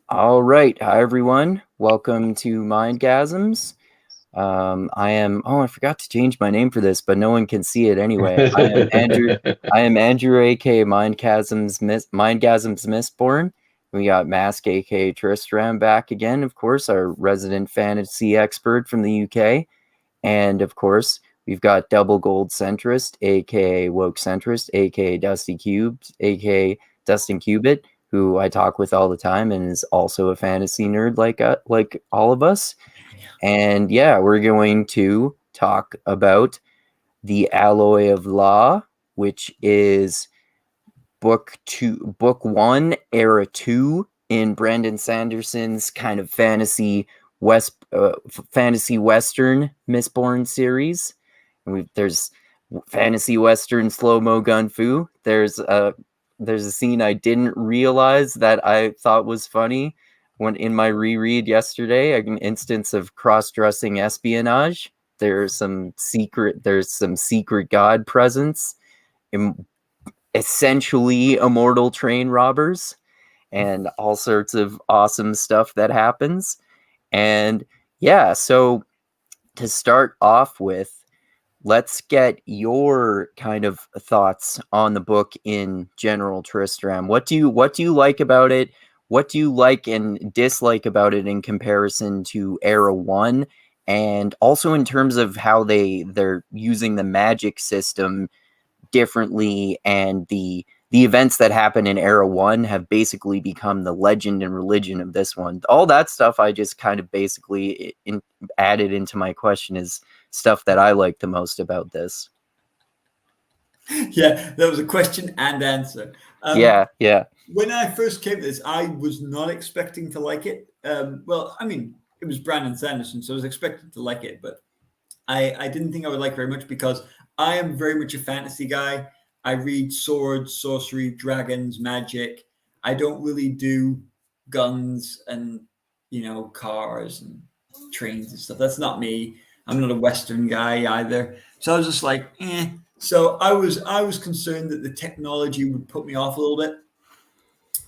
All right. Hi, everyone. Welcome to Mindgasms. I forgot to change my name for this, but no one can see it anyway. I am Andrew. I am Andrew AKA Mindgasms Mistborn. We got Mask AKA Tristram back again, of course, our resident fantasy expert from the UK. And of course, we've got Double Gold Centrist, aka Woke Centrist, aka Dusty Cubes, aka Dustin Cubit, who I talk with all the time and is also a fantasy nerd like all of us. And yeah, we're going to talk about the Alloy of Law, which is book one, era two in Brandon Sanderson's kind of fantasy western Mistborn series. And there's fantasy western slow mo gun fu. There's a scene I didn't realize that I thought was funny when in my reread yesterday, an instance of cross-dressing espionage. There's some secret god presence, essentially immortal train robbers, and all sorts of awesome stuff that happens. And yeah, so to start off with, let's get your kind of thoughts on the book in general, Tristram. What do you like about it? What do you like and dislike about it in comparison to Era 1? And also in terms of how they're using the magic system differently, and the events that happen in Era 1 have basically become the legend and religion of this one. All that stuff I just kind of basically added into my question is stuff that I like the most about this. Yeah, that was a question and answer. Yeah. When I first came to this, I was not expecting to like it. Well, I mean, it was Brandon Sanderson, so I was expected to like it, but I didn't think I would like it very much because I am very much a fantasy guy. I read swords, sorcery, dragons, magic. I don't really do guns and cars and trains and stuff. That's not me. I'm not a Western guy either. So I was just like, eh. So I was concerned that the technology would put me off a little bit.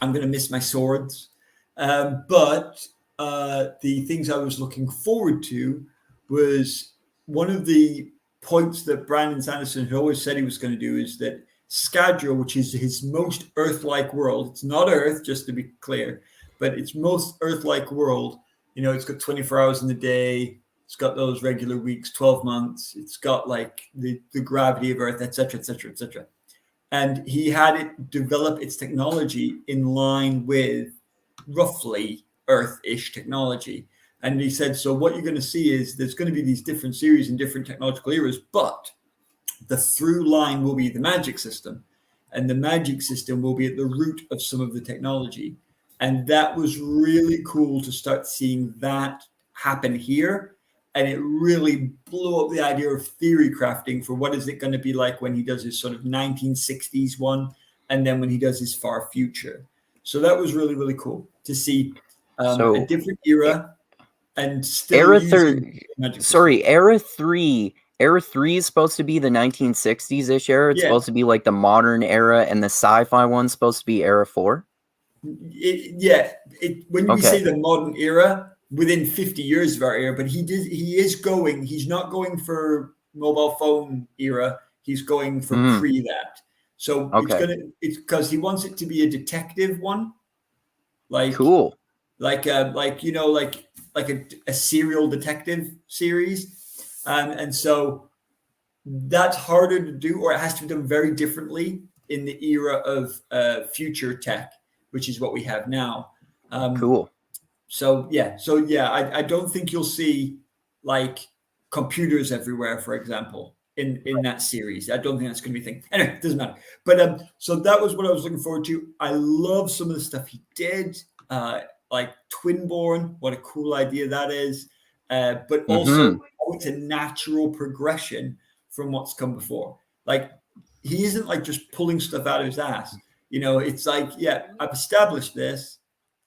I'm going to miss my swords, but the things I was looking forward to was one of the points that Brandon Sanderson had always said he was going to do is that Scadrial, which is his most Earth-like world, it's not Earth, just to be clear, but its most Earth-like world. It's got 24 hours in the day. It's got those regular weeks, 12 months. It's got like the gravity of Earth, etc., etc., etc. And he had it develop its technology in line with roughly Earth-ish technology. And he said, so what you're going to see is there's going to be these different series in different technological eras, but the through line will be the magic system. And the magic system will be at the root of some of the technology. And that was really cool to start seeing that happen here. And it really blew up the idea of theory crafting for what is it going to be like when he does his sort of 1960s one, and then when he does his far future. So that was really, really cool to see a So different era and still Era using third, magic system. sorry, Era 3. Era 3 is supposed to be the 1960s-ish era. It's Yeah, supposed to be like the modern era, and the sci-fi one's supposed to be Era 4. when we say Okay. the modern era, within 50 years of our era, but he's not going for mobile phone era, he's going for Mm, pre that. So okay. it's because he wants it to be a detective one, like Cool. like a serial detective series, and so that's harder to do, or it has to be done very differently in the era of future tech, which is what we have now. Um, Cool. so I don't think you'll see like computers everywhere, for example, in that series. I don't think that's going to be a thing. Anyway, it doesn't matter. But so that was what I was looking forward to. I love some of the stuff he did, like Twinborn. What a cool idea that is. But also, Mm-hmm. how it's a natural progression from what's come before. Like he isn't like just pulling stuff out of his ass. It's like, yeah, I've established this,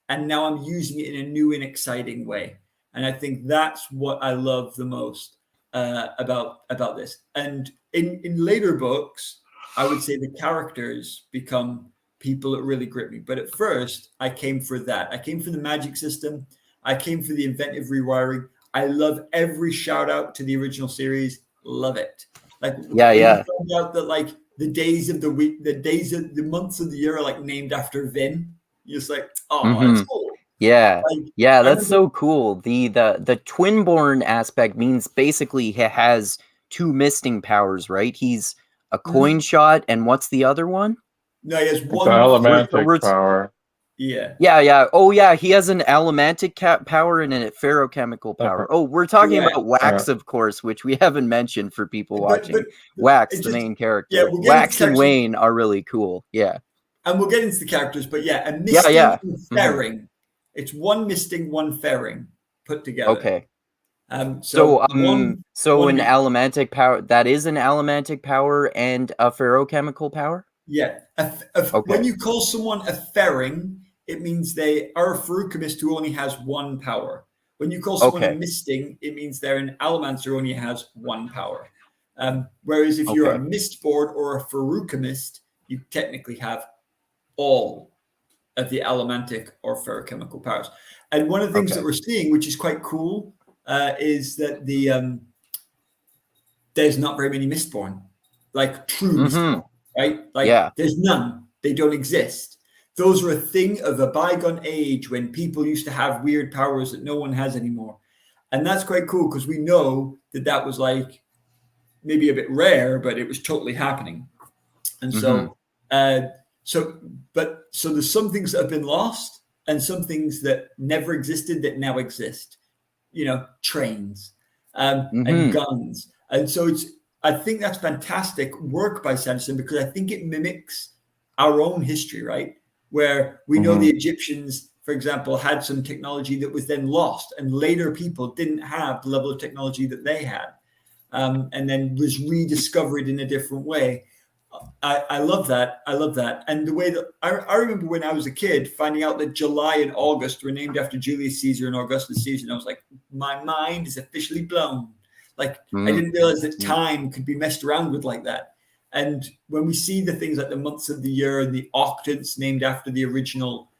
and now I'm using it in a new and exciting way. And I think that's what I love the most about this. And in later books, I would say the characters become people that really grip me. But at first, I came for that. I came for the magic system. I came for the inventive rewiring. I love every shout out to the original series. Love it. Like Yeah, when you yeah. find out that like the days of the week, the months of the year are like named after Vin. You're just like, oh, Mm-hmm. that's cool. Yeah. Like Yeah, I that's remember, so cool. The twin-born aspect means basically he has two misting powers, right? He's a coin shot, and what's the other one? no, he has Like the one. Allomantic We're power. Yeah, yeah, yeah. Oh, yeah. He has an allomantic power and a ferochemical power. Oh, we're talking correct. about Wax, of course, which we haven't mentioned for people But watching. Wax, it the just main yeah, character. we'll get into Wax and characters Wayne are really cool. Yeah. and we'll get into the characters. But yeah, a Yeah, misting yeah. and Hmm. ferring. It's one misting, one ferring put together. Okay. So one So one an allomantic power, that is an allomantic power and a ferochemical power? yeah. When Okay. you call someone a ferring, it means they are a Feruchemist who only has one power. When you call someone a Okay. misting, it means they're an Allomancer who only has one power. Whereas if you're a Okay. Mistborn or a Feruchemist, you technically have all of the Allomantic or Ferochemical powers. And one of the things that Okay. we're seeing, which is quite cool, is that there's not very many Mistborn, like true Mm-hmm. Mistborn, right? Like Yeah. there's none. They don't exist. Those are a thing of a bygone age when people used to have weird powers that no one has anymore. And that's quite cool because we know that that was like maybe a bit rare, but it was totally happening. And Mm-hmm. so there's some things that have been lost and some things that never existed that now exist. You know, trains and Mm-hmm. guns, and so I think that's fantastic work by Sanderson because I think it mimics our own history, right? Where we know the Egyptians, for example, had some technology that was then lost, and later people didn't have the level of technology that they had, and then was rediscovered in a different way. I love that. I love that. And the way that I remember when I was a kid finding out that July and August were named after Julius Caesar and Augustus Caesar. And I was like, my mind is officially blown. Like, I didn't realize that time could be messed around with like that. And when we see the things like the months of the year and the octants named after the original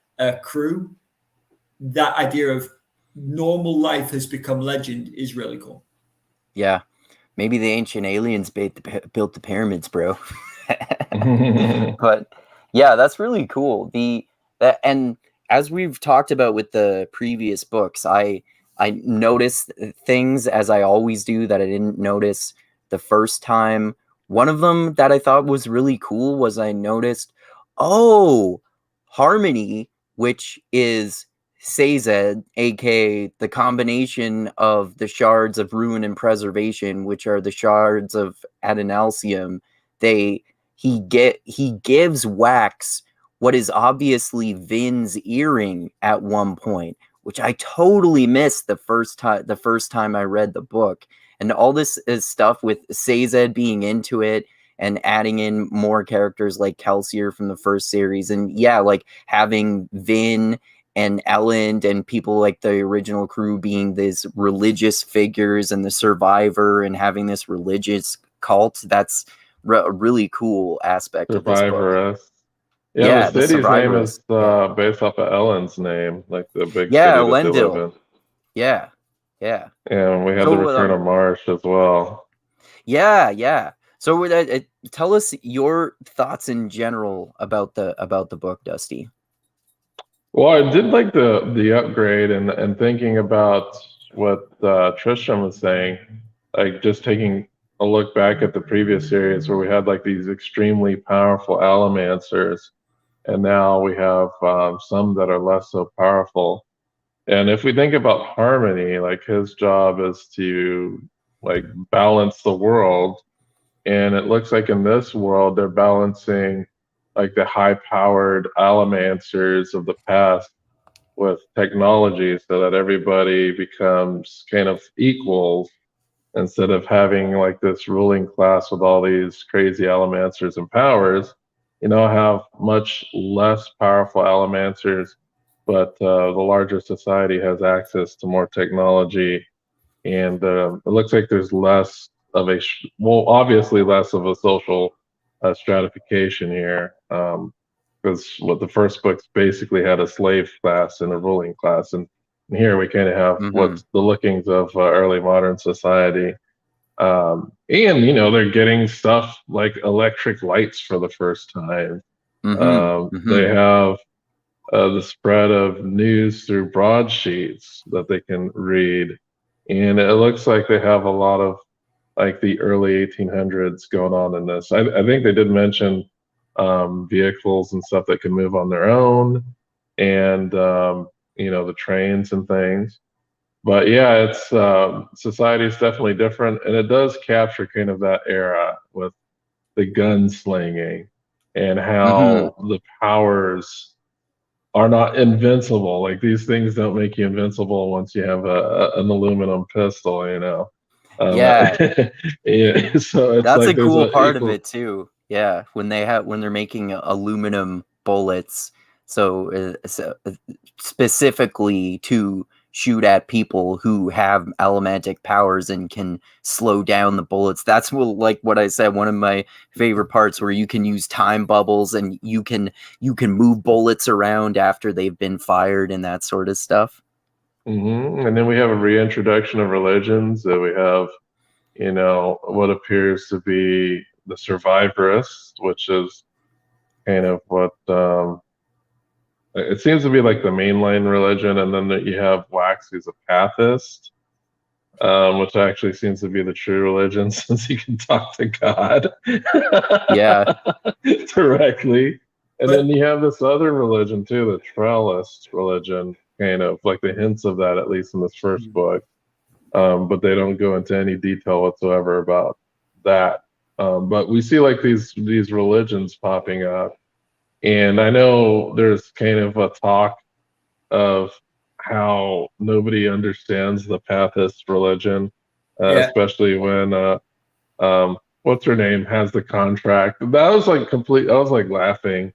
crew, that idea of normal life has become legend is really cool. Yeah. Maybe the ancient aliens built the pyramids, bro. But yeah, that's really cool. And as we've talked about with the previous books, I noticed things as I always do that I didn't notice the first time. One of them that I thought was really cool was I noticed, oh, Harmony, which is Sazed, aka the combination of the shards of ruin and preservation, which are the shards of Adonalsium. He gives Wax what is obviously Vin's earring at one point, which I totally missed the first time I read the book. And all this is stuff with Sazed being into it and adding in more characters like Kelsier from the first series. And yeah, like having Vin and Elend and people like the original crew being these religious figures and the survivor and having this religious cult. That's a really cool aspect of this book. Survivoress. Yeah, the Yeah, the city's name survivors. is Yeah, based off of Ellen's name, like the big yeah, city that they live Elendil. in. Yeah, yeah. And we had the So return of Marsh as well. yeah, yeah. So tell us your thoughts in general about the book, Dusty. Well, I did like the upgrade and thinking about what Tristram was saying, like just taking a look back at the previous series where we had like these extremely powerful allomancers, and now we have some that are less so powerful. And if we think about Harmony, like his job is to like balance the world, and it looks like in this world they're balancing like the high-powered allomancers of the past with technology so that everybody becomes kind of equals instead of having like this ruling class with all these crazy allomancers and powers. You know, have much less powerful allomancers, but the larger society has access to more technology, and it looks like there's less of a well, obviously less of a social stratification here. because what the first books basically had a slave class and a ruling class, and here we kind of have what's the lookings of early modern society. And they're getting stuff like electric lights for the first time. They have the spread of news through broadsheets that they can read, and it looks like they have a lot of like the early 1800s going on in this. I think they did mention vehicles and stuff that can move on their own, and the trains and things. But yeah, it's society is definitely different, and it does capture kind of that era with the gunslinging and how the powers are not invincible. Like these things don't make you invincible once you have an aluminum pistol, Yeah. Yeah. So it's That's like a cool part of equal... it too. Yeah, when they're making aluminum bullets, so specifically to shoot at people who have allomantic powers and can slow down the bullets. That's what I said. One of my favorite parts, where you can use time bubbles and you can move bullets around after they've been fired and that sort of stuff. And then we have a reintroduction of religions. That we have, what appears to be the survivorist, which is kind of what it seems to be like the mainline religion, and then you have Wax, who's a pathist, which actually seems to be the true religion, since he can talk to God directly. And then you have this other religion too, the Trellist religion, kind of like the hints of that, at least in this first book. But they don't go into any detail whatsoever about that. But we see like these religions popping up. And I know there's kind of a talk of how nobody understands the Pathist religion, especially when what's her name has the contract. That was like complete. I was like laughing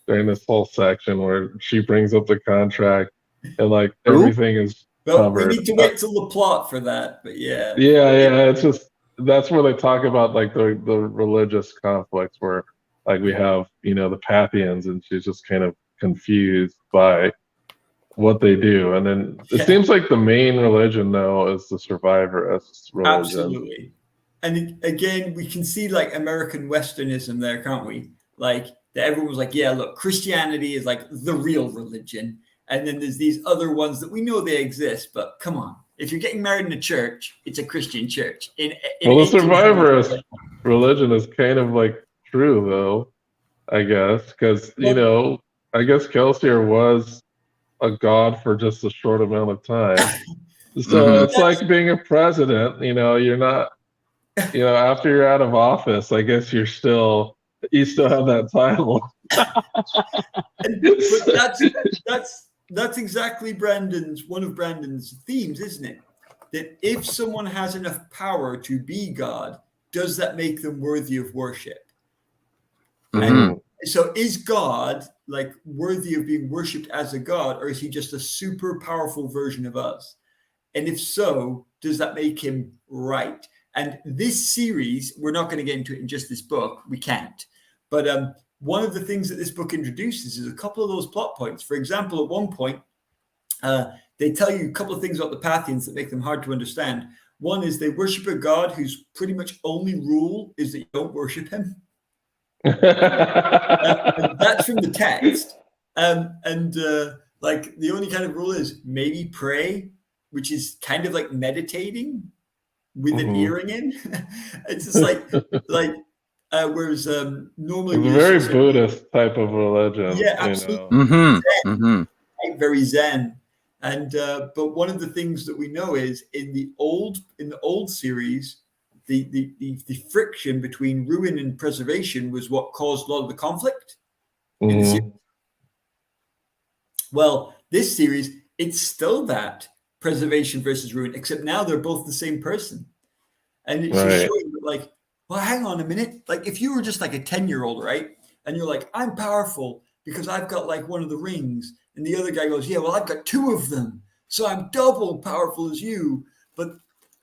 during this whole section where she brings up the contract and like everything is covered. We need to wait till the plot for that, but yeah. It's just that's where they talk about like the religious conflicts where like we have the Pathians, and she's just kind of confused by what they do. And then it seems like the main religion though is the survivorist religion. Absolutely. And again, we can see like American Westernism there, can't we? Like that everyone was like, yeah, look, Christianity is like the real religion. And then there's these other ones that we know they exist, but come on. If you're getting married in a church, it's a Christian church. The survivorist religion is kind of like true though, I guess, because I guess Kelsier was a god for just a short amount of time. So it's like being a president. You're not, after you're out of office, I guess you still have that title. But that's exactly one of Brandon's themes, isn't it? That if someone has enough power to be God, does that make them worthy of worship? And so is God like worthy of being worshipped as a god, or is he just a super powerful version of us? And if so, does that make him right? And this series, we're not going to get into it in just this book. We can't. But one of the things that this book introduces is a couple of those plot points. For example, at one point, they tell you a couple of things about the Pathians that make them hard to understand. One is they worship a god whose pretty much only rule is that you don't worship him. That's from the text. Like the only kind of rule is maybe pray, which is kind of like meditating with an earring in. It's just whereas normally it's a very Buddhist type of religion. Yeah, absolutely. Very Zen. And but one of the things that we know is in the old series, the friction between ruin and preservation was what caused a lot of the conflict. Well, this series, it's still that preservation versus ruin, except now they're both the same person. And it's just showing that, like, well, hang on a minute. Like, if you were just like a 10-year-old, right? And you're like, I'm powerful because I've got like one of the rings. And the other guy goes, yeah, well, I've got 2 of them. So I'm double powerful as you. But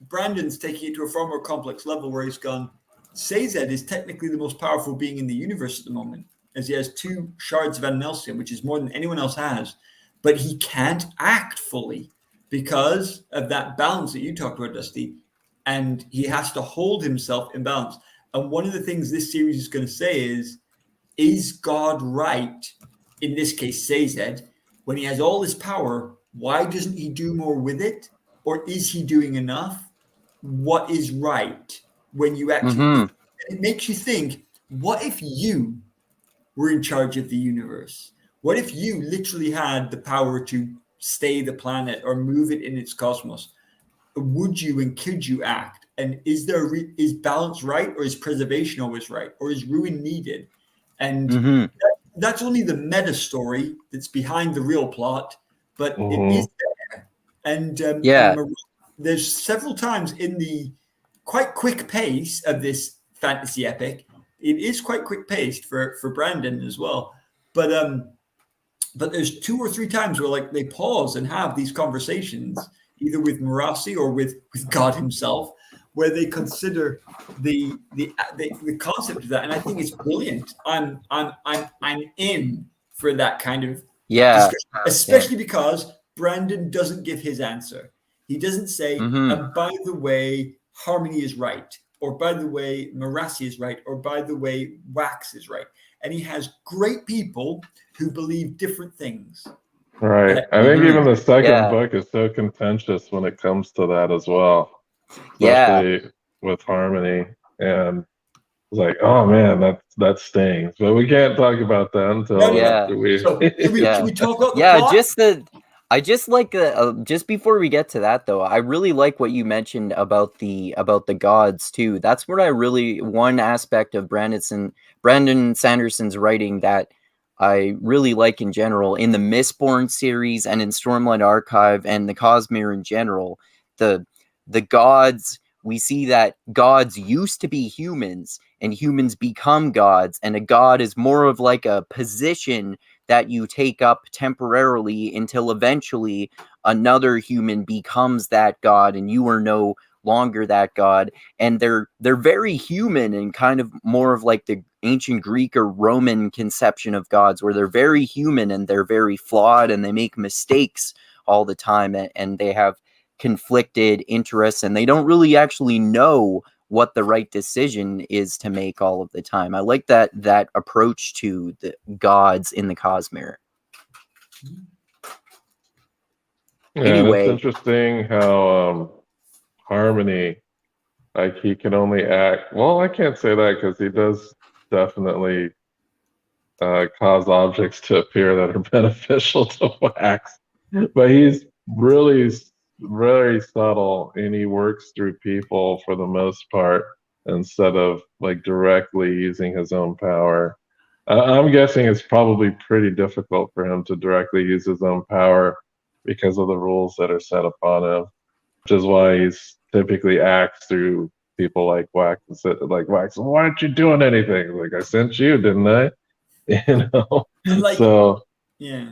Brandon's taking it to a far more complex level where he's gone, Sazed is technically the most powerful being in the universe at the moment as he has 2 shards of Annelsium, which is more than anyone else has, but he can't act fully because of that balance that you talked about, Dusty, and he has to hold himself in balance. And one of the things this series is going to say is God right, in this case, Sazed, when he has all this power, why doesn't he do more with it? Or is he doing enough? What is right when you actually... It makes you think, what if you were in charge of the universe? What if you literally had the power to stay the planet or move it in its cosmos? Would you and could you act? And is balance right, or is preservation always right, or is ruin needed? And that's only the meta story that's behind the real plot, but it is there. And there's several times in the quite quick pace of this fantasy epic. It is quite quick paced for Brandon as well, but there's 2 or 3 times where like they pause and have these conversations, either with Marasi or with God himself, where they consider the concept of that, and I think it's brilliant. I'm in for that kind of discussion, especially because Brandon doesn't give his answer. He doesn't say, and by the way, Harmony is right, or by the way, Marasi is right, or by the way, Wax is right. And he has great people who believe different things. Right. I think even the second book is so contentious when it comes to that as well. Especially with Harmony. And it's like, oh man, that stings. But we can't talk about that until after we... So, should we talk about the plot? I just like just before we get to that though, I really like what you mentioned about the gods too. That's what one aspect of Brandon Sanderson's writing that I really like in general, in the Mistborn series and in Stormlight Archive and the Cosmere in general. The gods, we see that gods used to be humans and humans become gods, and a god is more of like a position that you take up temporarily until eventually another human becomes that god and you are no longer that god. And they're very human and kind of more of like the ancient Greek or Roman conception of gods, where they're very human and they're very flawed and they make mistakes all the time, and they have conflicted interests and they don't really actually know what the right decision is to make all of the time. I like that approach to the gods in the Cosmere. Anyway, it's interesting how Harmony, like, he can only act... Well, I can't say that because he does definitely cause objects to appear that are beneficial to Wax. But he's really very subtle, and he works through people for the most part instead of like directly using his own power. I'm guessing it's probably pretty difficult for him to directly use his own power because of the rules that are set upon him, which is why he's typically acts through people like Wax. Like, Wax, why aren't you doing anything? Like, I sent you, didn't I? You know. Like, so yeah,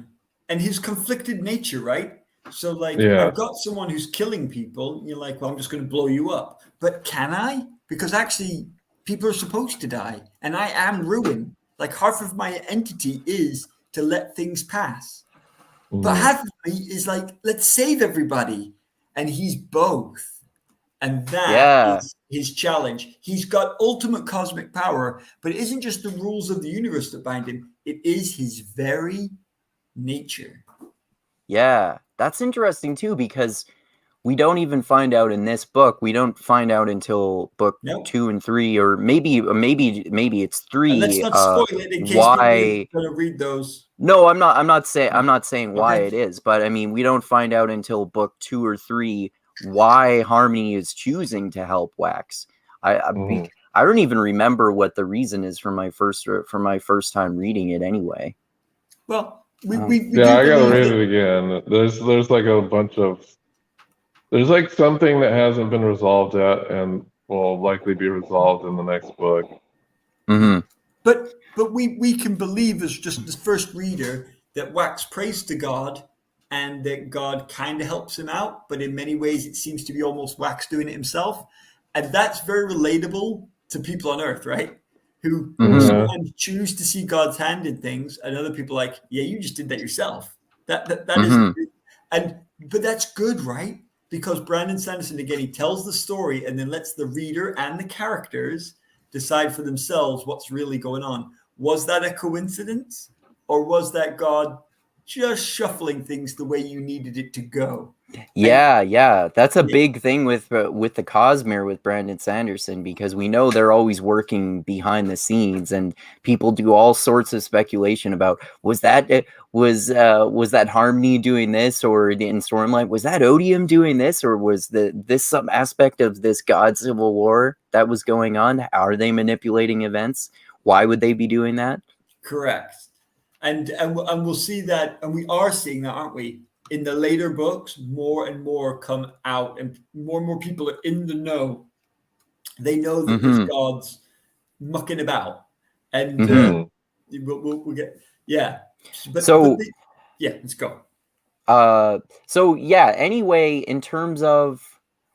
and his conflicted nature, right? So, like, I've got someone who's killing people. And you're like, well, I'm just going to blow you up. But can I? Because actually, people are supposed to die. And I am ruin. Like, half of my entity is to let things pass. But half of me is like, let's save everybody. And he's both. And that is his challenge. He's got ultimate cosmic power. But it isn't just the rules of the universe that bind him. It is his very nature. Yeah, that's interesting too, because we don't even find out in this book. We don't find out until book 2 and 3, or maybe it's 3. And let's not spoil it in case people are going to read those. No, I'm not saying why it is, but I mean, we don't find out until book 2 or 3 why Harmony is choosing to help Wax. I don't even remember what the reason is for my first time reading it anyway. Well, I gotta read it again. There's like a bunch of... There's like something that hasn't been resolved yet and will likely be resolved in the next book. But we can believe as just the first reader that Wax prays to God and that God kind of helps him out, but in many ways it seems to be almost Wax doing it himself. And that's very relatable to people on Earth, right? who Mhm. sometimes choose to see God's hand in things, and other people are like, yeah, you just did that yourself. That isn't, but that's good, right? Because Brandon Sanderson, again, he tells the story and then lets the reader and the characters decide for themselves what's really going on. Was that a coincidence, or was that God just shuffling things the way you needed it to go? Yeah, that's a big thing with the Cosmere with Brandon Sanderson, because we know they're always working behind the scenes, and people do all sorts of speculation about was that Harmony doing this, or in Stormlight was that Odium doing this, or was this some aspect of this God Civil War that was going on? Are they manipulating events? Why would they be doing that? Correct. And we'll see that, and we are seeing that, aren't we? In the later books, more and more come out, and more people are in the know. They know that there's gods mucking about, and we'll get let's go. So yeah. Anyway, in terms of,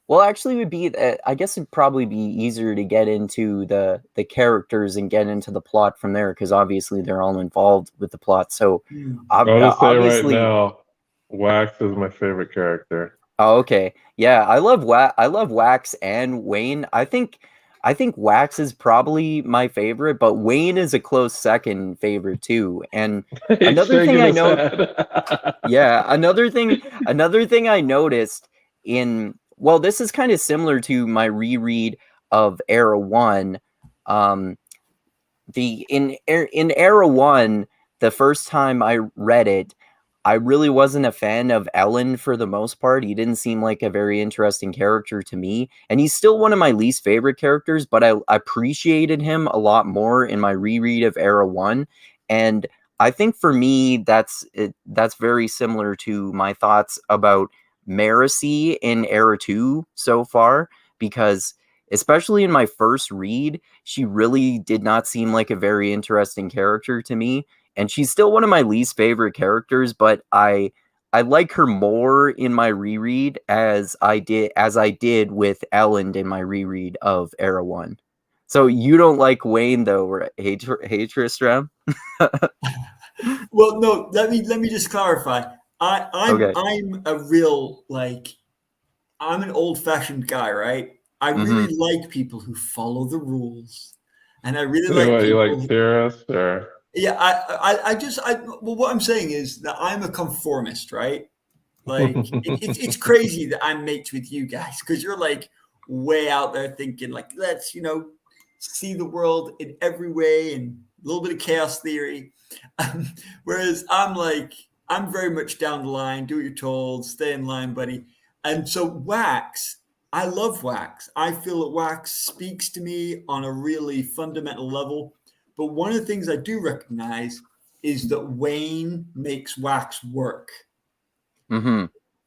well, actually, it would be. I guess it'd probably be easier to get into the characters and get into the plot from there, because obviously they're all involved with the plot. So, I'll just say right obviously, now, Wax is my favorite character. Oh, okay. Yeah, I love Wax and Wayne. I think Wax is probably my favorite, but Wayne is a close second favorite too. And He's another thing shaking I his know, head. yeah, another thing I noticed in, well, this is kind of similar to my reread of Era 1. In Era 1, the first time I read it, I really wasn't a fan of Ellen for the most part. He didn't seem like a very interesting character to me. And he's still one of my least favorite characters, but I appreciated him a lot more in my reread of Era 1. And I think for me, that's very similar to my thoughts about Marasi in Era 2 so far, because especially in my first read, she really did not seem like a very interesting character to me. And she's still one of my least favorite characters, but I like her more in my reread as I did with Ellen in my reread of Era 1. So you don't like Wayne though, hey Tristram? Well, no, let me just clarify. Okay. I'm a real, like, I'm an old-fashioned guy, right? I really like people who follow the rules, and I really like What, you people. like theorists or? Yeah, well, what I'm saying is that I'm a conformist, right? Like, it's crazy that I'm mates with you guys, because you're like way out there thinking like, let's see the world in every way and a little bit of chaos theory. Whereas I'm very much down the line, do what you're told, stay in line, buddy. And so Wax, I love Wax. I feel that Wax speaks to me on a really fundamental level. But one of the things I do recognize is that Wayne makes Wax work.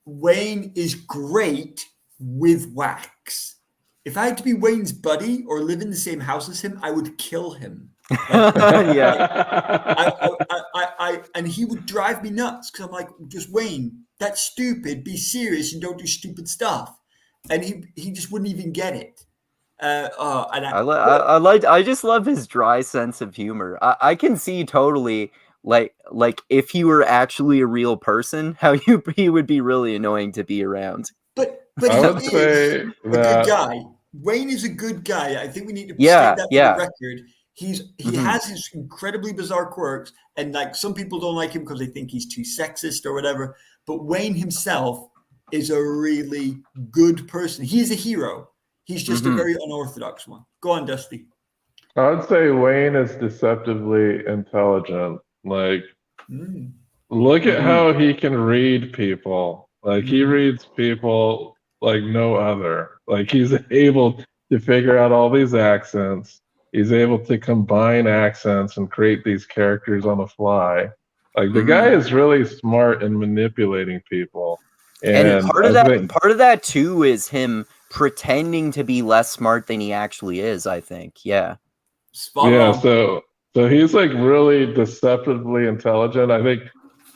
Wayne is great with Wax. If I had to be Wayne's buddy or live in the same house as him, I would kill him. And he would drive me nuts, because I'm like, just Wayne, that's stupid. Be serious and don't do stupid stuff. And he just wouldn't even get it. I just love his dry sense of humor. I can see totally like if he were actually a real person, how he would be really annoying to be around. But I he would say is a good guy. Wayne is a good guy. I think we need to state that for the record. He has his incredibly bizarre quirks, and like some people don't like him because they think he's too sexist or whatever. But Wayne himself is a really good person. He's a hero. He's just a very unorthodox one. Go on, Dusty. I would say Wayne is deceptively intelligent. Like, look at how he can read people. Like, he reads people like no other. Like, he's able to figure out all these accents. He's able to combine accents and create these characters on the fly. Like, the guy is really smart in manipulating people. And part of that too is him pretending to be less smart than he actually is, I think. Yeah. Spot on. So he's like really deceptively intelligent. I think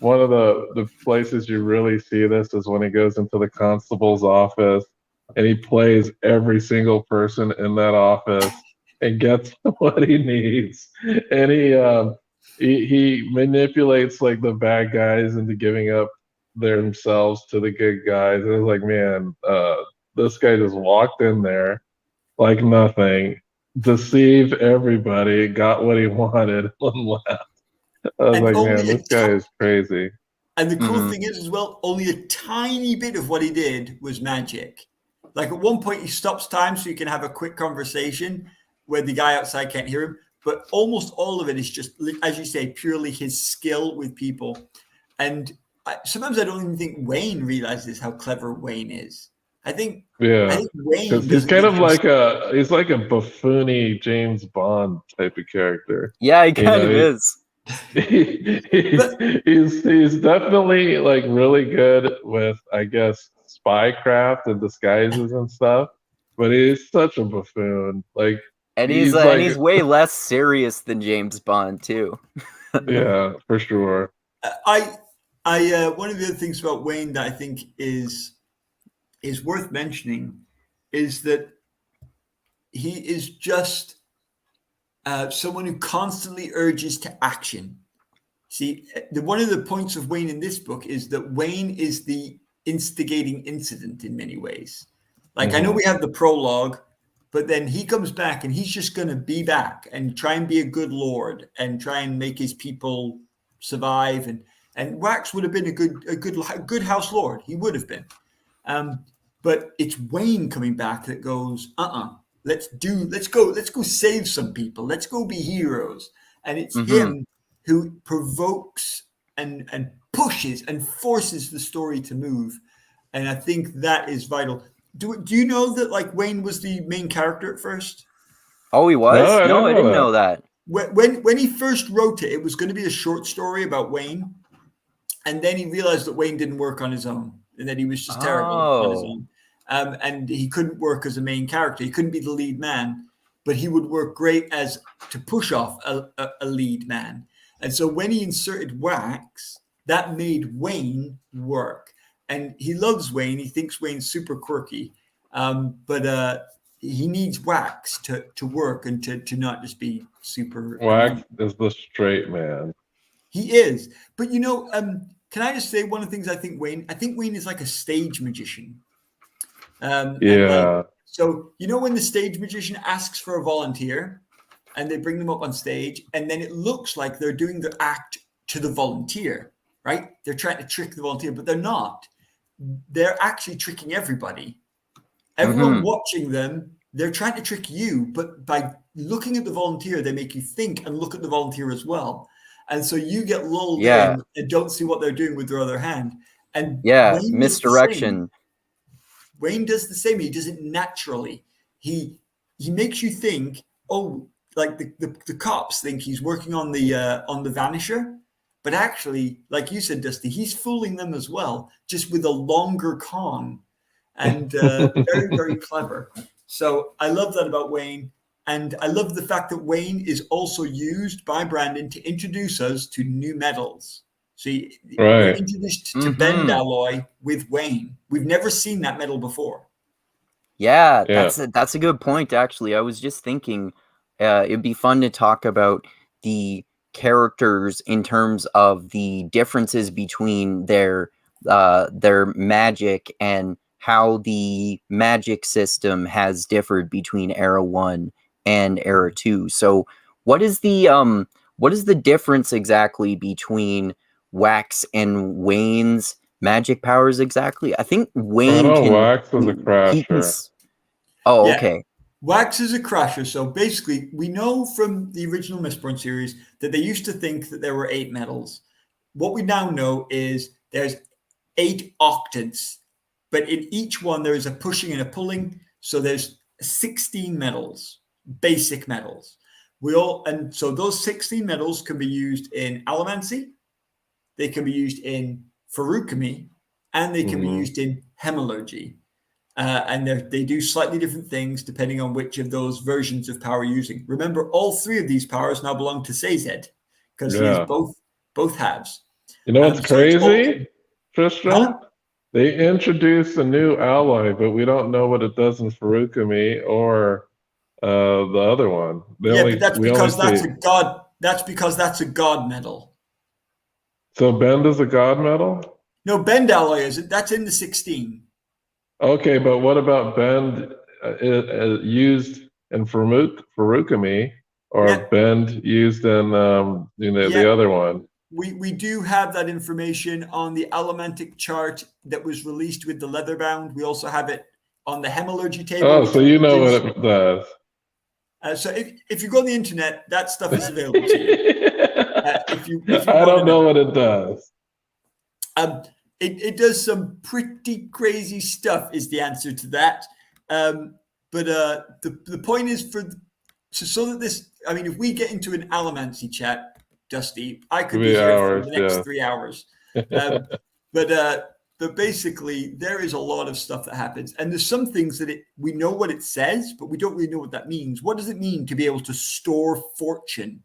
one of the places you really see this is when he goes into the constable's office and he plays every single person in that office. and gets what he needs. And he manipulates like the bad guys into giving up themselves to the good guys. And it's like, man, this guy just walked in there like nothing, deceived everybody, got what he wanted, and left. I was And like, only man, this guy is crazy. and the cool Mhm. thing is as well, only a tiny bit of what he did was magic. Like at one point, he stops time so you can have a quick conversation where the guy outside can't hear him. But almost all of it is just, as you say, purely his skill with people. And sometimes I don't even think Wayne realizes how clever Wayne is. I think Yeah, Wayne because he's doesn't kind think of he's like a buffoony James Bond type of character. Yeah, he You kind of know, is. but he's definitely like really good with, I guess, spycraft and disguises and stuff. But he's such a buffoon. Like And he's he's like, way less serious than James Bond too. yeah, for sure. one of the other things about Wayne that I think is worth mentioning is that he is just someone who constantly urges to action. See, one of the points of Wayne in this book is that Wayne is the instigating incident in many ways. Like, I know Mhm. we have the prologue, but then he comes back and he's just going to be back and try and be a good lord and try and make his people survive. And Wax would have been a good house lord. He would have been. But it's Wayne coming back that goes, let's go save some people. Let's go be heroes. And it's Hmm. him who provokes and pushes and forces the story to move. And I think that is vital. Do you know that like Wayne was the main character at first? Oh, he No, was? I No, didn't I know didn't know that. that. When he first wrote it, it was going to be a short story about Wayne, and then he realized that Wayne didn't work on his own, and that he was just terrible on his Oh. own, and he couldn't work as a main character. He couldn't be the lead man, but he would work great as to push off a lead man. And so when he inserted Wax, that made Wayne work, and he loves Wayne. He thinks Wayne's super quirky, but he needs Wax to work and to not just be super Wax annoying. is the straight man. He is. But can I just say one of the things I think Wayne is like a stage magician. And like, Yeah. so, when the stage magician asks for a volunteer and they bring them up on stage, and then it looks like they're doing the act to the volunteer, right? They're trying to trick the volunteer, but they're not. They're actually tricking everybody. Everyone Hmm. watching them, they're trying to trick you, but by looking at the volunteer, they make you think and look at the volunteer as well. And so you get lulled Yeah. in and don't see what they're doing with their other hand. And Yeah. Wayne does the same. Misdirection. Wayne does the same. He does it naturally. He makes you think, oh, like the cops think he's working on the Vanisher, but actually, like you said, Dusty, he's fooling them as well, just with a longer con, and very very clever. So I love that about Wayne, and I love the fact that Wayne is also used by Brandon to introduce us to new metals. So we're Right. introduced to bend Hmm. alloy with Wayne. We've never seen that metal before. Yeah, Yeah. that's a good point, actually. I was just thinking it'd be fun to talk about the characters in terms of the differences between their magic and how the magic system has differed between Era 1 and Era 2. So what is the difference exactly between Wax and Wayne's magic powers exactly? I think I Wayne know can Wax is a Mm-hmm. he can. crasher. Oh, Yeah, okay. Wax is a crasher. So basically, we know from the original Mistborn series that they used to think that there were 8 metals. What we now know is there's 8 octants, but in each one there is a pushing and a pulling. So there's 16 metals, basic metals. And so those 16 metals can be used in allomancy, they can be used in feruchemy, and they can be Hmm. used in hemorrhagy. And they do slightly different things depending on which of those versions of power you're using. Remember, all 3 of these powers now belong to Sazed because he is Yeah. both halves. You know what's So it's all, crazy, huh? Tristram? They introduced a new alloy, but we don't know what it does in Feruchemy or the other one. But that's we only because that's see. a god. That's because that's a god medal. So Bend is a god medal? No, Bend alloy is it? That's in the 16. Okay, but what about Bend used in Feruchemy, or Yeah, Bend used in the other one? we do have that information on the Allomantic chart that was released with the leather bound. We also have it on the hemallurgy table. Oh, so you know what it does. So if you go on the internet, that stuff is available to you. If you I don't know what it does. It does some pretty crazy stuff is the answer to that. But the point is so that this, I mean, if we get into an allomancy chat, Dusty, I could be here for the next 3 hours. But basically, there is a lot of stuff that happens, and there's some things that we know what it says, but we don't really know what that means. What does it mean to be able to store fortune?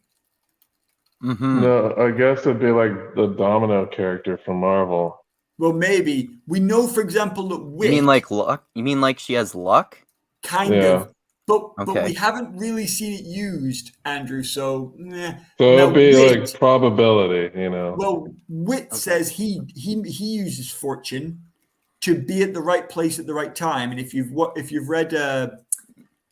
No, I guess it'd be like the Domino character from Marvel. Well, maybe. We know, for example, that Wit... You mean like luck? You mean like she has luck? Kind of. But we haven't really seen it used, Andrew, so... So it'd be like probability, you know. Well, Wit says he uses fortune to be at the right place at the right time. And if you've read the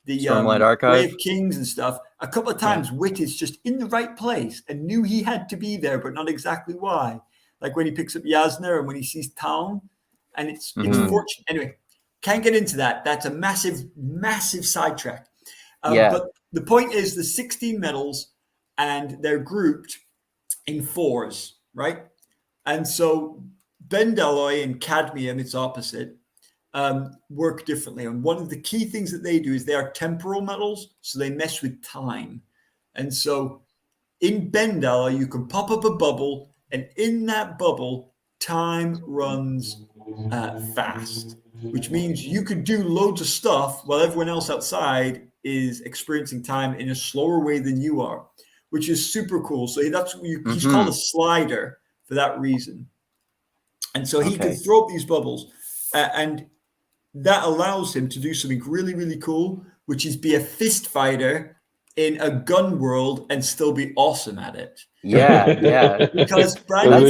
Stormlight Archive, Way of Kings and stuff, a couple of times Wit is just in the right place and knew he had to be there, but not exactly why. Like when he picks up Yasna and when he sees Town, and it's fortune. Anyway, can't get into that. That's a massive, massive sidetrack. But the point is the 16 metals, and they're grouped in 4s, right? And so Bendalloy and cadmium, its opposite, work differently. And one of the key things that they do is they are temporal metals, so they mess with time. And so in Bendalloy, you can pop up a bubble, and in that bubble, time runs fast, which means you could do loads of stuff while everyone else outside is experiencing time in a slower way than you are, which is super cool. So that's he's called a slider for that reason. And so he can throw up these bubbles, and that allows him to do something really, really cool, which is be a fist fighter in a gun world and still be awesome at it. Yeah. Because Brandon,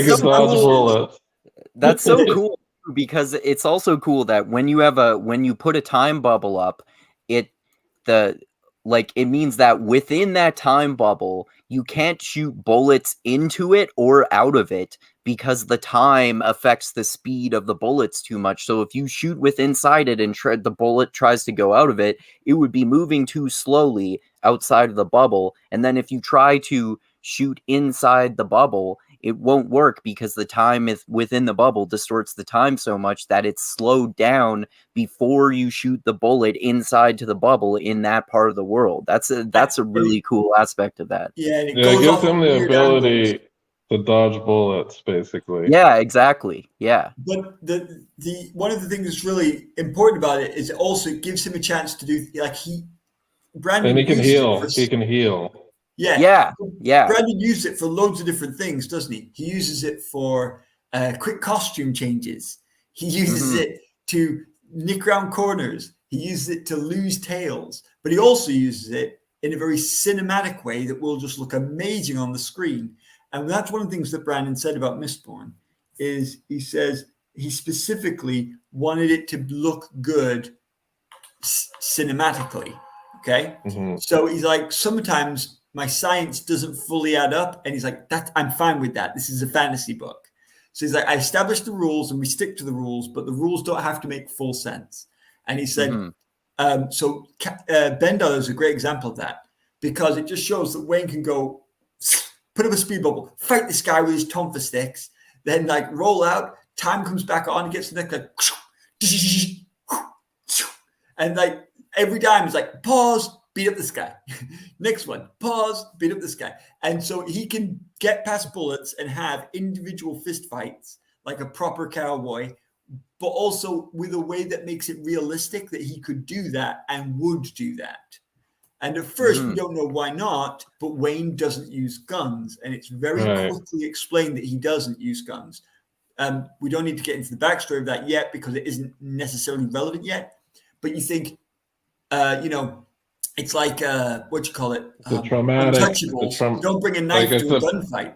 that's so cool, because it's also cool that when you put a time bubble up, it means that within that time bubble you can't shoot bullets into it or out of it, because the time affects the speed of the bullets too much. So if you shoot inside it and the bullet tries to go out of it, it would be moving too slowly outside of the bubble. And then if you try to shoot inside the bubble, it won't work, because the time within the bubble distorts the time so much that it's slowed down before you shoot the bullet inside to the bubble in that part of the world. That's a really cool aspect of that. Yeah, it gives him the ability to dodge bullets, basically. Yeah, exactly. Yeah. But the one of the things that's really important about it is also it gives him a chance to do Brandon, and he can heal. He can heal. Yeah. Brandon uses it for loads of different things, doesn't he? He uses it for quick costume changes. He uses it to nick around corners. He uses it to lose tails. But he also uses it in a very cinematic way that will just look amazing on the screen. And that's one of the things that Brandon said about Mistborn, is he says he specifically wanted it to look good cinematically. Okay. So he's like, sometimes my science doesn't fully add up. And he's like, I'm fine with that. This is a fantasy book. So he's like, I established the rules and we stick to the rules, but the rules don't have to make full sense. And he said, Bendel is a great example of that, because it just shows that Wayne can go put up a speed bubble, fight this guy with his tonfa sticks, then roll out, time comes back on, gets the neck, and every time it's pause, beat up this guy. Next one, pause, beat up this guy. And so he can get past bullets and have individual fist fights like a proper cowboy, but also with a way that makes it realistic that he could do that and would do that. And at first, we don't know why not, but Wayne doesn't use guns. And it's very quickly explained that he doesn't use guns. We don't need to get into the backstory of that yet, because it isn't necessarily relevant yet. But you think, it's like what you call it? The traumatic. Untouchables. Don't bring a knife it's to a gunfight.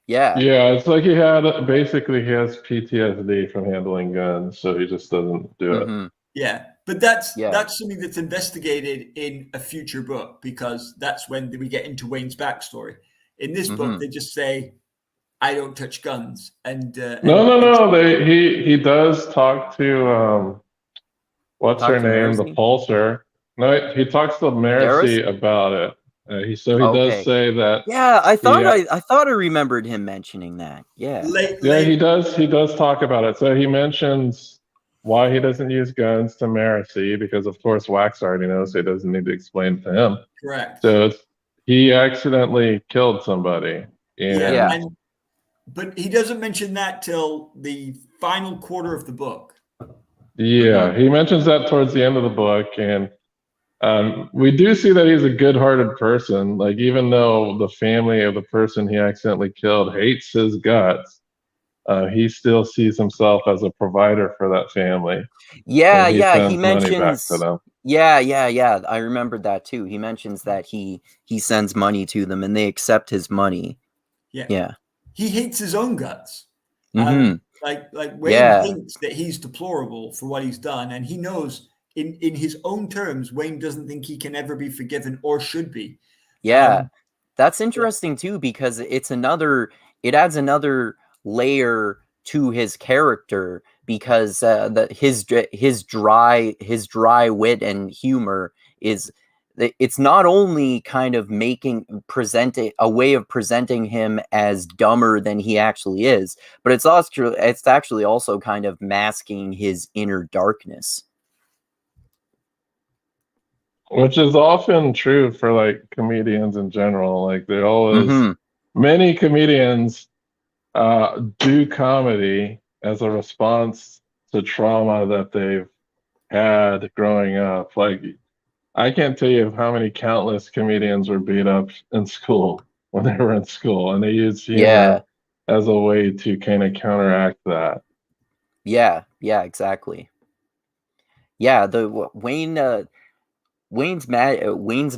Yeah. Yeah, it's like he has PTSD from handling guns, so he just doesn't do it. Mm-hmm. Yeah, but that's Yeah. something that's investigated in a future book, because that's when we get into Wayne's backstory. In this book, they just say, "I don't touch guns," and no. He does talk to what's her name, the Marasi? Pulsar. No, he talks to Marasi about it. He does Okay. say that. Yeah, I thought he, I thought I remembered him mentioning that. Yeah. he does. He does talk about it. So he mentions why he doesn't use guns to Marasi, because of course Wax already knows, so he doesn't need to explain to him. Correct. So he accidentally killed somebody. Yeah. But he doesn't mention that till the final quarter of the book. Yeah, he mentions that towards the end of the book, and we do see that he's a good-hearted person. Like, even though the family of the person he accidentally killed hates his guts, he still sees himself as a provider for that family. Yeah, and he yeah. He sends money back mentions. to them. Yeah. I remembered that too. He mentions that he sends money to them and they accept his money. Yeah. He hates his own guts. Like Wayne thinks that he's deplorable for what he's done, and he knows in his own terms, Wayne doesn't think he can ever be forgiven or should be. Yeah. That's interesting too, because it adds another layer to his character, because his dry wit and humor it's not only kind of presenting a way of presenting him as dumber than he actually is, but it's actually also kind of masking his inner darkness. Which is often true for like comedians in general. Like, they always many comedians do comedy as a response to trauma that they've had growing up. Like, I can't tell you how many countless comedians were beat up in school when they were in school, and they used humor as a way to kind of counteract that. Yeah, exactly. Yeah, the Wayne's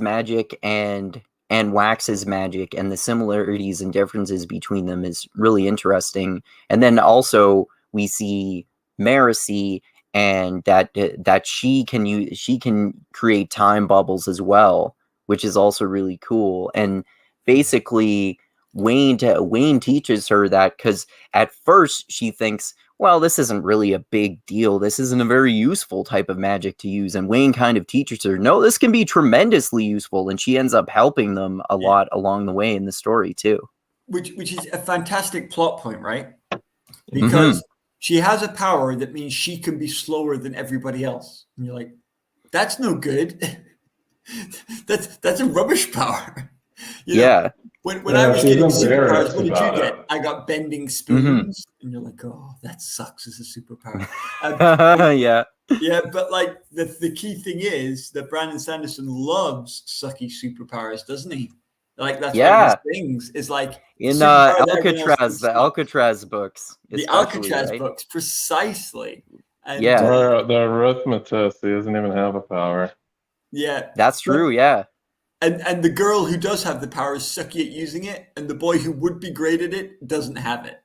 magic and Wax's magic, and the similarities and differences between them is really interesting. And then also we see Marasi, and that she can create time bubbles as well, which is also really cool. And basically Wayne teaches her that, because at first she thinks, well, this isn't really a big deal. This isn't a very useful type of magic to use. And Wayne kind of teaches her, no, this can be tremendously useful. And she ends up helping them a lot along the way in the story too. Which is a fantastic plot point, right? Because she has a power that means she can be slower than everybody else. And you're like, that's no good. that's a rubbish power. You know, when I was getting superpowers, what did you get? I got bending spoons. And you're like, oh, that sucks as a superpower. Yeah, but like the key thing is that Brandon Sanderson loves sucky superpowers, doesn't he? Like, that's one of his things. Is like in Alcatraz, the Alcatraz books. The Alcatraz books, precisely. And the arithmetist, he doesn't even have a power. Yeah. That's true, yeah. And the girl who does have the power is sucky at using it, and the boy who would be great at it doesn't have it.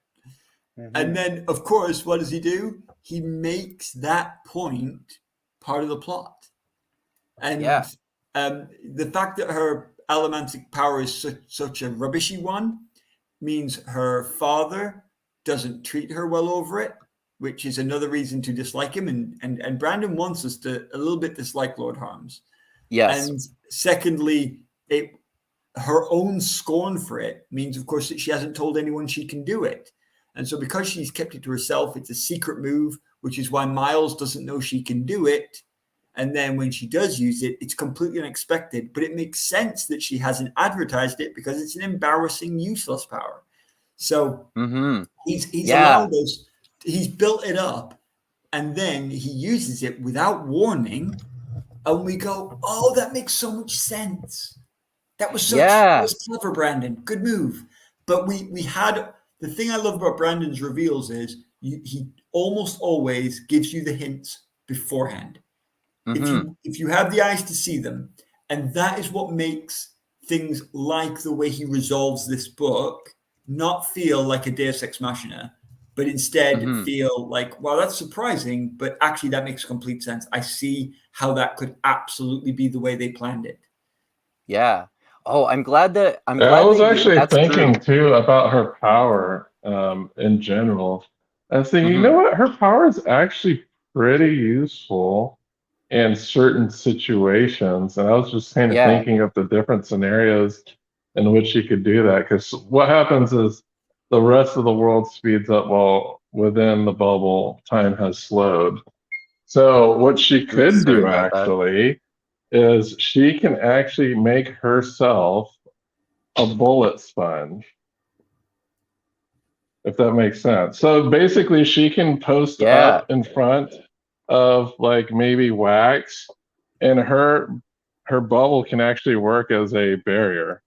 And then, of course, what does he do? He makes that point part of the plot. And the fact that her allomantic power is such a rubbishy one means her father doesn't treat her well over it, which is another reason to dislike him. And Brandon wants us to a little bit dislike Lord Harms. Yes. And secondly, her own scorn for it means, of course, that she hasn't told anyone she can do it. And so because she's kept it to herself, it's a secret move, which is why Miles doesn't know she can do it. And then when she does use it, it's completely unexpected. But it makes sense that she hasn't advertised it, because it's an embarrassing, useless power. So he's allowed us, he's built it up, and then he uses it without warning. And we go, oh, that makes so much sense. That was that was clever, Brandon. Good move. But we had, the thing I love about Brandon's reveals is he almost always gives you the hints beforehand. If you have the eyes to see them, And that is what makes things like the way he resolves this book not feel like a Deus Ex Machina, but instead feel like, wow, that's surprising, but actually that makes complete sense. I see how that could absolutely be the way they planned it. Yeah. Oh, I'm glad that I was actually that's thinking true. too about her power in general. I was thinking, you know Mhm. what? Her power is actually pretty useful in certain situations. And I was just kind of Yeah. thinking of the different scenarios in which she could do that. Because what happens is the rest of the world speeds up while within the bubble, time has slowed. So what she Oops, could sorry do about that. actually is she can actually make herself a bullet sponge, if that makes sense. So basically, she can post Yeah. up in front of like maybe wax, and her bubble can actually work as a barrier.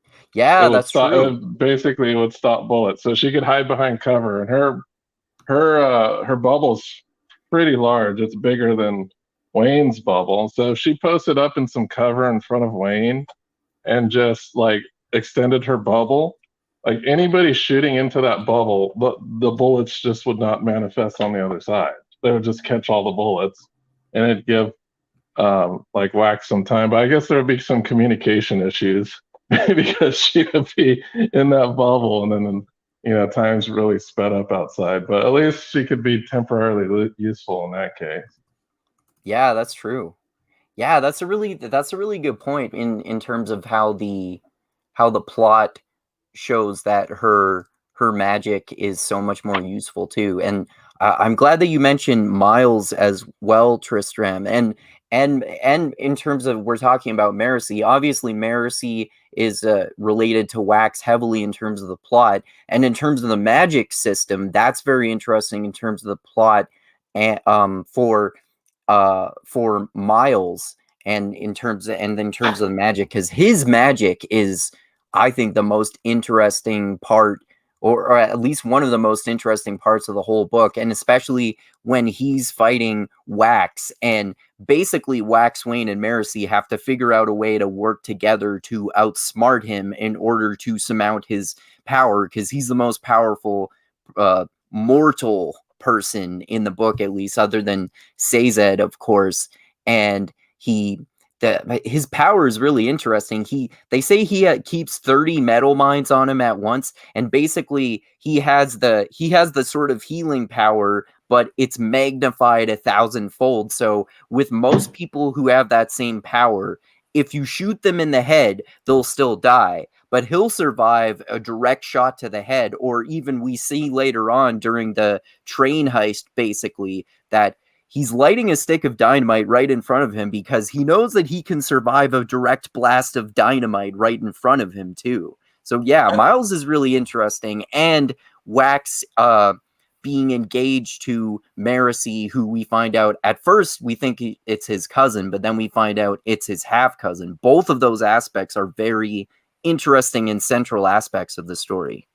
It Yeah, would that's stop. true. Basically, it would stop bullets. So she could hide behind cover, and her bubble's pretty large. It's bigger than Wayne's bubble. So if she posted up in some cover in front of Wayne and just like extended her bubble, like anybody shooting into that bubble, the bullets just would not manifest on the other side. They would just catch all the bullets, and it'd give like wax some time. But I guess there would be some communication issues because she would be in that bubble, and then time's really sped up outside. But at least she could be temporarily useful in that case. Yeah, that's true. Yeah, that's a really good point in terms of how the plot shows that her magic is so much more useful too. And I'm glad that you mentioned Miles as well, Tristram. And in terms of we're talking about Marasi, obviously Marasi is related to Wax heavily in terms of the plot, and in terms of the magic system, that's very interesting in terms of the plot, and for Miles, and in terms of the magic, because his magic is, I think, the most interesting part, or at least one of the most interesting parts of the whole book, and especially when he's fighting Wax, and basically Wax, Wayne, and Marasi have to figure out a way to work together to outsmart him in order to surmount his power, because he's the most powerful mortal person in the book, at least other than Sazed, of course. And his power is really interesting. They say he keeps 30 metal mines on him at once, and basically he has the sort of healing power, but it's magnified 1,000-fold. So with most people who have that same power, if you shoot them in the head, they'll still die. But he'll survive a direct shot to the head, or even we see later on during the train heist, basically, that he's lighting a stick of dynamite right in front of him because he knows that he can survive a direct blast of dynamite right in front of him too. So yeah, Miles is really interesting, and Wax being engaged to Marasi, who we find out at first we think it's his cousin, but then we find out it's his half cousin. Both of those aspects are very interesting and central aspects of the story.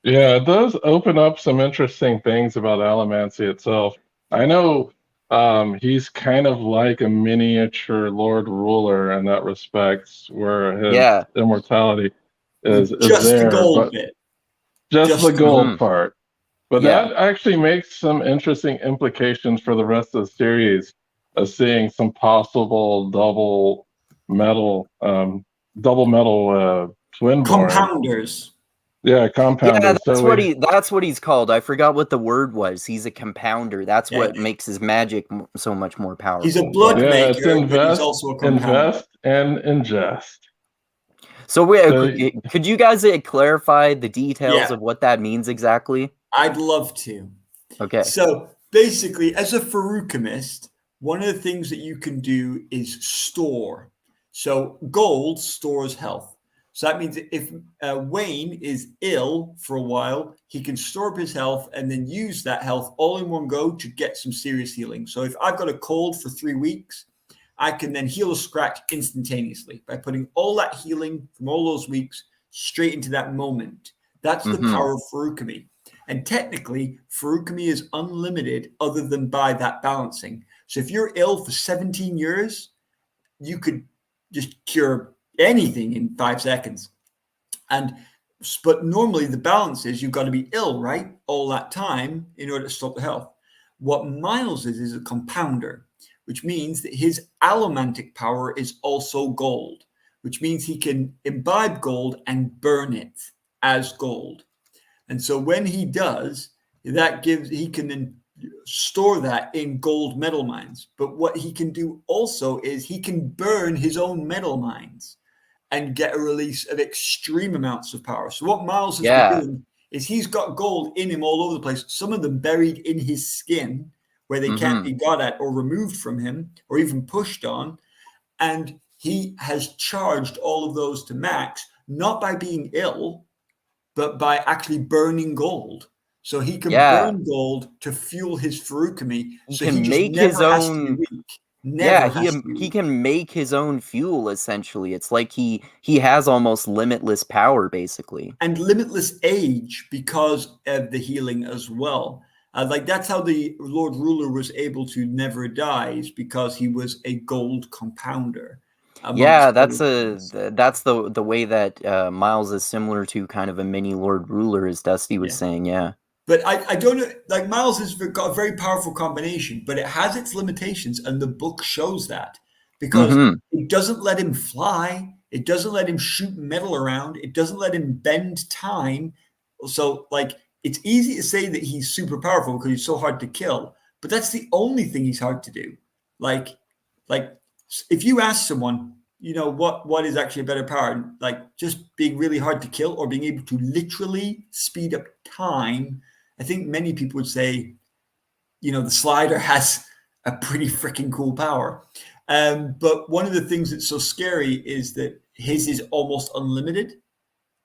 Yeah, it does open up some interesting things about Allomancy itself. I know he's kind of like a miniature Lord Ruler in that respect, where his Yeah. immortality is Just the there, gold but bit. just the Just the gold gold. part. But Yeah. that actually makes some interesting implications for the rest of the series of seeing some possible double metal twinborn. Compounders. Yeah, Yeah, compounders. that's So what we that's what he's called. I forgot what the word was. He's a compounder. That's Yeah. what makes his magic so much more He's a powerful. blood Yeah. Yeah, it's maker, but he's also a compounder. invest, and ingest. So wait, So could you guys clarify the details Yeah, of what that means exactly? I'd love to. Okay. So basically, as a Feruchemist, one of the things that you can do is store. So gold stores health. So that means if Wayne is ill for a while, he can store up his health and then use that health all in one go to get some serious healing. So if I've got a cold for 3 weeks, I can then heal a scratch instantaneously by putting all that healing from all those weeks straight into that moment. That's the Mm-hmm. power of Feruchemy. And technically, Feruchemy is unlimited other than by that balancing. So if you're ill for 17 years, you could just cure anything in 5 seconds. But normally the balance is you've got to be ill, right? All that time in order to stop the health. What Miles is a compounder, which means that his allomantic power is also gold, which means he can imbibe gold and burn it as gold. And so when he does, he can then store that in gold metal mines. But what he can do also is he can burn his own metal mines and get a release of extreme amounts of power. So what Miles has been doing is he's got gold in him all over the place, some of them buried in his skin where they can't be got at or removed from him or even pushed on. And he has charged all of those to max, not by being ill, but by actually burning gold. So he can burn gold to fuel his feruchemy. So he just never has to be weak. He can make his own fuel, essentially. It's like he has almost limitless power, basically. And limitless age because of the healing as well. Like that's how the Lord Ruler was able to never die, is because he was a gold compounder. Yeah, that's the way that Miles is similar to kind of a mini Lord Ruler, as Dusty was saying, yeah. But I don't know, like Miles has got a very powerful combination, but it has its limitations, and the book shows that because it doesn't let him fly, it doesn't let him shoot metal around, it doesn't let him bend time. So, like, it's easy to say that he's super powerful because he's so hard to kill, but that's the only thing he's hard to do. Like if you ask someone, what is actually a better power, like just being really hard to kill or being able to literally speed up time, I think many people would say, the slider has a pretty freaking cool power. But one of the things that's so scary is that his is almost unlimited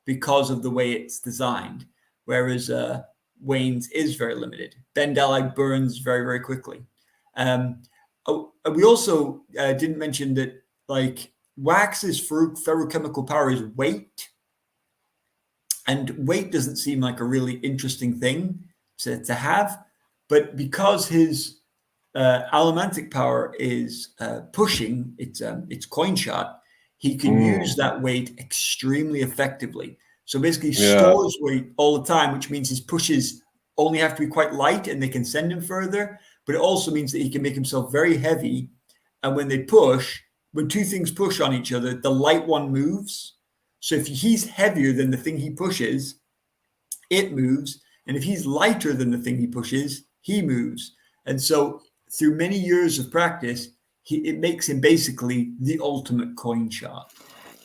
because of the way it's designed, whereas Wayne's is very limited. Bend ally burns very, very quickly. We also didn't mention that, like, Wax's ferochemical power is weight. And weight doesn't seem like a really interesting thing to have. But because his allomantic power is pushing, it's coin shot, he can use that weight extremely effectively. So basically stores weight all the time, which means his pushes only have to be quite light and they can send him further. But it also means that he can make himself very heavy. And when when two things push on each other, the light one moves. So if he's heavier than the thing he pushes, it moves. And if he's lighter than the thing he pushes, he moves. And so through many years of practice, it makes him basically the ultimate coin shot.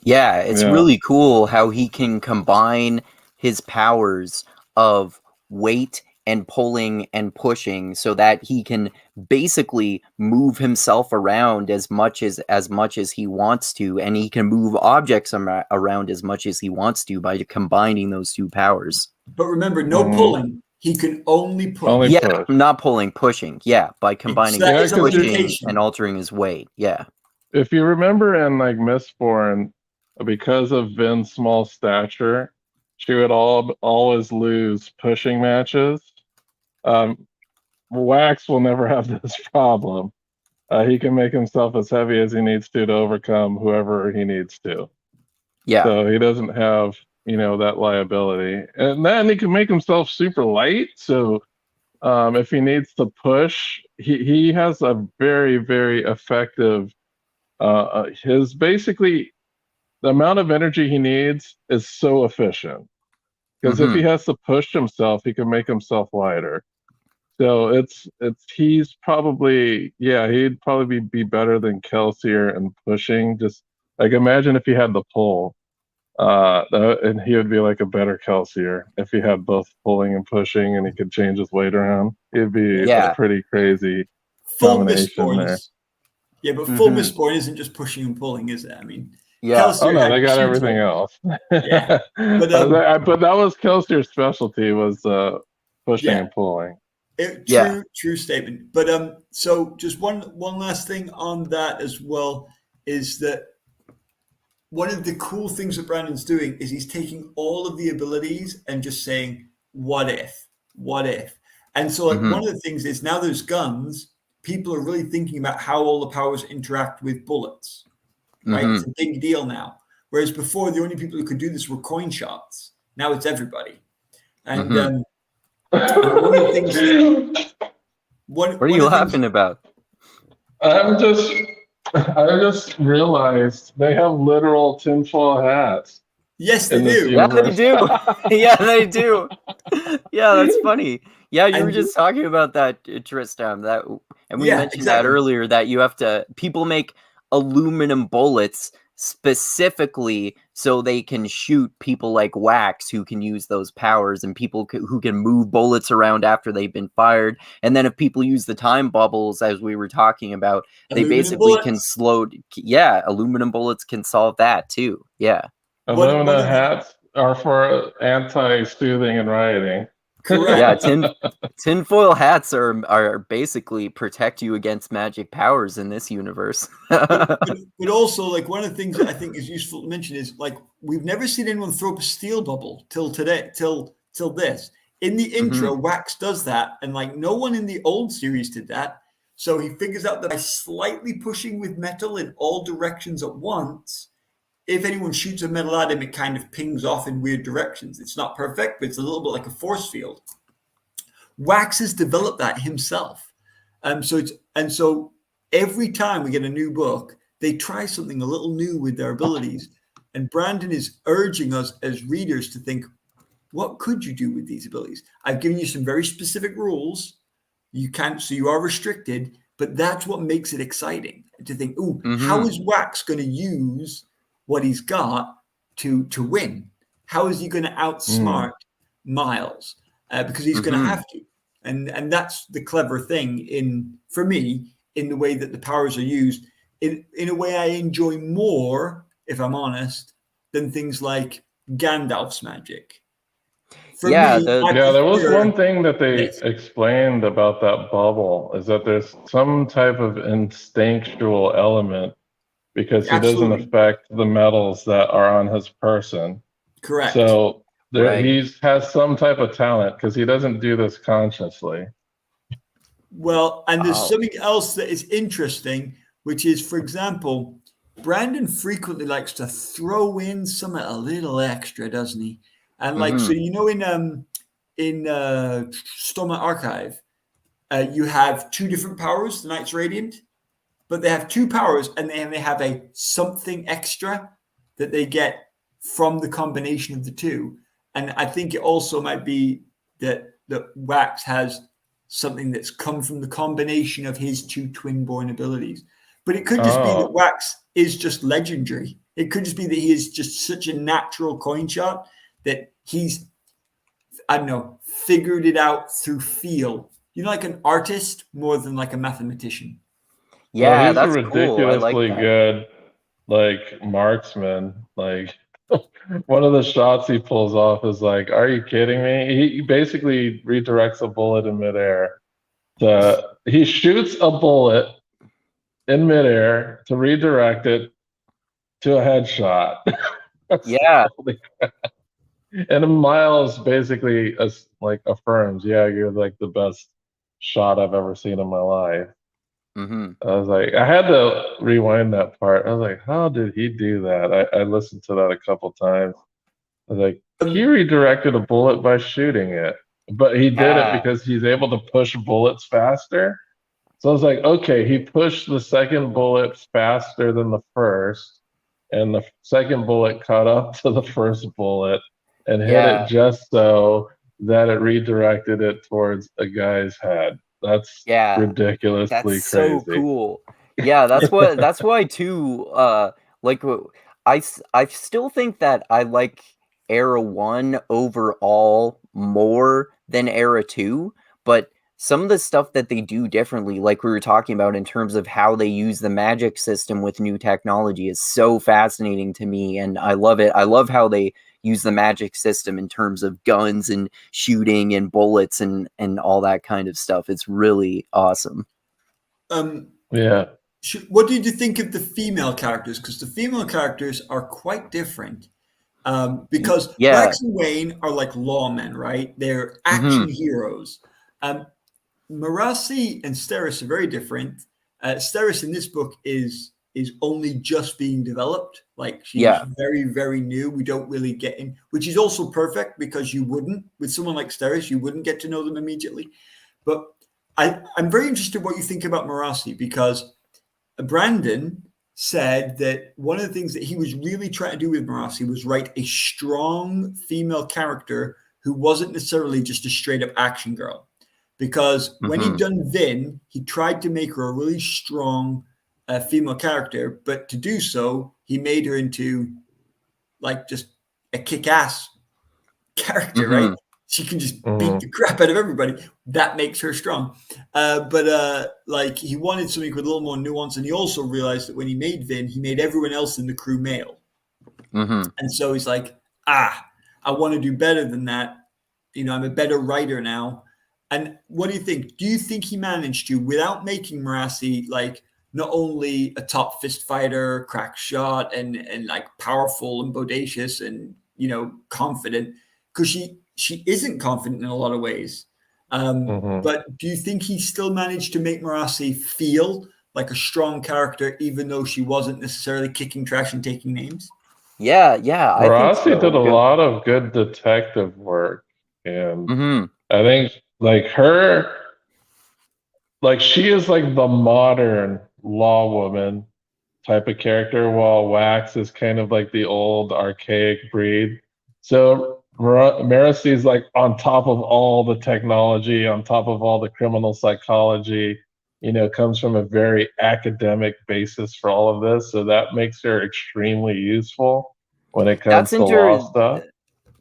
Yeah, it's really cool how he can combine his powers of weight and pulling and pushing so that he can basically move himself around as much as he wants to, and he can move objects around as much as he wants to by combining those two powers. But remember, no pulling. He can only push. Push. Not pulling, pushing. Yeah, by combining pushing and altering his weight. Yeah. If you remember in like Mistborn, because of Vin's small stature, she would always lose pushing matches. Wax will never have this problem. He can make himself as heavy as he needs to overcome whoever he needs to. Yeah. So he doesn't have, that liability. And then he can make himself super light. So if he needs to push, he has a very, very effective, his basically, the amount of energy he needs is so efficient. Because if he has to push himself, he can make himself lighter. So he's probably, he'd probably be better than Kelsier in pushing. Just like imagine if he had the pull, and he would be like a better Kelsier if he had both pulling and pushing, and he could change his weight around. It'd be a pretty crazy combination there. Yeah, but full Mistborn isn't just pushing and pulling, is it? I mean, Kelsier they got everything else. Yeah, but that was Kelsier's specialty, was pushing and pulling. True statement. But so just one last thing on that as well is that one of the cool things that Brandon's doing is he's taking all of the abilities and just saying, what if? And so like one of the things is now there's guns, people are really thinking about how all the powers interact with bullets. right? Mhm. It's a big deal now. Whereas before, the only people who could do this were coin shots. Now it's everybody. And Mhm. one of the things What are you laughing about? I'm just, I just realized they have literal tinfoil hats yes, they in this do. Yeah, they universe. do. Yeah, they do. Yeah, that's funny. Yeah, you were And just talking about that, Tristram. And we yeah, mentioned that exactly. earlier. That people make aluminum bullets specifically so they can shoot people like Wax, who can use those powers, and people who can move bullets around after they've been fired. And then if people use the time bubbles, as we were talking about, they Aluminum basically can bullets. slow. Yeah, aluminum bullets can solve that too. Yeah. One Aluminum of the hats are for anti-soothing and rioting. correct. Yeah, tinfoil hats are basically protect you against magic powers in this universe. But also, like, one of the things that I think is useful to mention is, like, we've never seen anyone throw up a steel bubble till today, till this. In the intro, Wax does that, and like no one in the old series did that. So he figures out that by slightly pushing with metal in all directions at once, if anyone shoots a metal at him, it kind of pings off in weird directions. It's not perfect, but it's a little bit like a force field. Wax has developed that himself. So every time we get a new book, they try something a little new with their abilities. And Brandon is urging us as readers to think, what could you do with these abilities? I've given you some very specific rules. You can't, so you are restricted, but that's what makes it exciting to think, ooh, how is Wax going to use what he's got to win? How is he going to outsmart Miles? Because he's going to have to. And that's the clever thing for me, in the way that the powers are used, in a way I enjoy more, if I'm honest, than things like Gandalf's magic. For Yeah, me, the I Yeah, there was prefer one thing that they this. explained about that bubble is that there's some type of instinctual element because he doesn't Absolutely. affect the metals that are on his person. Correct. So right. he has some type of talent because he doesn't do this consciously. Well, and there's Oh. something else that is interesting, which is, for example, Brandon frequently likes to throw in something a little extra, doesn't he? And like, so in Stormlight Archive, you have two different powers, the Knights Radiant, but they have two powers, and they have a something extra that they get from the combination of the two. And I think it also might be that Wax has something that's come from the combination of his two twin-born abilities. But it could just be that Oh, Wax is just legendary. It could just be that he is just such a natural coin shot that he's, I don't know, figured it out through feel. You know, like an artist more than like a mathematician. well, Yeah, he's a that's cool. I like ridiculously that. good, like, marksman. Like, one of the shots he pulls off is like, are you kidding me? He basically redirects a bullet in midair. He shoots a bullet in midair to redirect it to a headshot. Yeah. And Miles basically like affirms, yeah, you're like the best shot I've ever seen in my life. I was like, I had to rewind that part. I was like, how did he do that? I listened to that a couple times. I was like, he redirected a bullet by shooting it, but he did it Yeah. because he's able to push bullets faster. So I was like, okay, he pushed the second bullet faster than the first, and the second bullet caught up to the first bullet and hit it Yeah. just so that it redirected it towards a guy's head. That's Yeah. That's ridiculously so crazy. cool. Yeah, that's why too, like I still think that I like Era 1 overall more than Era 2, but some of the stuff that they do differently, like we were talking about in terms of how they use the magic system with new technology, is so fascinating to me, and I love it. I love how they use the magic system in terms of guns and shooting and bullets and all that kind of stuff. It's really awesome. Yeah. What did you think of the female characters? Because the female characters are quite different. Because Yeah. Wax and Wayne are like lawmen, right? They're action Mhm. heroes. Marasi and Steris are very different. Steris in this book is is only just being developed. Like she's very, very new. We don't really get in, which is also perfect because you wouldn't, with someone like Steris, you wouldn't get to know them immediately. But I'm very interested what you think about Marasi, because Brandon said that one of the things that he was really trying to do with Marasi was write a strong female character who wasn't necessarily just a straight up action girl. Because when he'd done Vin, he tried to make her a really strong female character, but to do so, he made her into like just a kick-ass character, right? She can just beat the crap out of everybody. That makes her strong. But like he wanted something with a little more nuance, and he also realized that when he made Vin, he made everyone else in the crew male. And so he's like, I want to do better than that. You know, I'm a better writer now. And what do you think? Do you think he managed to, without making Marasi like not only a top fist fighter, crack shot, and like powerful and bodacious and, you know, confident, because she isn't confident in a lot of ways. But do you think he still managed to make Marasi feel like a strong character, even though she wasn't necessarily kicking trash and taking names? Yeah. Marasi did a lot of good detective work, and I think like her, like she is like the modern law woman type of character, while Wax is kind of like the old archaic breed. So Marasi is like on top of all the technology, on top of all the criminal psychology, you know, comes from a very academic basis for all of this. So that makes her extremely useful when it comes to law stuff.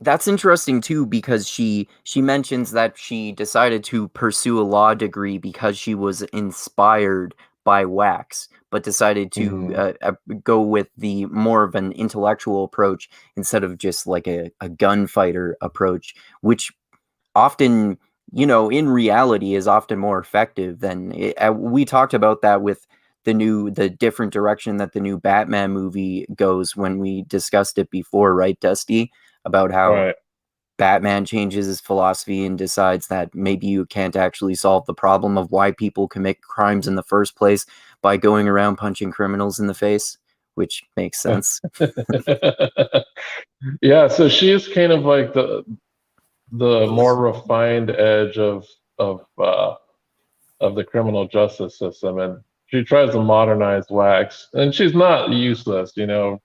That's interesting too, because she mentions that she decided to pursue a law degree because she was inspired by Wax, but decided to go with the more of an intellectual approach instead of just like a gunfighter approach, which often, you know, in reality is often more effective than we talked about that with the different direction that the new Batman movie goes when we discussed it before, right, Dusty? About how Batman changes his philosophy and decides that maybe you can't actually solve the problem of why people commit crimes in the first place by going around punching criminals in the face, which makes sense. Yeah, so she is kind of like the more refined edge of the criminal justice system, and she tries to modernize Wax, and she's not useless, you know.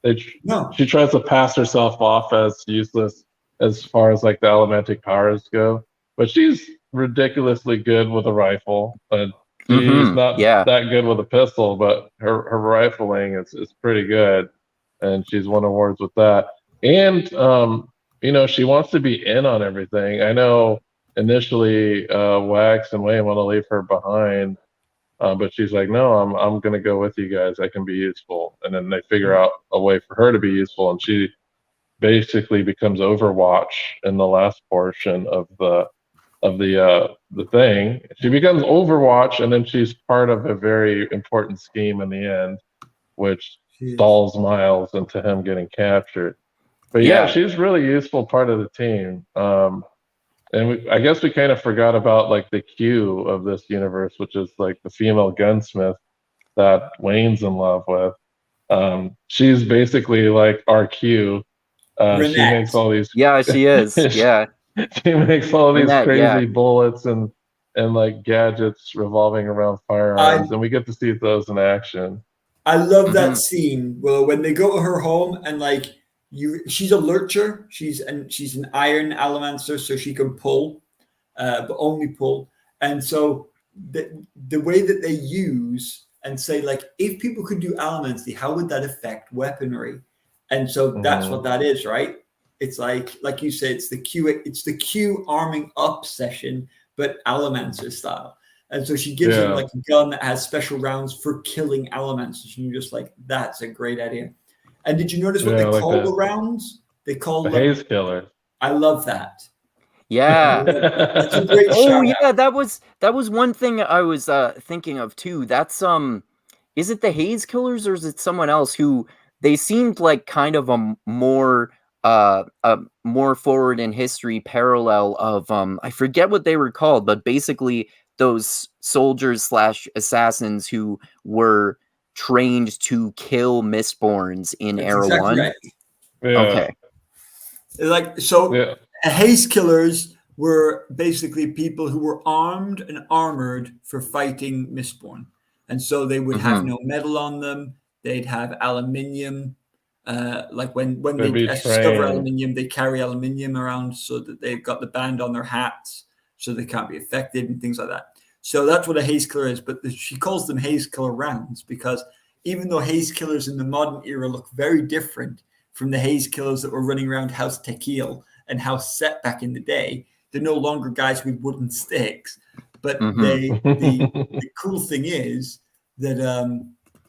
She tries to pass herself off as useless as far as like the Allomantic powers go, but she's ridiculously good with a rifle, and she's not that good with a pistol, but her rifling is pretty good, and she's won awards with that. And you know, she wants to be in on everything. I know initially Wax and Wayne want to leave her behind, but she's like, no, I'm gonna go with you guys. I can be useful. And then they figure out a way for her to be useful, and she basically becomes Overwatch in the last portion of the thing. She becomes Overwatch, and then she's part of a very important scheme in the end, which stalls Miles into him getting captured. But yeah, she's really useful part of the team. And I guess we kind of forgot about like the Q of this universe, which is like the female gunsmith that Wayne's in love with. She's basically like our Q. She makes all these. Yeah, she is. Yeah, she makes all these crazy bullets and like gadgets revolving around firearms, and we get to see those in action. I love that scene. Well, when they go to her home and like. She's a lurcher. She's an iron allomancer, so she can pull, but only pull. And so the way that they use and say like, if people could do allomancy, how would that affect weaponry? And so that's what that is, right? It's like you said, it's the Q arming up session, but allomancer style. And so she gives him like a gun that has special rounds for killing allomancers, and you're just like, that's a great idea. And did you notice what they call the rounds? They call the them haze killer. I love that. Yeah. That's a great that was one thing I was thinking of too. That's is it the haze killers or is it someone else who they seemed like kind of a more forward in history parallel of I forget what they were called, but basically those soldiers / assassins who were trained to kill Mistborns in That's Era exactly 1? right. Yeah. Okay. Like, so Yeah. haze killers were basically people who were armed and armored for fighting Mistborn. And so they would have no metal on them. They'd have aluminium. Like when They'd they be discover trained. aluminium, they carry aluminium around so that they've got the band on their hats so they can't be affected and things like that. So that's what a haze killer is. But she calls them haze killer rounds because even though haze killers in the modern era look very different from the haze killers that were running around House Tequil and House Set back in the day, they're no longer guys with wooden sticks. But the cool thing is that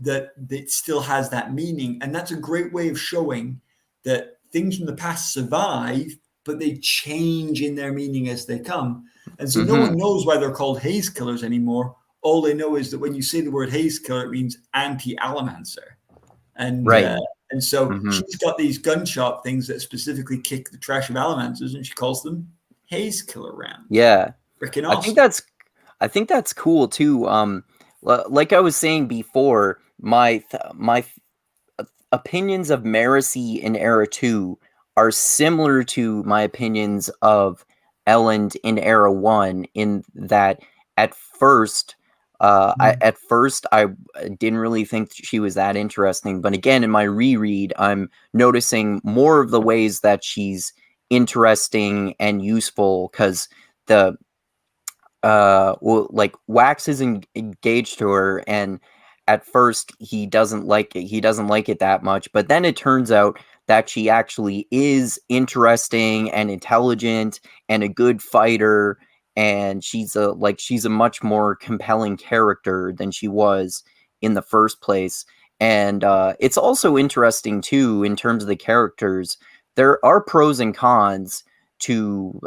that it still has that meaning, and that's a great way of showing that things from the past survive, but they change in their meaning as they come. And so no one knows why they're called haze killers anymore. All they know is that when you say the word haze killer, it means anti-allomancer. And Right. and so she's got these gunshot things that specifically kick the trash of allomancers, and she calls them haze killer rounds. Yeah. Freaking I awesome. think that's cool too. Like I was saying before, my opinions of Marasi in Era 2 are similar to my opinions of Elend in Era 1 in that at first I didn't really think she was that interesting, but again in my reread I'm noticing more of the ways that she's interesting and useful because the like Wax is engaged to her, and at first he doesn't like it that much, but then it turns out that she actually is interesting and intelligent and a good fighter, and she's a much more compelling character than she was in the first place. And it's also interesting too in terms of the characters. There are pros and cons to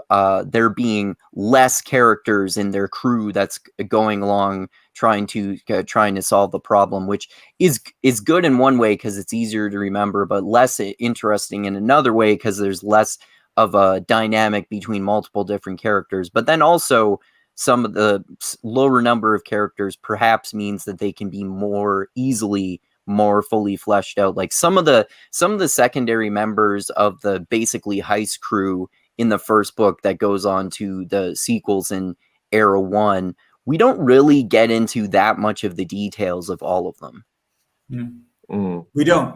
there being less characters in their crew that's going along trying to solve the problem, which is good in one way because it's easier to remember, but less interesting in another way because there's less of a dynamic between multiple different characters. But then also some of the lower number of characters perhaps means that they can be more fully fleshed out. Like some of the secondary members of the basically heist crew in the first book that goes on to the sequels in Era 1, we don't really get into that much of the details of all of them. We don't.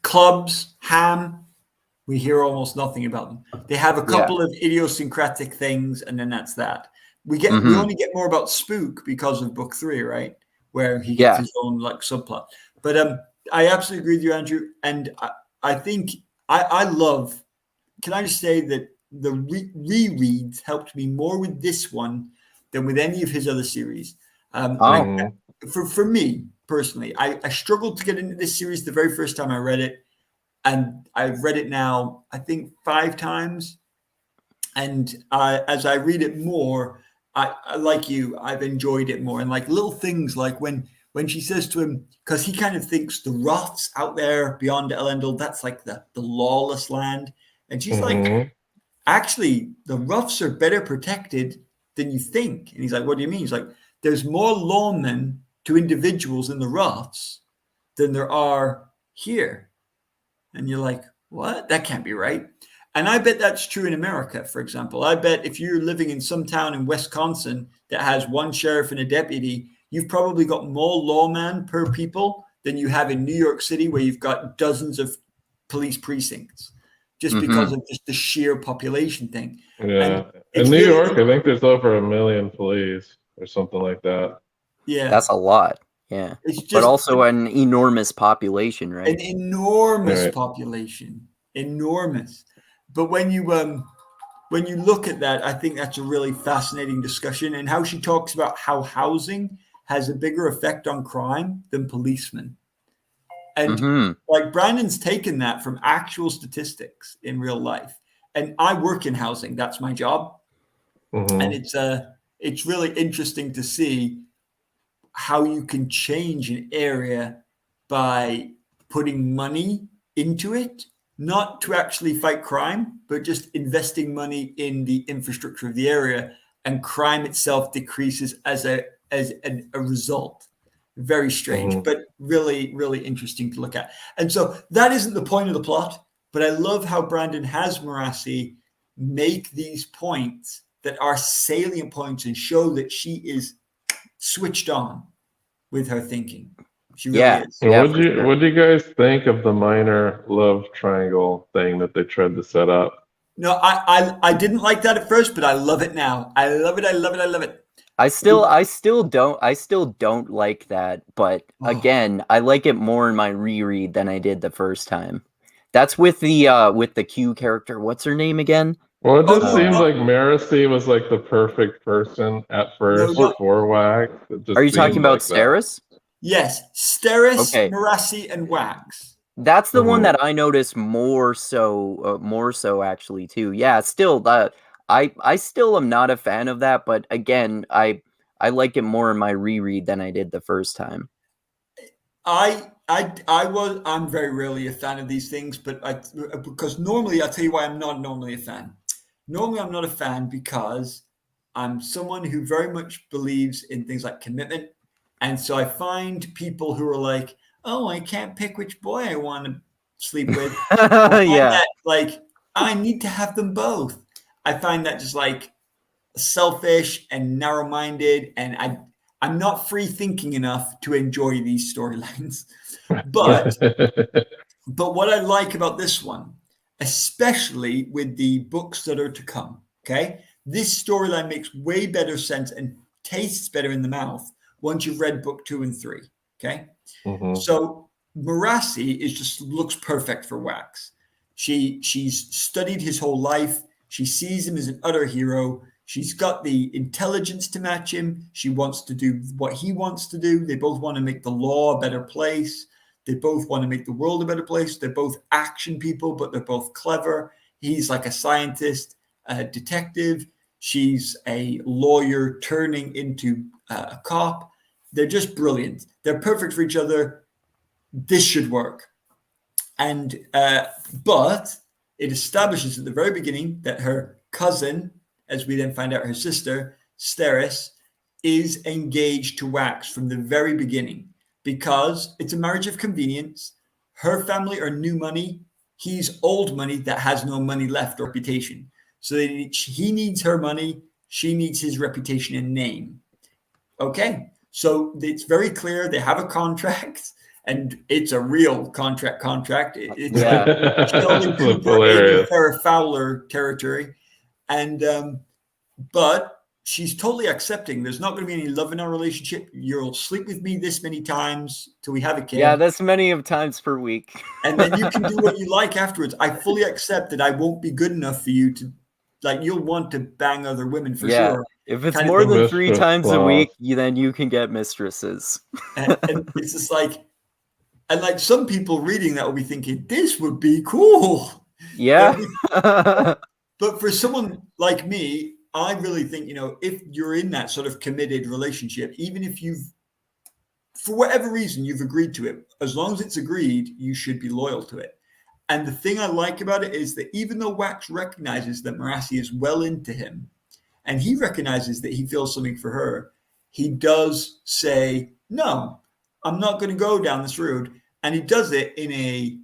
Clubs, Ham, we hear almost nothing about them. They have a couple of idiosyncratic things, and then that's that. We only get more about Spook because of book 3, right? Where he gets his own like subplot. But I absolutely agree with you, Andrew. And I think I love. Can I just say that the rereads helped me more with this one than with any of his other series. For me personally, I struggled to get into this series the very first time I read it, and I've read it now I think 5 times. And as I read it more, I like you, I've enjoyed it more. And like little things like when she says to him, because he kind of thinks the Roths out there beyond Elendil, that's like the lawless land, and she's like, actually, the Roughs are better protected than you think. And he's like, what do you mean? He's like, there's more lawmen to individuals in the Roughs than there are here. And you're like, what? That can't be right. And I bet that's true in America, for example. I bet if you're living in some town in Wisconsin that has one sheriff and a deputy, you've probably got more lawmen per people than you have in New York City, where you've got dozens of police precincts. Just because of just the sheer population thing. Yeah. In New York, I think there's over 1 million police or something like that. Yeah. That's a lot. Yeah. It's just, but also an enormous population, right? An enormous population. Enormous. But when you look at that, I think that's a really fascinating discussion, and how she talks about how housing has a bigger effect on crime than policemen. And like Brandon's taken that from actual statistics in real life. And I work in housing. That's my job. And it's really interesting to see how you can change an area by putting money into it, not to actually fight crime, but just investing money in the infrastructure of the area, and crime itself decreases as a result. Very strange, Mhm. but really, really interesting to look at. And so that isn't the point of the plot, but I love how Brandon has Marasi make these points that are salient points and show that she is switched on with her thinking. She really Yeah, is. And yeah, for sure. what do you guys think of the minor love triangle thing that they tried to set up? No, I didn't like that at first, but I love it now. I love it. I love it. I love it. I still don't like that, but Oh. again, I like it more in my reread than I did the first time. That's with the Q character. What's her name again? Well, it Oh just no, seems no, like Marasi was like the perfect person at no, first no. for Wax. It Are just you talking seemed about like that. Steris? Yes, Steris, Okay. Marasi, and Wax. That's the one Mhm. that I noticed more so actually too. Yeah, still I still am not a fan of that, but again, I like it more in my reread than I did the first time. I'm very rarely a fan of these things, but because normally I'll tell you why I'm not normally a fan. Normally I'm not a fan because I'm someone who very much believes in things like commitment, and so I find people who are like, "Oh, I can't pick which boy I want to sleep with." I find Yeah. that like I need to have them both. I find that just like selfish and narrow-minded, and I'm not free thinking enough to enjoy these storylines. But but what I like about this one, especially with the books that are to come, okay, this storyline makes way better sense and tastes better in the mouth once you've read book 2 and 3. Okay, Mhm. so Marasi is just looks perfect for Wax. She's studied his whole life. She sees him as an utter hero. She's got the intelligence to match him. She wants to do what he wants to do. They both want to make the law a better place. They both want to make the world a better place. They're both action people, but they're both clever. He's like a scientist, a detective. She's a lawyer turning into a cop. They're just brilliant. They're perfect for each other. This should work. And but it establishes at the very beginning that her cousin, as we then find out her sister, Steris, is engaged to Wax from the very beginning because it's a marriage of convenience. Her family are new money. He's old money that has no money left or reputation. So he needs her money. She needs his reputation and name. Okay. So it's very clear they have a contract and it's a real contract. It's like Yeah. Sheldon That's Cooper, Amy hilarious. Farrah Fowler territory. And but she's totally accepting. There's not going to be any love in our relationship. You'll sleep with me this many times till we have a kid. Yeah, that's many of times per week. And then you can do what you like afterwards. I fully accept that I won't be good enough for you to, like, you'll want to bang other women for Yeah. sure. If it's Kind of more thing. than The 3 mistress times a clause. week, then you can get mistresses. And it's just like, and like some people reading that will be thinking, this would be cool. Yeah. But for someone like me, I really think, if you're in that sort of committed relationship, even if you've, for whatever reason, you've agreed to it, as long as it's agreed, you should be loyal to it. And the thing I like about it is that even though Wax recognizes that Marasi is well into him, and he recognizes that he feels something for her, he does say, no, I'm not going to go down this road. And he does it in a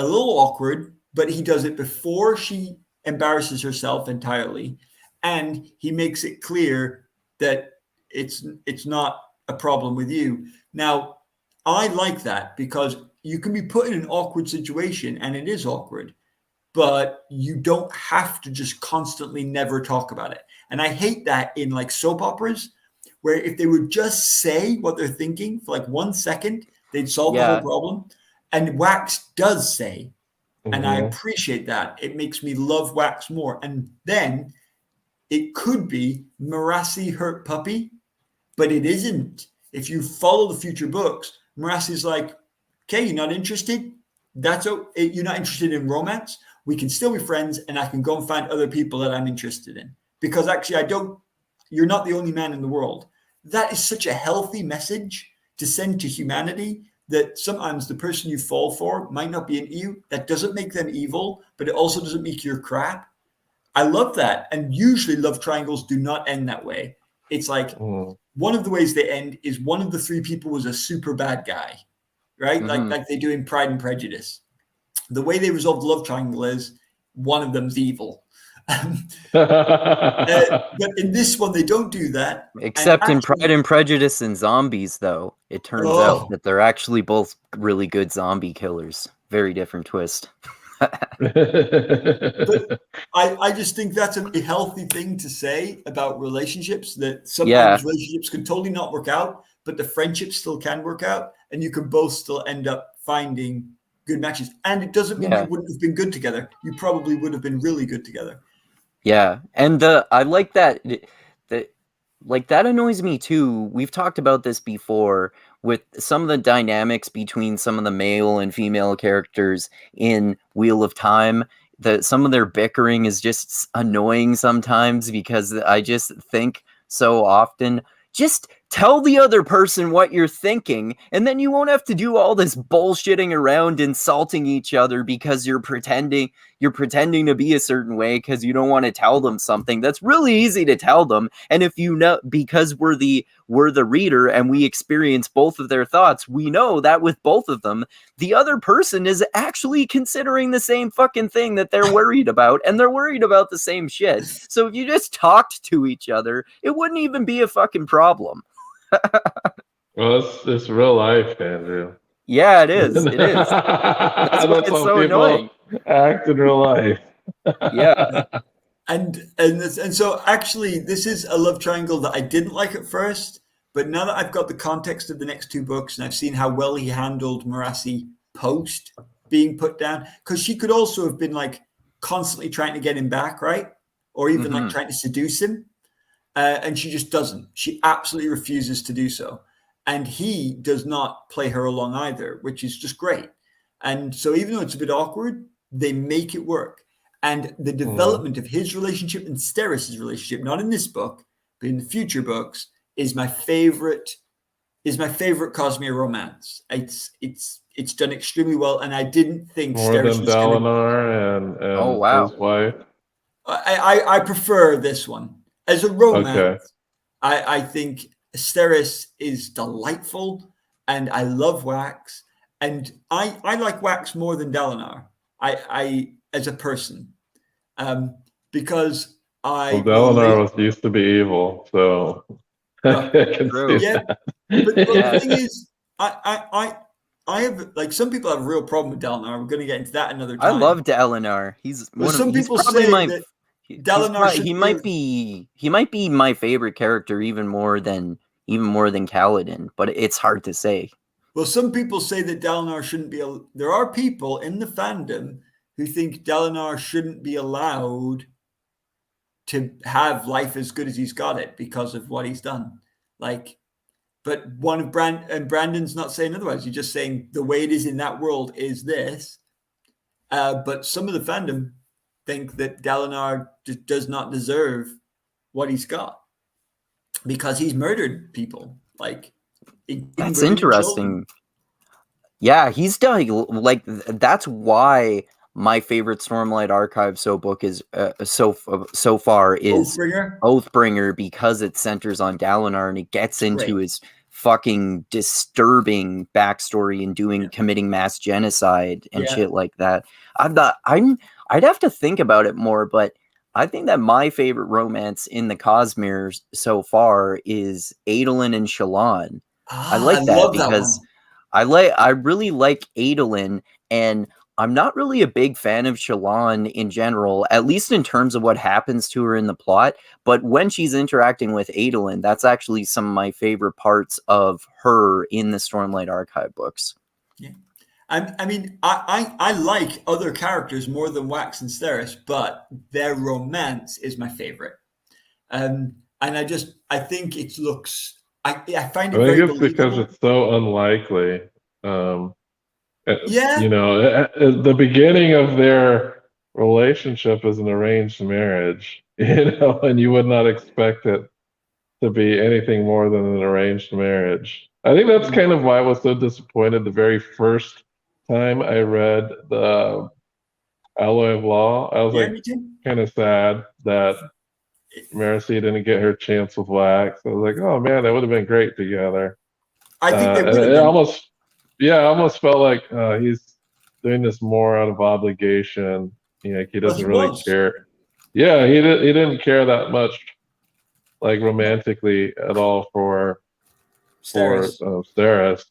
little awkward, but he does it before she embarrasses herself entirely. And he makes it clear that it's not a problem with you. Now, I like that because you can be put in an awkward situation and it is awkward, but you don't have to just constantly never talk about it. And I hate that in like soap operas, where if they would just say what they're thinking for like 1 second, they'd solve the whole Yeah. problem. And Wax does say, and I Mhm. appreciate that. It makes me love Wax more. And then it could be Marasi hurt puppy, but it isn't. If you follow the future books, Marasi's like, okay, you're not interested? You're not interested in romance? We can still be friends and I can go and find other people that I'm interested in. Because actually, you're not the only man in the world. That is such a healthy message to send to humanity that sometimes the person you fall for might not be into you. That doesn't make them evil, but it also doesn't make you crap. I love that. And usually love triangles do not end that way. It's like one of the ways they end is one of the three people was a super bad guy, right? Like they do in Pride and Prejudice. The way they resolve the love triangle is one of them's evil. But in this one, they don't do that. Except in Pride and Prejudice and Zombies, though, it turns out that they're actually both really good zombie killers. Very different twist. But I just think that's a healthy thing to say about relationships, that sometimes relationships can totally not work out, but the friendships still can work out, and you can both still end up finding good matches. And it doesn't mean you wouldn't have been good together. You probably would have been really good together. Yeah, and I like that. Like that annoys me too. We've talked about this before with some of the dynamics between some of the male and female characters in Wheel of Time. Some of their bickering is just annoying sometimes, because I just think so often, just tell the other person what you're thinking, and then you won't have to do all this bullshitting around insulting each other because you're pretending to be a certain way because you don't want to tell them something that's really easy to tell them. And if you know, because we're the reader and we experience both of their thoughts, we know that with both of them, the other person is actually considering the same fucking thing that they're worried about, and they're worried about the same shit. So if you just talked to each other, it wouldn't even be a fucking problem. Well, it's real life, Andrew. Yeah, it is. It is. That's why it's so annoying. Act in real life. Yeah. And so actually, this is a love triangle that I didn't like at first, but now that I've got the context of the next two books and I've seen how well he handled Marasi post being put down, because she could also have been like constantly trying to get him back, right? Or even like trying to seduce him. And she just doesn't. She absolutely refuses to do so. And he does not play her along either, which is just great. And so even though it's a bit awkward, they make it work. And the development of his relationship and Steris's relationship, not in this book, but in the future books, is my favorite Cosmere romance. It's done extremely well, and I didn't think more Steris than was Dalinar and his wife. I prefer this one. As a romance, I think Steris is delightful, and I love Wax, and I like Wax more than Dalinar. I as a person, because Dalinar used to be evil, so I can see that. But the thing is, I have, like, some people have a real problem with Dalinar. We're going to get into that another time. I love Dalinar. He's people probably say my. That Dalinar he might be my favorite character even more than Kaladin, but it's hard to say. Well, some people say that Dalinar shouldn't be. There are people in the fandom who think Dalinar shouldn't be allowed to have life as good as he's got it because of what he's done. Like, but Brandon's not saying otherwise. He's just saying the way it is in that world is this. But some of the fandom think that Dalinar just does not deserve what he's got because he's murdered people. Like, that's interesting. Yeah, he's done, like, that's why my favorite Stormlight Archive book is so far is Oathbringer, because it centers on Dalinar and it gets into his fucking disturbing backstory and committing mass genocide and shit like that. I'd have to think about it more, but I think that my favorite romance in the Cosmere so far is Adolin and Shallan. I like that because I really like Adolin, and I'm not really a big fan of Shallan in general, at least in terms of what happens to her in the plot. But when she's interacting with Adolin, that's actually some of my favorite parts of her in the Stormlight Archive books. Yeah. I mean, I like other characters more than Wax and Steris, but their romance is my favorite. And I think it looks, I find it very believable. Because it's so unlikely. You know, the beginning of their relationship is an arranged marriage, you know, and you would not expect it to be anything more than an arranged marriage. I think that's kind of why I was so disappointed the very first time I read the Alloy of Law. I was kind of sad that Marasi didn't get her chance with Wax. I was like, oh man, that would have been great together. I think they And would have it been. I almost felt like he's doing this more out of obligation. He Well, doesn't he really was. care. Yeah, he didn't care that much, like romantically at all for Steris. Steris.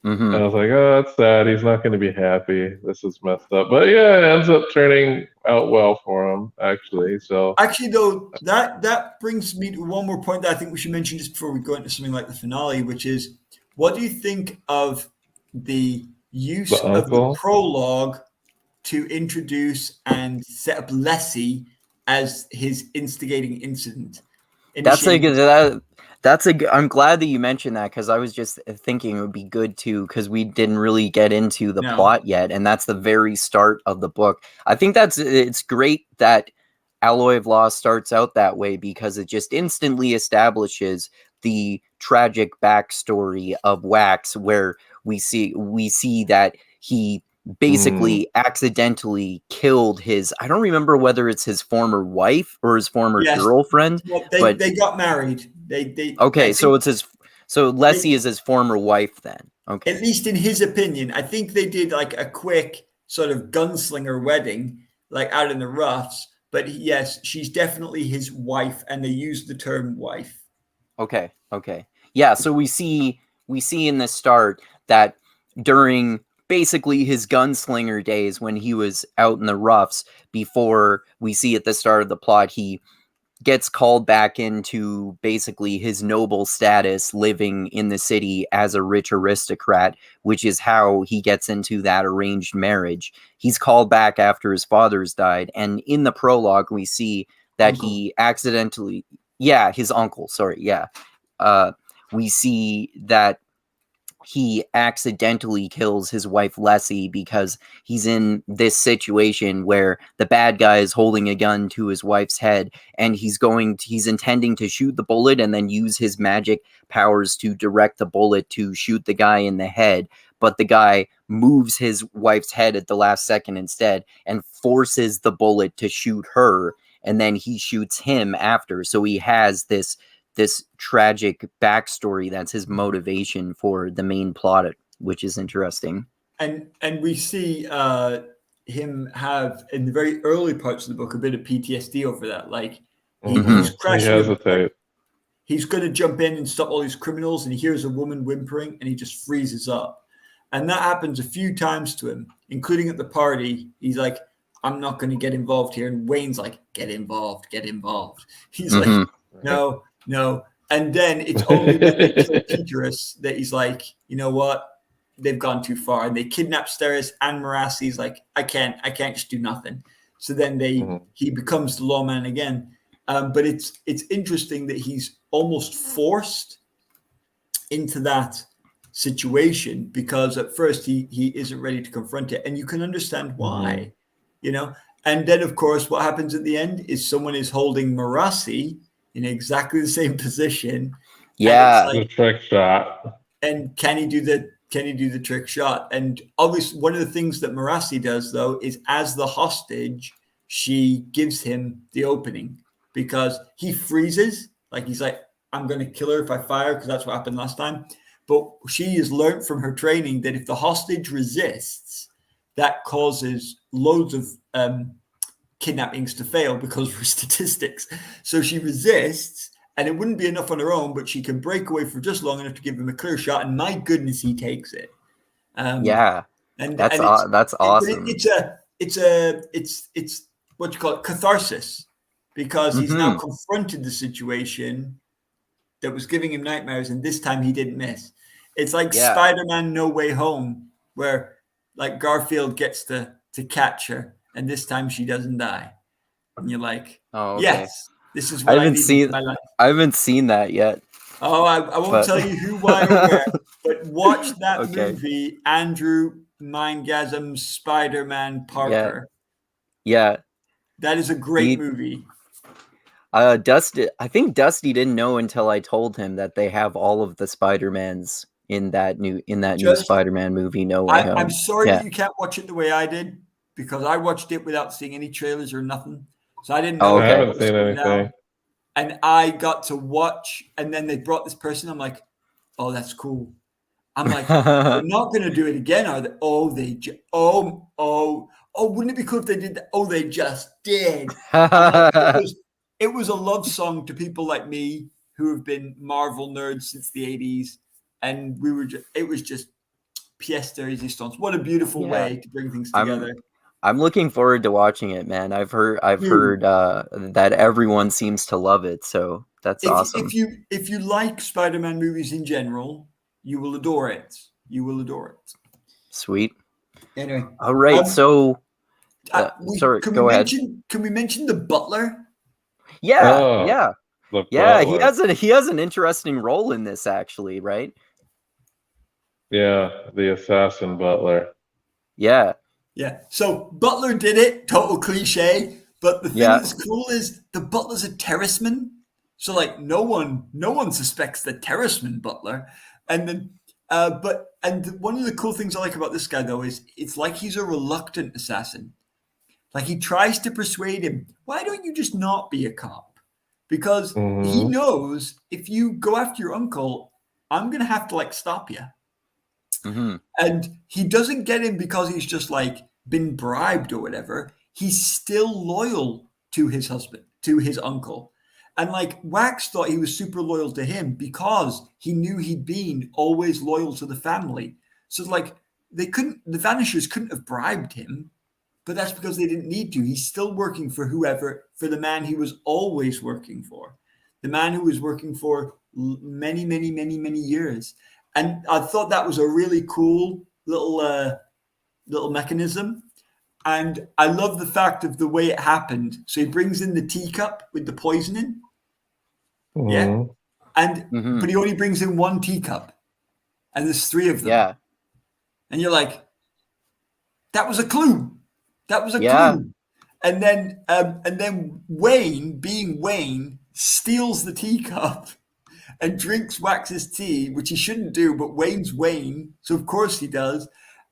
Hmm. And I was like, oh, that's sad. He's not going to be happy. This is messed up. But yeah, it ends up turning out well for him, actually. So Actually, though, that brings me to one more point that I think we should mention just before we go into something like the finale, which is, what do you think of the use the of the uncle. prologue to introduce and set up Lessie as his instigating incident? That's a Initiating. good. That's a good. I'm glad that you mentioned that because I was just thinking it would be good too because we didn't really get into the No. plot yet, and that's the very start of the book. I think it's great that Alloy of Law starts out that way because it just instantly establishes the tragic backstory of Wax, where we see that he basically accidentally killed his, I don't remember whether it's his former wife or his former Yes. girlfriend, Well, but they got married. They okay, I so think Leslie is his former wife then. Okay. at least in his opinion, I think they did like a quick sort of gunslinger wedding, like out in the roughs. But yes, she's definitely his wife, and they use the term wife. Okay. Okay. Yeah, so we see in the start that during basically his gunslinger days when he was out in the roughs, before we see at the start of the plot, he gets called back into basically his noble status living in the city as a rich aristocrat, which is how he gets into that arranged marriage. He's called back after his father's died, and in the prologue we see that Uncle. he accidentally, his uncle, sorry, we see that he accidentally kills his wife Leslie because he's in this situation where the bad guy is holding a gun to his wife's head, and he's intending to shoot the bullet and then use his magic powers to direct the bullet to shoot the guy in the head, but the guy moves his wife's head at the last second instead and forces the bullet to shoot her, and then he shoots him after. So he has this tragic backstory that's his motivation for the main plot, which is interesting. And we see him have in the very early parts of the book a bit of PTSD over that. Like he's crashing. He hesitates. He's going to jump in and stop all these criminals, and he hears a woman whimpering, and he just freezes up. And that happens a few times to him, including at the party. He's like, "I'm not going to get involved here," and Wayne's like, "Get involved, get involved." He's like, "No, no." And then it's only when they kill Peterus that he's like, you know what? They've gone too far. And they kidnap Steris and Marasi. He's like, I can't just do nothing. So then he becomes the lawman again. But it's interesting that he's almost forced into that situation because at first he isn't ready to confront it. And you can understand why, you know? And then, of course, what happens at the end is someone is holding Marasi in exactly the same position. Yeah. Like, the trick shot. And can he do the trick shot? And obviously, one of the things that Marasi does, though, is as the hostage, she gives him the opening because he freezes. Like he's like, I'm going to kill her if I fire because that's what happened last time. But she has learned from her training that if the hostage resists, that causes loads of kidnappings to fail because of her statistics. So she resists, and it wouldn't be enough on her own, but she can break away for just long enough to give him a clear shot. And my goodness, he takes it. And that's awesome. It's what you call it, catharsis, because he's now confronted the situation that was giving him nightmares, and this time he didn't miss. It's like Spider-Man No Way Home, where like Garfield gets to catch her, and this time she doesn't die. And you're like, yes, this is what I need in my life. I haven't seen that yet. Oh, I won't tell you who, why, or where, but watch that movie, Andrew Mindgasms Spider-Man Parker. Yeah. That is a great movie. Dusty, I think Dusty didn't know until I told him that they have all of the Spider-Mans in that new Spider-Man movie, No Way Home. I'm sorry that you can't watch it the way I did, because I watched it without seeing any trailers or nothing. So I didn't know. I haven't seen anything. and I got to watch, and then they brought this person. I'm like, oh, that's cool. I'm like, they're not going to do it again, are they? Oh, wouldn't it be cool if they did that? Oh, they just did. Like, it was a love song to people like me who have been Marvel nerds since the 80s. And it was just pièce de résistance. What a beautiful way to bring things together. I'm looking forward to watching it, man. I've heard that everyone seems to love it, so that's awesome. If you like Spider-Man movies in general, you will adore it. You will adore it. Sweet. Anyway. All right. Sorry. Go ahead. Can we mention the butler? Yeah. Yeah. Butler. He has an interesting role in this, actually, right? Yeah, the assassin butler. Yeah. So Butler did it, total cliche. But the thing that's cool is the butler's a terraceman. So like no one suspects the terraceman butler. And then one of the cool things I like about this guy though is it's like he's a reluctant assassin. Like he tries to persuade him, why don't you just not be a cop? Because he knows if you go after your uncle, I'm gonna have to like stop you. Mm-hmm. And he doesn't get him because he's just like been bribed or whatever. He's still loyal to his husband, to his uncle. And like Wax thought he was super loyal to him because he knew he'd been always loyal to the family. So like the Vanishers couldn't have bribed him, but that's because they didn't need to. He's still working for for the man he was always working for, the man who was working for many, many, many, many years. And I thought that was a really cool little mechanism. And I love the fact of the way it happened. So he brings in the teacup with the poisoning. Yeah. And but he only brings in one teacup. And there's 3 of them. Yeah. And you're like, that was a clue. That was a clue. And then Wayne, being Wayne, steals the teacup and drinks Wax's tea, which he shouldn't do, but Wayne's Wayne, so of course he does.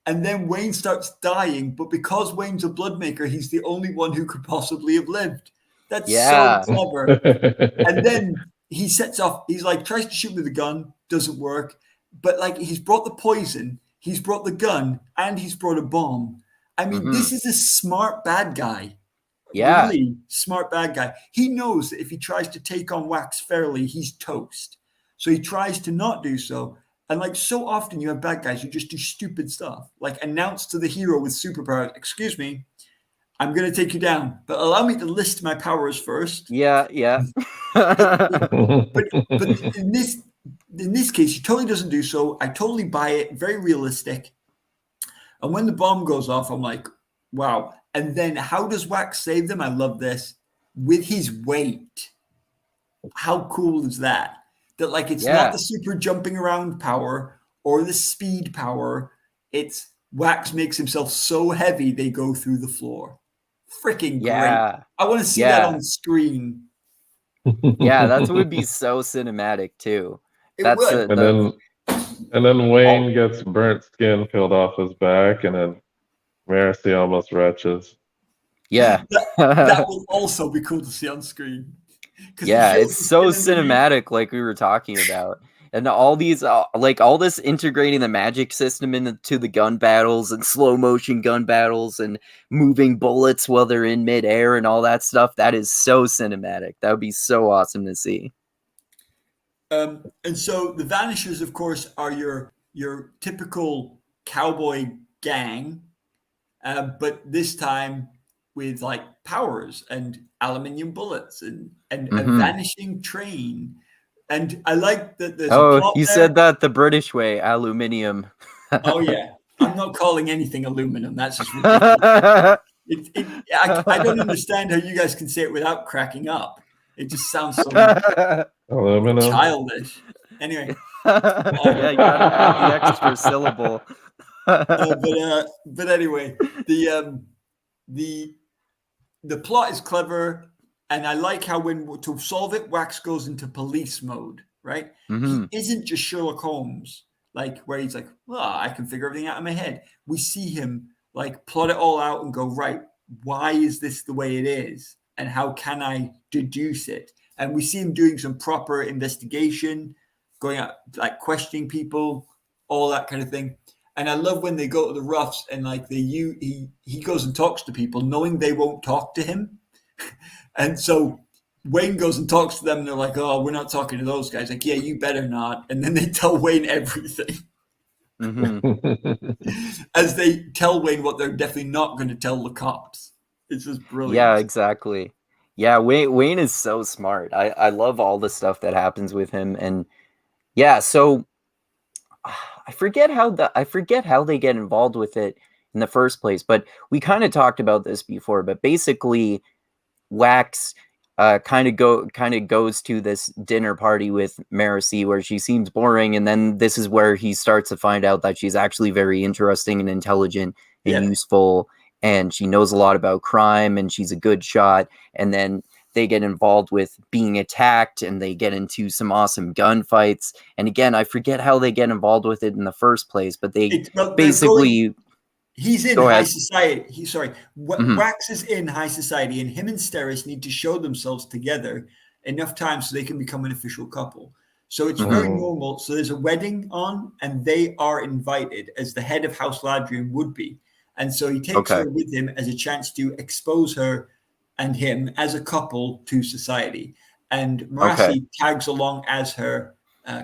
And then Wayne starts dying, but because Wayne's a blood maker, he's the only one who could possibly have lived. That's so clever. And then he sets off, he's like, tries to shoot with a gun, doesn't work. But like, he's brought the poison, he's brought the gun, and he's brought a bomb. I mean, this is a smart bad guy. Yeah. Really smart bad guy. He knows that if he tries to take on Wax fairly, he's toast. So he tries to not do so. And like so often you have bad guys who just do stupid stuff, like announce to the hero with superpowers, excuse me, I'm going to take you down, but allow me to list my powers first. Yeah. but in this case, he totally doesn't do so. I totally buy it. Very realistic. And when the bomb goes off, I'm like, wow. And then how does Wax save them? I love this. With his weight. How cool is that? That like it's not the super jumping around power or the speed power. It's Wax makes himself so heavy they go through the floor. Freaking great. I want to see that on screen. Yeah, that would be so cinematic too. It would. And then Wayne gets burnt skin peeled off his back, and then Marasi almost retches. Yeah. that will also be cool to see on screen. Yeah, it's so cinematic, like we were talking about. And all these, like all this integrating the magic system into the gun battles and slow motion gun battles and moving bullets while they're in midair and all that stuff. That is so cinematic. That would be so awesome to see. And so the Vanishers, of course, are your typical cowboy gang, but this time with like powers and aluminium bullets and a vanishing train. And I like that there's a plot you there. said that the British way, aluminium. Oh, yeah. I'm not calling anything aluminum. That's just ridiculous. I don't understand how you guys can say it without cracking up. It just sounds so childish. Anyway. Yeah, you gotta add the extra syllable. But anyway, the plot is clever. And I like how when to solve it, Wax goes into police mode, right? He isn't just Sherlock Holmes, like where he's like, well, I can figure everything out in my head. We see him like plot it all out and go, right, why is this the way it is? And how can I deduce it? And we see him doing some proper investigation, going out, like questioning people, all that kind of thing. And I love when they go to the roughs and like he goes and talks to people knowing they won't talk to him. And so Wayne goes and talks to them and they're like, oh, we're not talking to those guys. Like, yeah, you better not. And then they tell Wayne everything. As they tell Wayne what they're definitely not going to tell the cops. It's just brilliant. Yeah, exactly. Yeah, Wayne is so smart. I love all the stuff that happens with him. And yeah, so I forget how they get involved with it in the first place, but we kind of talked about this before. But basically, Wax kind of goes to this dinner party with Marasi where she seems boring, and then this is where he starts to find out that she's actually very interesting and intelligent and useful, and she knows a lot about crime, and she's a good shot. And then they get involved with being attacked, and they get into some awesome gunfights. And again, I forget how they get involved with it in the first place, but basically... He's in high society. Wax is in high society, and him and Steris need to show themselves together enough time so they can become an official couple. So it's very normal. So there's a wedding on, and they are invited as the head of House Ladrian would be. And so he takes her with him as a chance to expose her and him as a couple to society. And Marasi tags along as her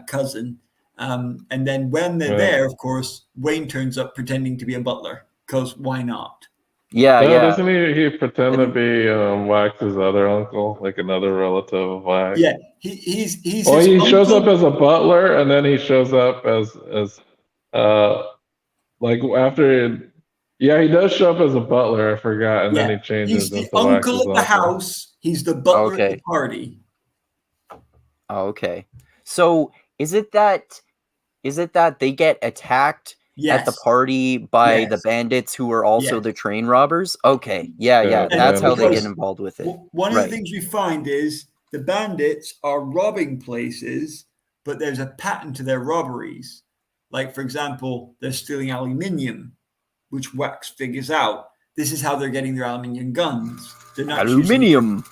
cousin. And then when they're there, of course, Wayne turns up pretending to be a butler, because why not? Yeah. Doesn't he pretend to be Wax's other uncle, like another relative of Wax? Yeah, he's. Well, he shows up as a butler, and then he shows up as like after. Yeah, he does show up as a butler. I forgot, and then he changes. He's the uncle at the house. He's the butler at the party. Oh, okay. So is it that they get attacked at the party by the bandits who are also the train robbers? Okay. Yeah. That's how they get involved with it. One of the things we find is the bandits are robbing places, but there's a pattern to their robberies. Like, for example, they're stealing aluminium, which Wax figures out. This is how they're getting their aluminium guns. They're not aluminium.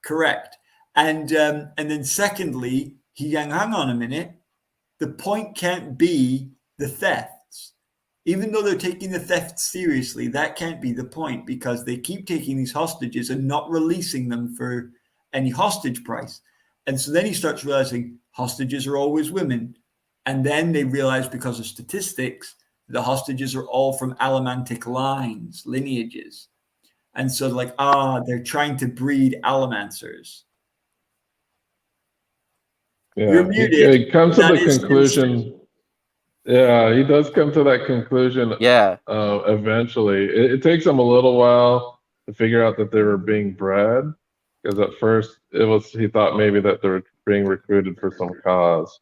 Correct. And then secondly, hang on a minute. The point can't be the thefts. Even though they're taking the thefts seriously, that can't be the point, because they keep taking these hostages and not releasing them for any hostage price. And so then he starts realizing hostages are always women. And then they realize, because of statistics, the hostages are all from Allomantic lines, lineages. And so they're trying to breed Allomancers. Yeah, he comes to the conclusion. Yeah, he does come to that conclusion. Yeah. Eventually, it takes him a little while to figure out that they were being bred, because at first he thought maybe that they were being recruited for some cause,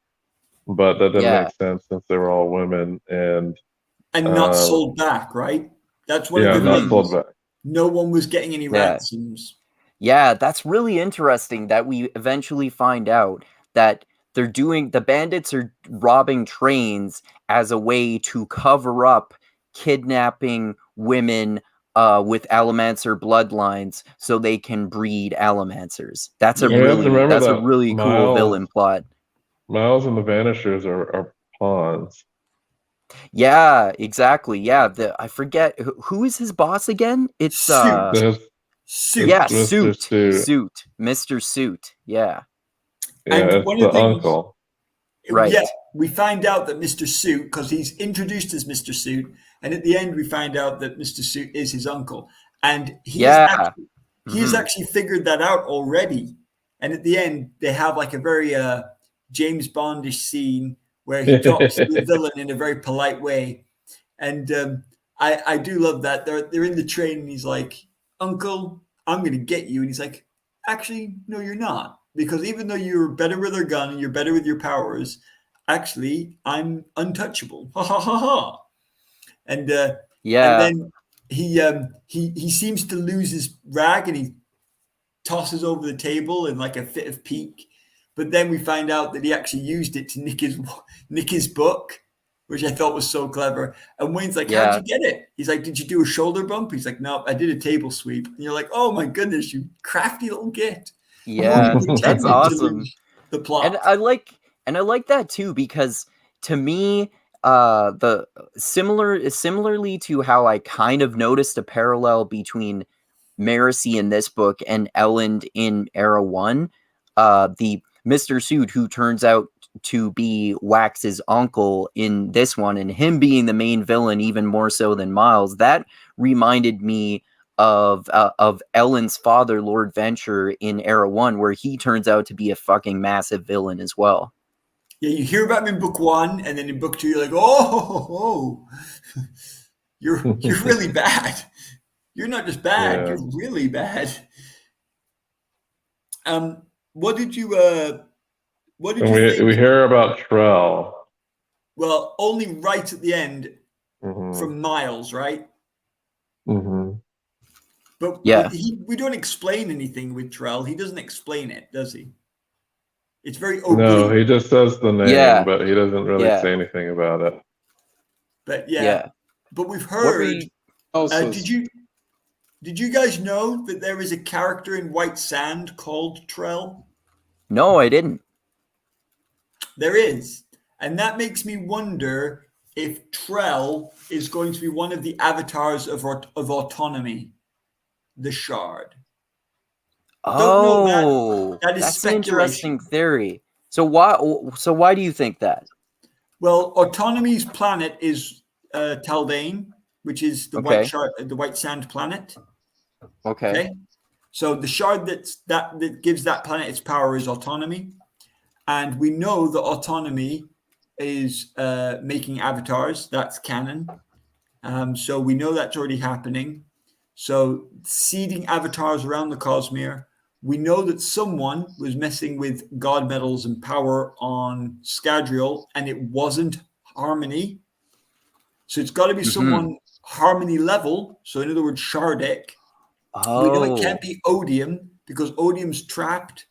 but that didn't make sense since they were all women and not sold back, right? That's one of the things. Sold back. No one was getting any ransoms. Yeah, that's really interesting that we eventually find out that the bandits are robbing trains as a way to cover up kidnapping women with Allomancer bloodlines so they can breed Allomancers. That's a really cool villain plot. Miles and the Vanishers are pawns. Yeah, exactly. Yeah, I forget who is his boss again? It's Suit. Yeah, Suit. Mr. Suit. Yeah. Yeah, and one of the uncle. Right. Yeah, we find out that Mr. Suit, because he's introduced as Mr. Suit, and at the end we find out that Mr. Suit is his uncle. And he has actually figured that out already. And at the end, they have like a very James Bondish scene where he talks to the villain in a very polite way. And I do love that. They're in the train and he's like, "Uncle, I'm going to get you." And he's like, "Actually, no, you're not. Because even though you're better with your gun and you're better with your powers, actually, I'm untouchable." Ha ha ha ha. And and then he seems to lose his rag and he tosses over the table in like a fit of pique. But then we find out that he actually used it to nick his book, which I thought was so clever. And Wayne's like, "How'd you get it?" He's like, "Did you do a shoulder bump?" He's like, "No, I did a table sweep." And you're like, "Oh my goodness, you crafty little git." Yeah, Only that's pretended to awesome. lose the plot. And I like that too, because to me, the similarly to how I kind of noticed a parallel between Marasi in this book and Elend in Era 1, the Mr. Suit who turns out to be Wax's uncle in this one, and him being the main villain even more so than Miles, that reminded me of Ellen's father, Lord Venture, in Era 1, where he turns out to be a fucking massive villain as well. Yeah, you hear about him in book 1, and then in book 2, you're like, oh, you're really bad. You're not just bad, Yeah. you're really bad. What did you think? We hear about Trell. Well, only right at the end Mm-hmm. from Miles, right? Mm-hmm. But Yeah. we don't explain anything with Trell. He doesn't explain it, does he? It's very No, oblique. he just says the name, Yeah. but he doesn't really Yeah. say anything about it. But Yeah. but we've What were heard. you- Also, Did you guys know that there is a character in White Sand called Trell? No, I didn't. There is. And that makes me wonder if Trell is going to be one of the avatars of autonomy, the Shard. Don't know that. Oh, That is that's an interesting speculation. theory. So why do you think that? Well, autonomy's planet is Taldane, which is the Okay. white shard, the white sand planet. Okay. Okay. So the shard that gives that planet its power is autonomy. And we know that autonomy is making avatars. That's canon. So we know that's already happening. So seeding avatars around the Cosmere. We know that someone was messing with god metals and power on Scadrial, and it wasn't Harmony. So it's got to be someone Harmony level. So in other words, Shardik. Oh. We know it can't be Odium because Odium's trapped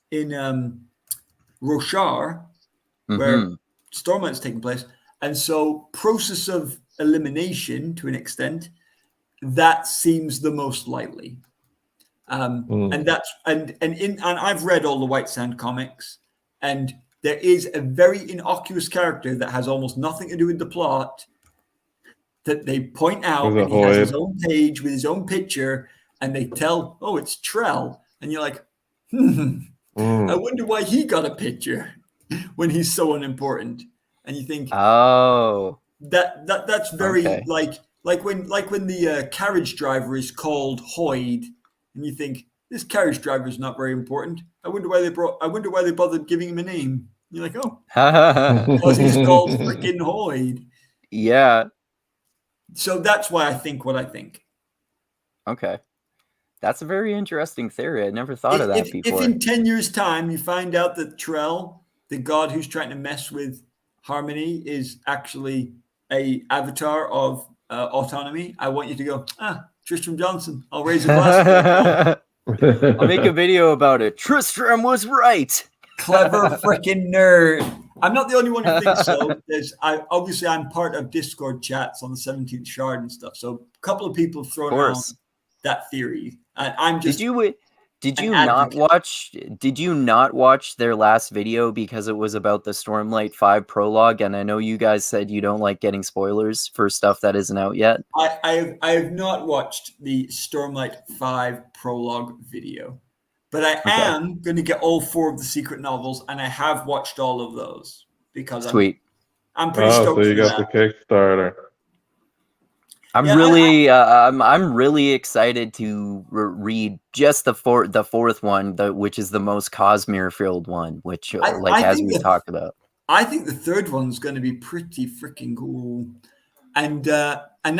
in Roshar, where Stormlight's taking place. And so process of elimination to an extent, that seems the most likely. And that's and I've read all the White Sand comics, and there is a very innocuous character that has almost nothing to do with the plot that they point out, and he has his own page with his own picture, and they tell, oh, it's Trell, and you're like, I wonder why he got a picture when he's so unimportant. And you think, oh, that's very okay. like when the carriage driver is called Hoyd, and you think this carriage driver is not very important. I wonder why they bothered giving him a name. And you're like, oh, because he's called freaking Hoyd. Yeah. So that's why I think what I think. Okay. That's a very interesting theory. I never thought of that before. If in 10 years' time you find out that Trell, the god who's trying to mess with Harmony, is actually a avatar of autonomy, I want you to go, Tristram Johnson. I'll raise a glass. I'll make a video about it. Tristram was right. Clever freaking nerd. I'm not the only one who thinks so. Obviously I'm part of Discord chats on the 17th Shard and stuff. So a couple of people have thrown around that theory. And I'm just Did you not watch their last video because it was about the Stormlight 5 prologue? And I know you guys said you don't like getting spoilers for stuff that isn't out yet. I have not watched the Stormlight 5 prologue video, but I am going to get all 4 of the secret novels, and I have watched all of those because Sweet. I'm pretty stoked. So you got the Kickstarter. I'm really excited to read just the fourth one, which is the most Cosmere filled one, which as we talked about. I think the third one's going to be pretty freaking cool, and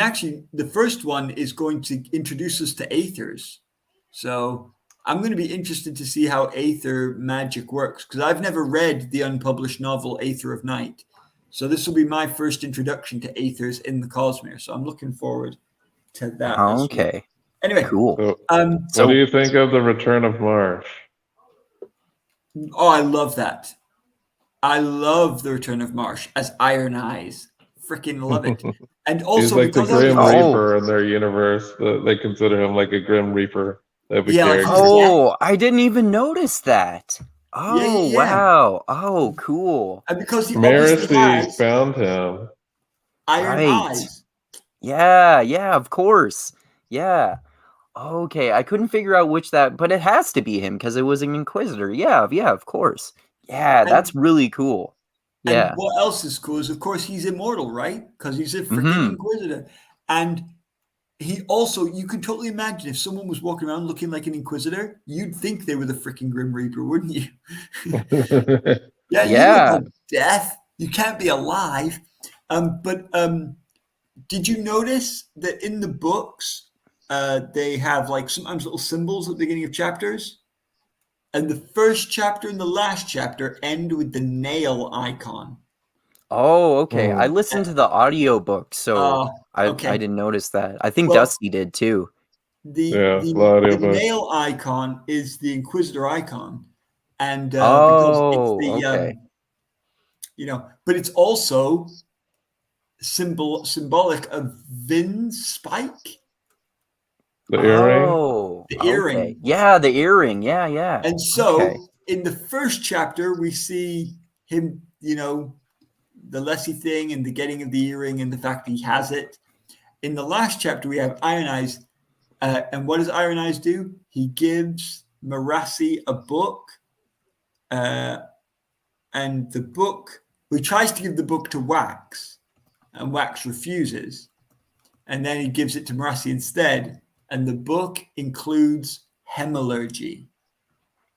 actually the first one is going to introduce us to Aethers, so I'm going to be interested to see how Aether magic works because I've never read the unpublished novel Aether of Night. So this will be my first introduction to Aethers in the Cosmere. So I'm looking forward to that. Okay. Anyway, cool. So what do you think of the return of Marsh? Oh, I love that. I love the return of Marsh as Iron Eyes. Freaking love it. And also he's like the Grim Reaper in their universe. They consider him like a Grim Reaper. type of Yeah, like character. he's Oh, I didn't even notice that. Oh, Yeah. wow. Oh, cool. And because he obviously Marasi has found him. iron Right. eyes. Yeah, yeah, of course. Yeah. Okay, I couldn't figure out which that, but it has to be him because it was an Inquisitor. Yeah, yeah, of course. Yeah, that's And really cool. and Yeah. what else is cool is, of course, he's immortal, right? Because he's a freaking Mm-hmm. Inquisitor. And he also, you can totally imagine if someone was walking around looking like an Inquisitor, you'd think they were the freaking Grim Reaper, wouldn't you? Yeah, you look Yeah. like death. You can't be alive. But did you notice that in the books, they have like sometimes little symbols at the beginning of chapters? And the first chapter and the last chapter end with the nail icon. Oh, okay. I Hmm. listened to the audiobook, so Uh, I okay. didn't notice that. I think Well, Dusty did too. the Yeah, the the audiobooks. nail icon is the Inquisitor icon, and because it's Oh, the okay. but it's also symbolic of Vin's spike, The earring. Oh, the okay. earring. Yeah, the earring. Yeah, yeah. And Okay. so in the first chapter, we see him, the Lessie thing and the getting of the earring and the fact that he has it. In the last chapter, we have Iron Eyes. And what does Iron Eyes do? He gives Marasi a book. And the book, he tries to give the book to Wax, and Wax refuses. And then he gives it to Marasi instead. And the book includes hemorrhagy.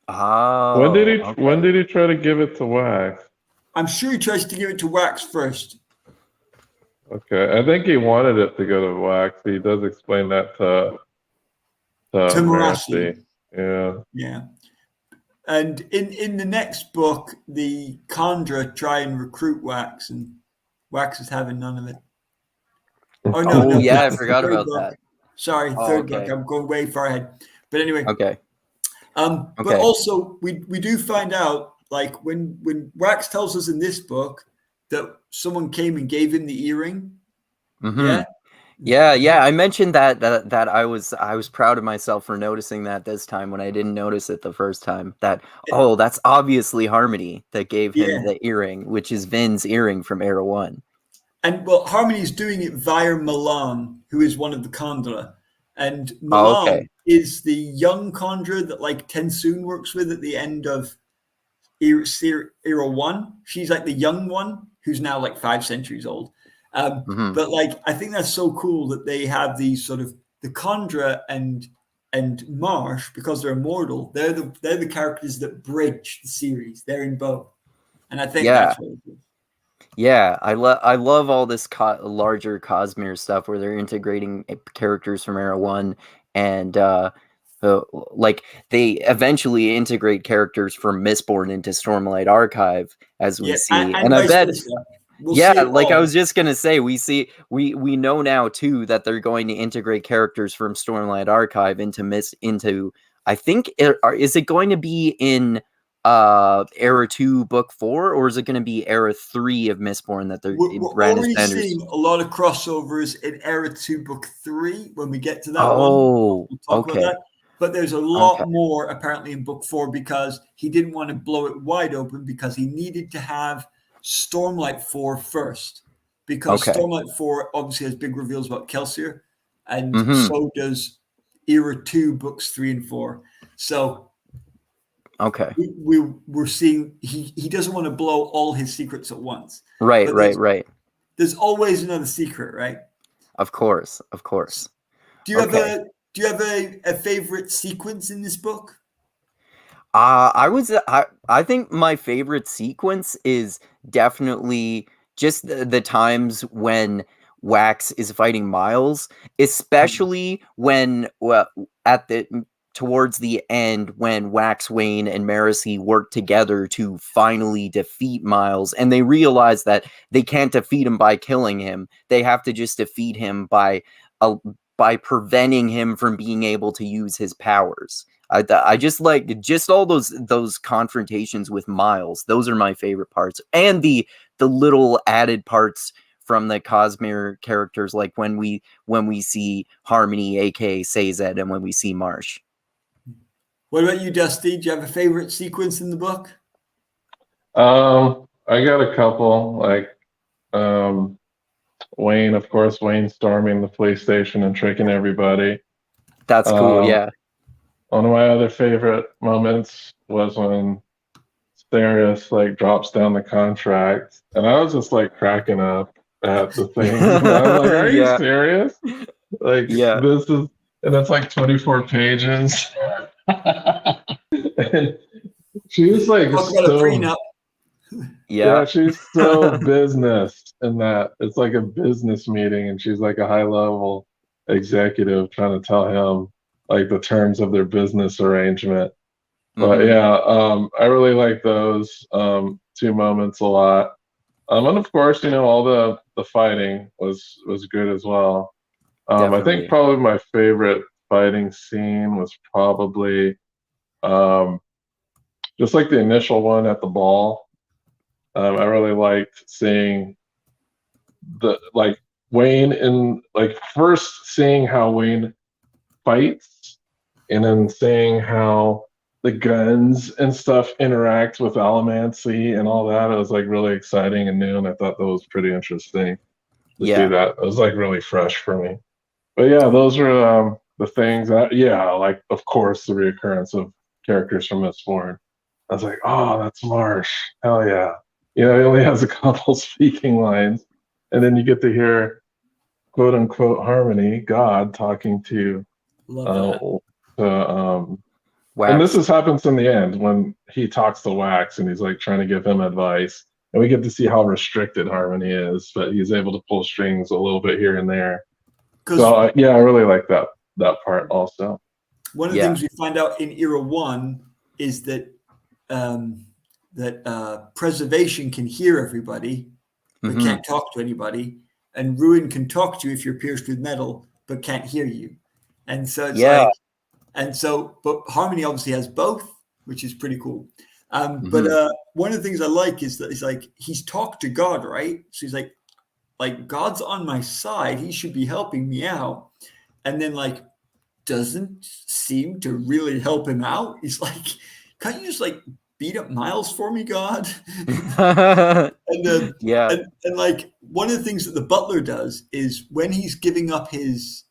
Oh, When okay. did he try to give it to Wax? I'm sure he tries to give it to Wax first. Okay, I think he wanted it to go to Wax. He does explain that to To Marasi. Marasi. Yeah. Yeah. And in the next book, the Khandra try and recruit Wax, and Wax is having none of it. Oh, Oh, no, yeah, I that's the forgot third about book. that. Sorry, Oh, third book. okay. I'm going way far ahead. But anyway, Okay. but Okay. also we do find out, like when Wax tells us in this book that someone came and gave him the earring. Mm-hmm. Yeah. Yeah. I mentioned that I was proud of myself for noticing that this time when I didn't notice it the first time. That's obviously Harmony that gave him Yeah. the earring, which is Vin's earring from Era 1. And well, Harmony's doing it via Milan, who is one of the Khandra. And Oh, Milan okay. is the young Khandra that like Tensoon works with at the end of Era 1. She's like the young one who's now like 5 centuries old. Mm-hmm. But like, I think that's so cool that they have these sort of the Khandra and Marsh, because they're immortal. They're the characters that bridge the series. They're in both, and I think Yeah. that's really cool. Yeah, I love all this larger Cosmere stuff where they're integrating characters from Era 1 and like they eventually integrate characters from Mistborn into Stormlight Archive as we Yeah, see. and And I vice bet versa. We'll yeah, see it like I all. was just going to say we know now too that they're going to integrate characters from Stormlight Archive into I think is it going to be in Era 2 book 4 or is it going to be Era 3 of Mistborn that they're We're Brandon already Sanderson? seeing a lot of crossovers in Era 2, Book 3. When we get to that one, Oh, we'll talk about okay. that. But there's a Okay. lot more apparently in Book 4 because he didn't want to blow it wide open because he needed to have Stormlight 4 first. Because Okay. Stormlight 4 obviously has big reveals about Kelsier, and Mhm. so does Era 2, Books 3 and 4. So Okay. we're seeing he doesn't want to blow all his secrets at once. Right, But right. there's always another secret, right? Of course. Do you Okay. have a favorite sequence in this book? I think my favorite sequence is definitely just the times when Wax is fighting Miles, especially when at the towards the end when Wax, Wayne, and Marasi work together to finally defeat Miles, and they realize that they can't defeat him by killing him; they have to just defeat him by preventing him from being able to use his powers. I just like just all those confrontations with Miles. Those are my favorite parts, and the little added parts from the Cosmere characters, like when we see Harmony, aka Sazed, and when we see Marsh. What about you, Dusty? Do you have a favorite sequence in the book? I got a couple, like Wayne, of course, Wayne storming the police station and tricking everybody. That's cool. Yeah. One of my other favorite moments was when Steris like drops down the contract, and I was just like cracking up at the things. And I was like, "Are you Yeah. serious? Like Yeah. this is?" And it's like 24 pages. And she's like Talk about a so prenup. yeah, Yeah. she's so business in that it's like a business meeting, and she's like a high level executive trying to tell him like the terms of their business arrangement. But Mhm. yeah, I really like those two moments a lot. And of course, all the fighting was good as well. I think Definitely. probably my favorite fighting scene was probably um, just like the initial one at the ball. I really liked seeing the like Wayne in like first seeing how Wayne fights and then seeing how the guns and stuff interact with Allomancy and all that. It was like really exciting and new, and I thought that was pretty interesting to see Yeah. that. It was like really fresh for me. But yeah, those are the things that yeah, like of course the reoccurrence of characters from Mistborn. I was like, oh, that's Marsh. Hell yeah. He only has a couple speaking lines, and then you get to hear quote unquote Harmony, God talking to Love uh, that. and this Wax. has happens in the end when he talks to Wax and he's like trying to give him advice. And we get to see how restricted Harmony is, but he's able to pull strings a little bit here and there. Because So yeah, I really like that part also. one of the Yeah. things we find out in Era 1 is that preservation can hear everybody, but Mhm. can't talk to anybody. And ruin can talk to you if you're pierced with metal, but can't hear you. And so it's Yeah. like, but Harmony obviously has both, which is pretty cool. But Mhm. one of the things I like is that it's like he's talked to God, right? So he's like God's on my side. He should be helping me out. And then like doesn't seem to really help him out. He's like, can't you just like beat up Miles for me, God? and, Yeah. and like one of the things that the butler does is when he's giving up his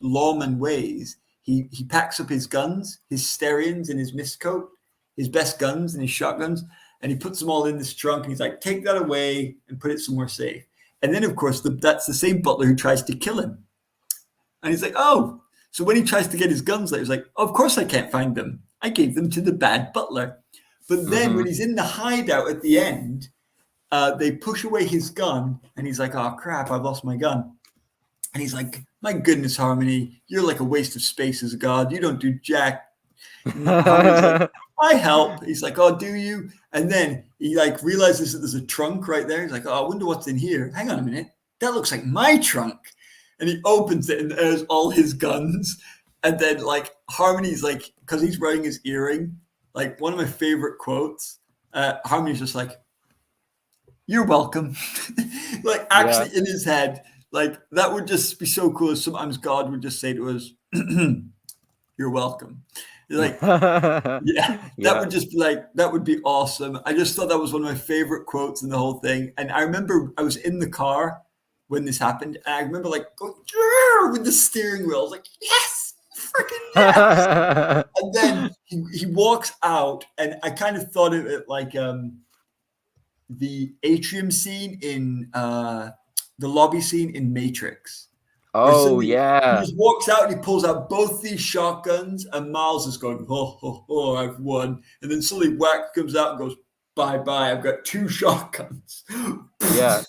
lawman ways, he packs up his guns, his Sterians and his mist coat, his best guns and his shotguns, and he puts them all in this trunk. And he's like, take that away and put it somewhere safe. And then, of course, that's the same butler who tries to kill him. And he's like, oh. So when he tries to get his guns later, he's like, oh, of course I can't find them. I gave them to the bad butler. But then when Mhm. he's in the hideout at the end, they push away his gun, and he's like, oh, crap, I've lost my gun. And he's like, my goodness, Harmony, you're like a waste of space as a god. You don't do jack. And Harmony's like, I help. He's like, oh, do you? And then he like realizes that there's a trunk right there. He's like, oh, I wonder what's in here. Hang on a minute. That looks like my trunk. And he opens it and there's all his guns. And then like Harmony's like, because he's wearing his earring, like one of my favorite quotes, Harmony's just like, you're welcome. Like Yeah. actually in his head, like that would just be so cool if sometimes God would just say to us, you're welcome. Like, yeah, that Yeah. would just be like, that would be awesome. I just thought that was one of my favorite quotes in the whole thing. And I remember I was in the car when this happened. And I remember like going with the steering wheel. I was like, yes, freaking yes. And then he walks out, and I kind of thought of it like the atrium scene in the lobby scene in Matrix. Where Oh, suddenly he yeah. just walks out and he pulls out both these shotguns, and Miles is going, oh, I've won. And then suddenly Whack comes out and goes, bye bye, I've got two shotguns. Yeah.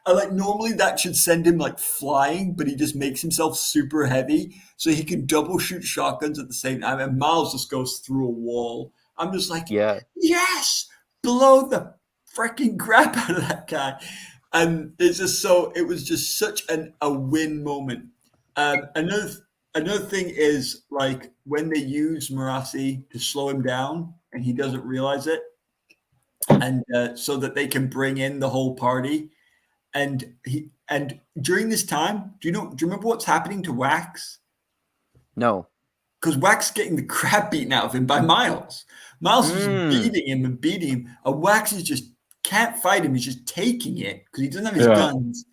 And like normally that should send him like flying, but he just makes himself super heavy so he can double shoot shotguns at the same time. And Miles just goes through a wall. I'm just like, Yeah. yes, blow the freaking crap out of that guy. And it's just so it was just such a win moment. Another thing is like when they use Marasi to slow him down and he doesn't realize it, and so that they can bring in the whole party. And during this time, do you remember what's happening to Wax? No. because Wax is getting the crap beaten out of him by Miles. Miles is just Mm. beating him and beating him, and Wax is just can't fight him. He's just taking it because he doesn't have his guns,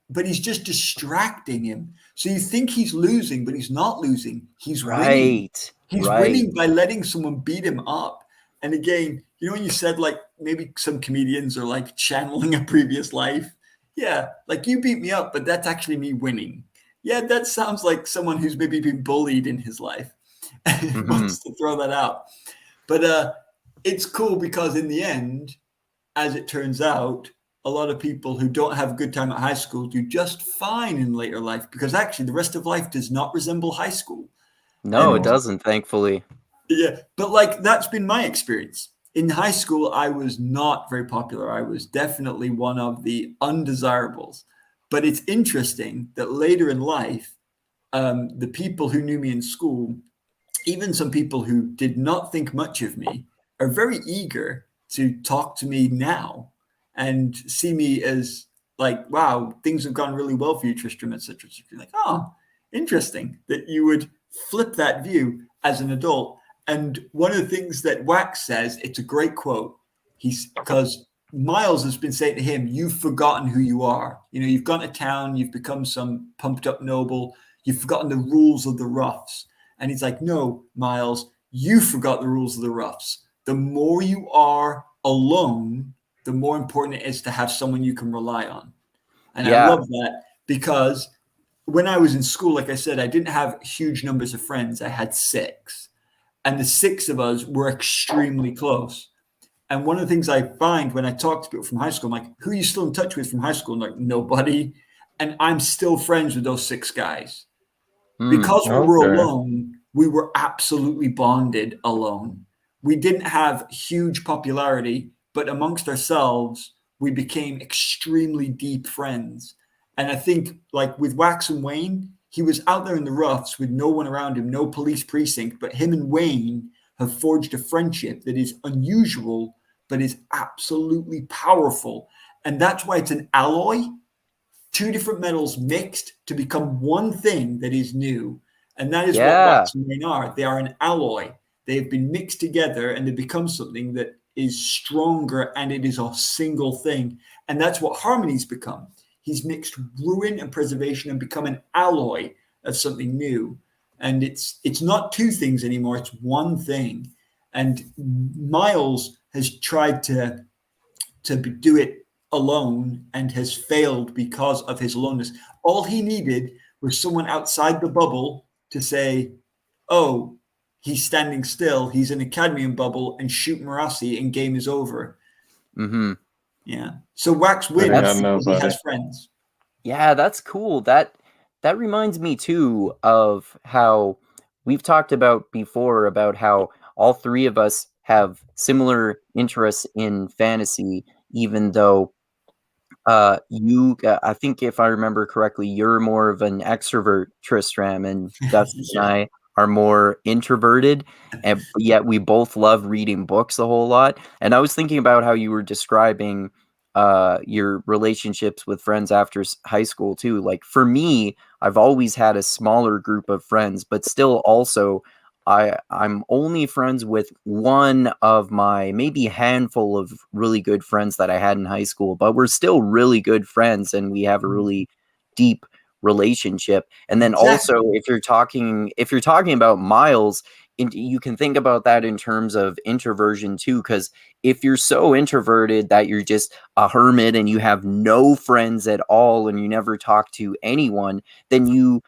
but he's just distracting him. So you think he's losing, but he's not losing. He's winning. Right. He's Right. winning by letting someone beat him up. And again, you know, when you said like maybe some comedians are like channeling a previous life. Yeah, like you beat me up, but that's actually me winning. Yeah, that sounds like someone who's maybe been bullied in his life and wants to throw that out. But it's cool because in the end, as it turns out, a lot of people who don't have a good time at high school do just fine in later life because actually the rest of life does not resemble high school. No, And it doesn't, thankfully. yeah, but like that's been my experience. In high school, I was not very popular. I was definitely one of the undesirables. But it's interesting that later in life, the people who knew me in school, even some people who did not think much of me, are very eager to talk to me now and see me as like, wow, things have gone really well for you, Tristram, etc. You're like, oh, interesting that you would flip that view as an adult. And one of the things that Wax says, it's a great quote. He's because Miles has been saying to him, you've forgotten who you are. You know, you've gone to town, you've become some pumped up noble, you've forgotten the rules of the roughs. And he's like, no, Miles, you forgot the rules of the roughs. The more you are alone, the more important it is to have someone you can rely on. And I love that because when I was in school, like I said, I didn't have huge numbers of friends. I had 6. And the 6 of us were extremely close. And one of the things I find when I talk to people from high school, I'm like, who are you still in touch with from high school? I'm like, nobody. And I'm still friends with those 6 guys. Because we were alone, we were absolutely bonded alone. We didn't have huge popularity, but amongst ourselves, we became extremely deep friends. And I think, like with Wax and Wayne, he was out there in the roughs with no one around him, no police precinct, but him and Wayne have forged a friendship that is unusual, but is absolutely powerful. And that's why it's an alloy. 2 different metals mixed to become one thing that is new. And that is what Wax and Wayne are. They are an alloy. They have been mixed together and they become something that is stronger and it is a single thing. And that's what Harmony's become. He's mixed ruin and preservation and become an alloy of something new. And it's not 2 things anymore. It's one thing. And Miles has tried to do it alone and has failed because of his aloneness. All he needed was someone outside the bubble to say, oh, he's standing still, he's in a cadmium bubble, and shoot Marasi and game is over. Yeah. So Wax wins because he has friends. Yeah, that's cool. That reminds me too of how we've talked about before about how all 3 of us have similar interests in fantasy, even though I think if I remember correctly, you're more of an extrovert, Tristram, and Dustin and I are more introverted, and yet we both love reading books a whole lot. And I was thinking about how you were describing your relationships with friends after high school too. Like for me, I've always had a smaller group of friends, but still also I'm only friends with one of my maybe handful of really good friends that I had in high school, but we're still really good friends and we have a really deep relationship. And then also if you're talking about Miles, you can think about that in terms of introversion too, because if you're so introverted that you're just a hermit and you have no friends at all and you never talk to anyone, then you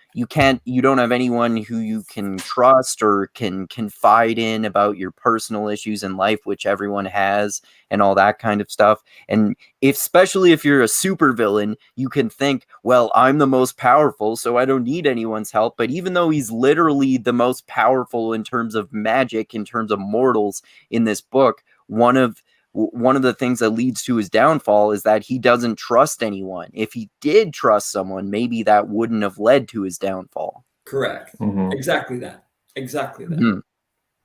don't have anyone who you can trust or can confide in about your personal issues in life, which everyone has, and all that kind of stuff. And especially if you're a supervillain, you can think, well, I'm the most powerful, so I don't need anyone's help. But even though he's literally the most powerful in terms of magic, in terms of mortals in this book, one of the things that leads to his downfall is that he doesn't trust anyone. If he did trust someone, maybe that wouldn't have led to his downfall. Correct. Exactly that. Exactly that.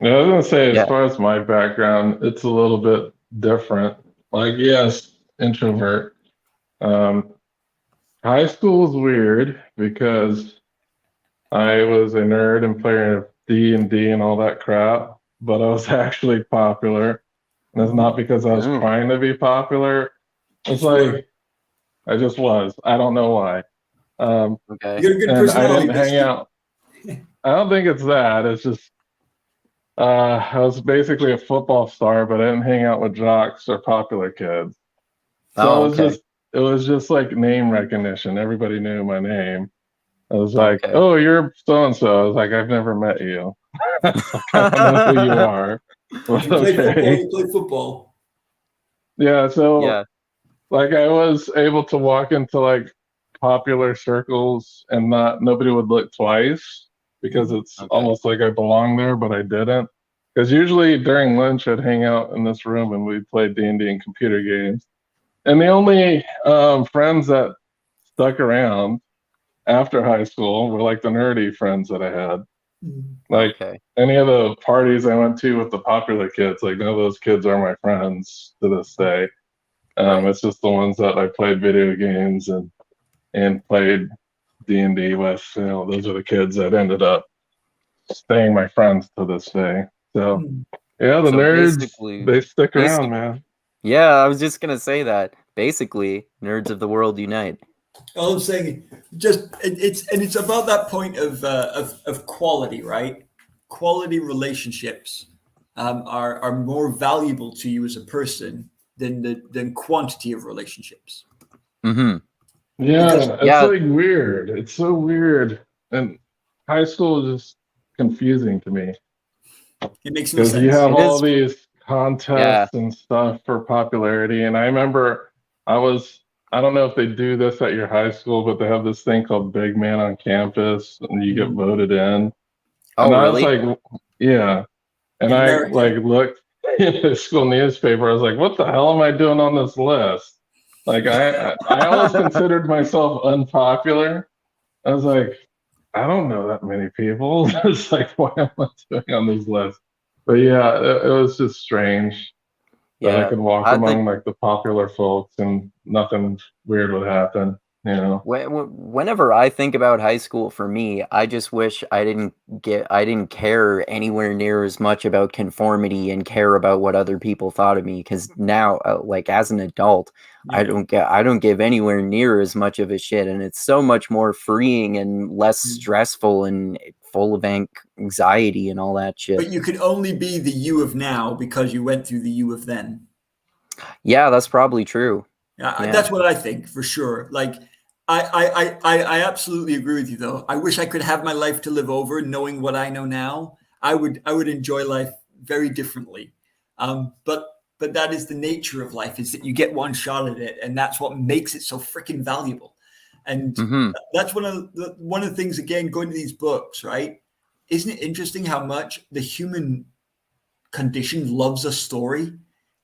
Yeah, I was gonna say, as far as my background, it's a little bit different. Like, yes, introvert. High school was weird because I was a nerd and D&D and all that crap, but I was actually popular. And it's not because I was trying to be popular. It's like, I just was. I don't know why. Okay. You got a good And I personality. didn't hang out. I don't think it's that. It's just I was basically a football star, but I didn't hang out with jocks or popular kids. So it was just like name recognition. Everybody knew my name. I was like, Okay. "Oh, you're so and so." I was like, "I've never met you. I don't know who you are." But You play football. okay. You play football. Yeah. So Yeah. like I was able to walk into like popular circles and nobody would look twice because it's Okay. almost like I belong there, but I didn't. Because usually during lunch I'd hang out in this room and we'd play D&D and computer games. And the only friends that stuck around after high school were like the nerdy friends that I had. Like Okay. any of the parties I went to with the popular kids, like none of those kids are my friends to this day. Right. It's just the ones that I played video games and played D&D with. You know, those are the kids that ended up staying my friends to this day. So yeah, the So nerds, basically, they stick around, man. Yeah, I was just gonna say that. Basically, nerds of the world unite. All I'm saying, it's about that point of quality, right? Quality relationships are more valuable to you as a person than quantity of relationships. Mm-hmm. Yeah, it's Yeah. like weird. It's so weird. And high school is just confusing to me. It makes no Because sense. you have It all is. these Yeah. contests and stuff for popularity. And I remember I don't know if they do this at your high school, but they have this thing called Big Man on Campus and you get voted in. Oh, And I was really? like, yeah. And In I America, like looked in the school newspaper. I was like, what the hell am I doing on this list? Like I always considered myself unpopular. I was like, I don't know that many people. It's like, why am I doing on this list? But yeah, it was just strange that I Yeah. could walk I think among like the popular folks and nothing weird would happen, you know? whenever I think about high school, for me, I just wish I didn't care anywhere near as much about conformity and care about what other people thought of me. Because now, like as an adult, I don't give anywhere near as much of a shit, and it's so much more freeing and less stressful and full of anxiety and all that shit. but you can only be the you of now because you went through the you of then. Yeah, that's probably true. Yeah. That's what I think for sure. Like, I absolutely agree with you though. I wish I could have my life to live over, knowing what I know now. I would enjoy life very differently. But that is the nature of life, is that you get one shot at it, and that's what makes it so freaking valuable. And that's one of the things, again, going to these books, right? Isn't it interesting how much the human condition loves a story?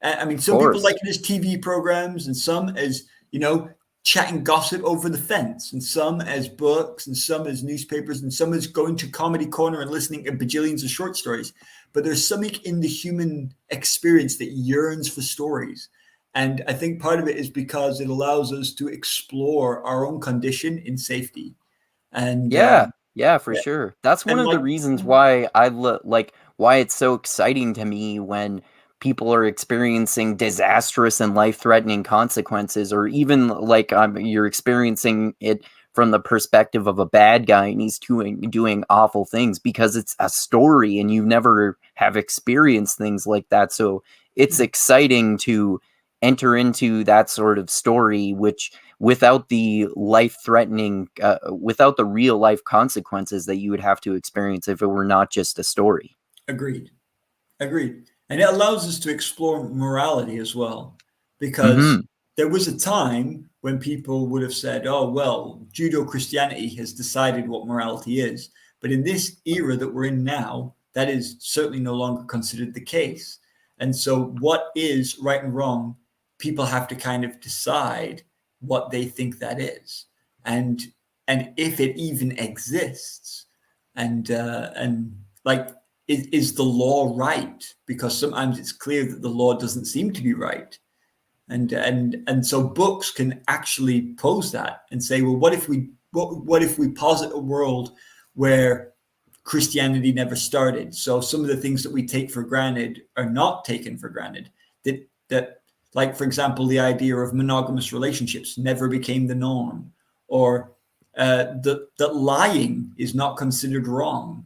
I mean, some people like it as TV programs, and some as, chatting gossip over the fence, and some as books, and some as newspapers, and some as going to Comedy Corner and listening to bajillions of short stories. But there's something in the human experience that yearns for stories. And I think part of it is because it allows us to explore our own condition in safety. And yeah, for sure. That's one and of the like, reasons why why it's so exciting to me when people are experiencing disastrous and life-threatening consequences, or even like you're experiencing it from the perspective of a bad guy and he's doing awful things, because it's a story and you never have experienced things like that. So it's exciting to enter into that sort of story, which without the life-threatening, without the real-life consequences that you would have to experience if it were not just a story. Agreed. And it allows us to explore morality as well, because there was a time when people would have said, oh, well, Judeo-Christianity has decided what morality is. But in this era that we're in now, that is certainly no longer considered the case. And so what is right and wrong, people have to kind of decide what they think that is. And if it even exists. And like, is the law right? Because sometimes it's clear that the law doesn't seem to be right. And so books can actually pose that and say, well, what if we posit a world where Christianity never started. So some of the things that we take for granted are not taken for granted. That like, for example, the idea of monogamous relationships never became the norm, or that lying is not considered wrong.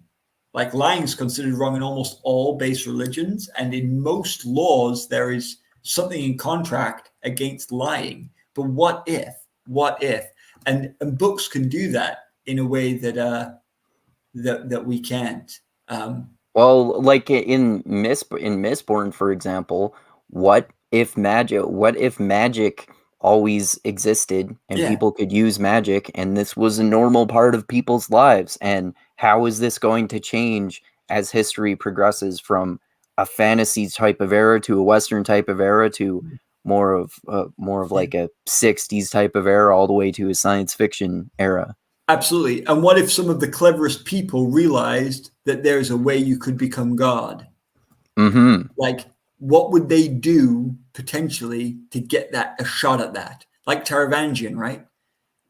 Like, lying is considered wrong in almost all base religions, and in most laws there is something in contract against lying. But what if? What if? And books can do that in a way that that we can't. Well, like in Mistborn, for example, what if magic always existed and Yeah, people could use magic and this was a normal part of people's lives? And how is this going to change as history progresses from a fantasy type of era to a Western type of era to more of like a 60s type of era all the way to a science fiction era? absolutely. And what if some of the cleverest people realized that there's a way you could become God? Mm-hmm. Like, what would they do potentially to get a shot at that? Like Taravangian, right?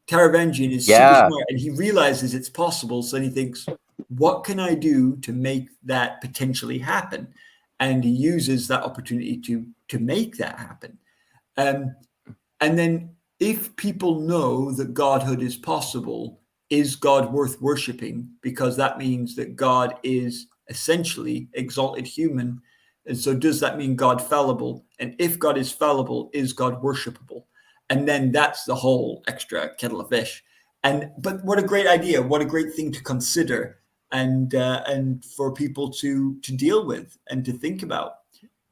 Taravangian is super Yeah. smart, and he realizes it's possible. So then he thinks, what can I do to make that potentially happen? And he uses that opportunity to make that happen. And then if people know that godhood is possible, is God worth worshiping? Because that means that God is essentially exalted human. And so does that mean God fallible? And if God is fallible, is God worshipable? And then that's the whole extra kettle of fish. But what a great idea! What a great thing to consider, and for people to deal with and to think about,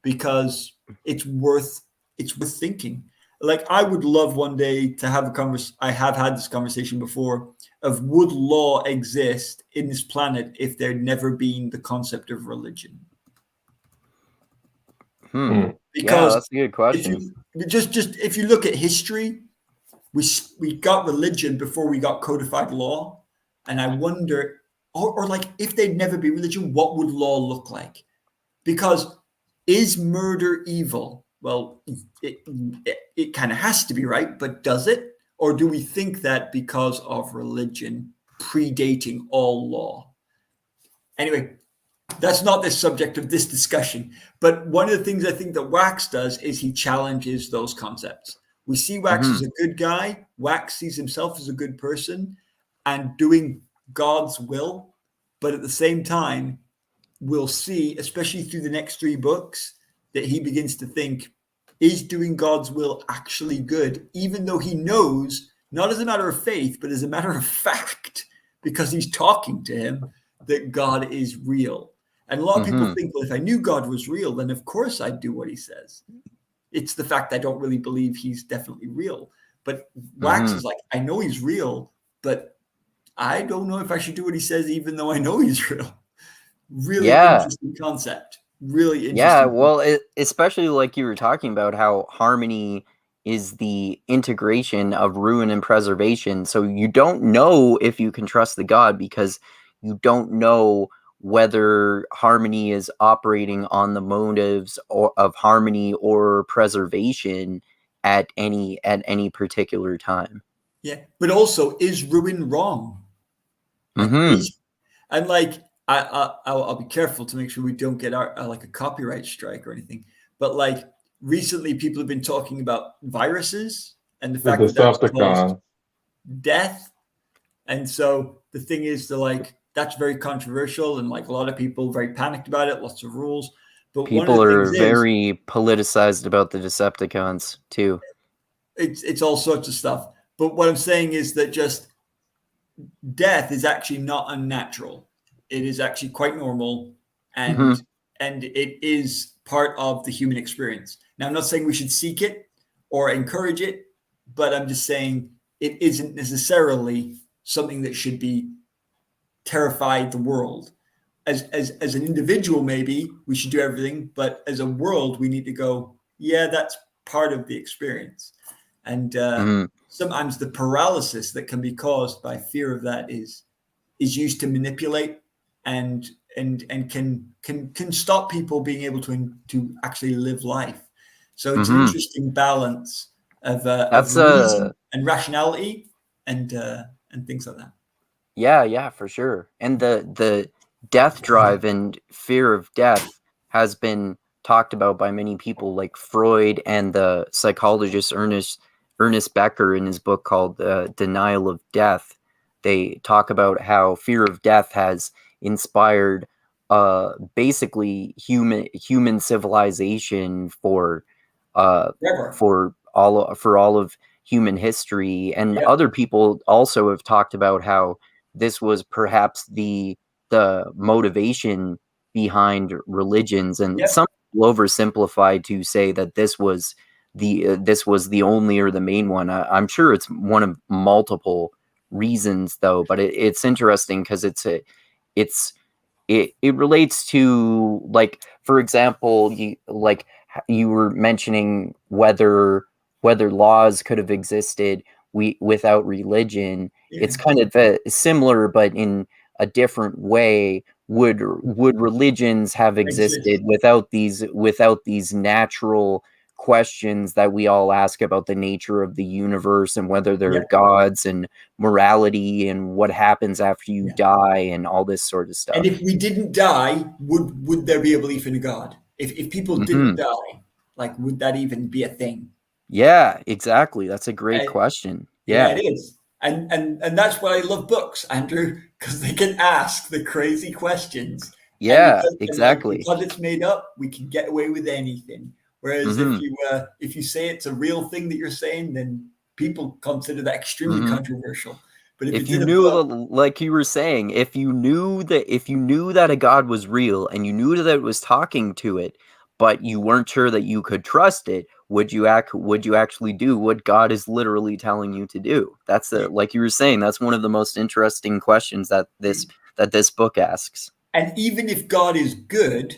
because it's worth thinking. Like, I would love one day to have a conversation. I have had this conversation before of, would law exist in this planet if there'd never been the concept of religion? Yeah, Because that's a good if question. you just if you look at history, we got religion before we got codified law, and I wonder, or like, if they'd never be religion, what would law look like? Because is murder evil? Well, it kind of has to be, right? But does it? Or do we think that because of religion predating all law? Anyway, that's not the subject of this discussion. But one of the things I think that Wax does is he challenges those concepts. We see Wax as a good guy. Wax sees himself as a good person and doing God's will. But at the same time, we'll see, especially through the next 3 books, that he begins to think, is doing God's will actually good? Even though he knows, not as a matter of faith, but as a matter of fact, because he's talking to him, that God is real. And a lot of people think, well, if I knew God was real, then of course I'd do what he says. It's the fact I don't really believe he's definitely real. But Wax is like, I know he's real, but I don't know if I should do what he says, even though I know he's real. Really interesting concept. Really interesting. Yeah, well, especially like you were talking about how harmony is the integration of ruin and preservation. So you don't know if you can trust the god because you don't know whether harmony is operating on the motives of harmony or preservation at any particular time. Yeah, but also, is ruin wrong? Like, and like, I'll be careful to make sure we don't get like a copyright strike or anything. But like, recently, people have been talking about viruses and the fact that that's caused death. And so the thing is, that's very controversial, and like, a lot of people very panicked about it. Lots of rules. But people are very politicized about the Decepticons too. It's all sorts of stuff. But what I'm saying is that just death is actually not unnatural. It is actually quite normal, and it is part of the human experience. Now, I'm not saying we should seek it or encourage it, but I'm just saying it isn't necessarily something that should be terrified the world. As an individual, maybe we should do everything, but as a world, we need to go, yeah, that's part of the experience. And sometimes the paralysis that can be caused by fear of that is used to manipulate and can stop people being able to actually live life. So it's an interesting balance of reason and rationality and things like that. Yeah, for sure. And the death drive and fear of death has been talked about by many people, like Freud and the psychologist Ernest Becker in his book called Denial of Death. They talk about how fear of death has inspired basically human civilization for all of human history. And other people also have talked about how this was perhaps the motivation behind religions, and some people oversimplified to say that this was the only or the main one. I'm sure it's one of multiple reasons, though. But it's interesting because it relates to, like, for example, you were mentioning whether laws could have existed without religion. It's kind of similar, but in a different way. Would religions have existed without these natural questions that we all ask about the nature of the universe and whether there are gods and morality and what happens after you die and all this sort of stuff? And if we didn't die, would there be a belief in a god? If people didn't die, like, would that even be a thing? Yeah, exactly. That's a great question. Yeah, it is. And that's why I love books, Andrew, because they can ask the crazy questions. Yeah, exactly. Because it's made up, we can get away with anything. Whereas if you say it's a real thing that you're saying, then people consider that extremely controversial. But if you knew, like you were saying, if you knew that a god was real and you knew that it was talking to it, but you weren't sure that you could trust it, would you actually do what God is literally telling you to do? That's like you were saying, that's one of the most interesting questions that this book asks. And even if God is good,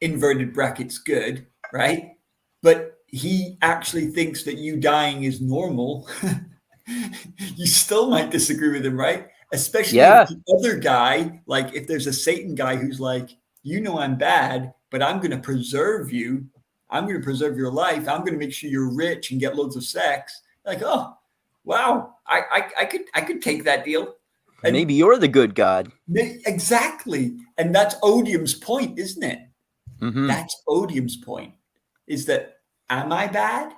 inverted brackets good, right? But he actually thinks that you dying is normal. You still might disagree with him, right? Especially if the other guy, like if there's a Satan guy who's like, I'm bad, but I'm going to preserve you. I'm going to preserve your life. I'm going to make sure you're rich and get loads of sex. Like, oh, wow, I could take that deal. And maybe you're the good god. Exactly. And that's Odium's point, isn't it? That's Odium's point, is that, am I bad?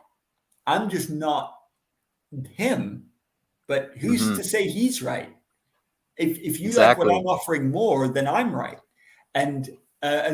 I'm just not him. But who's to say he's right? If you like what I'm offering more, then I'm right. And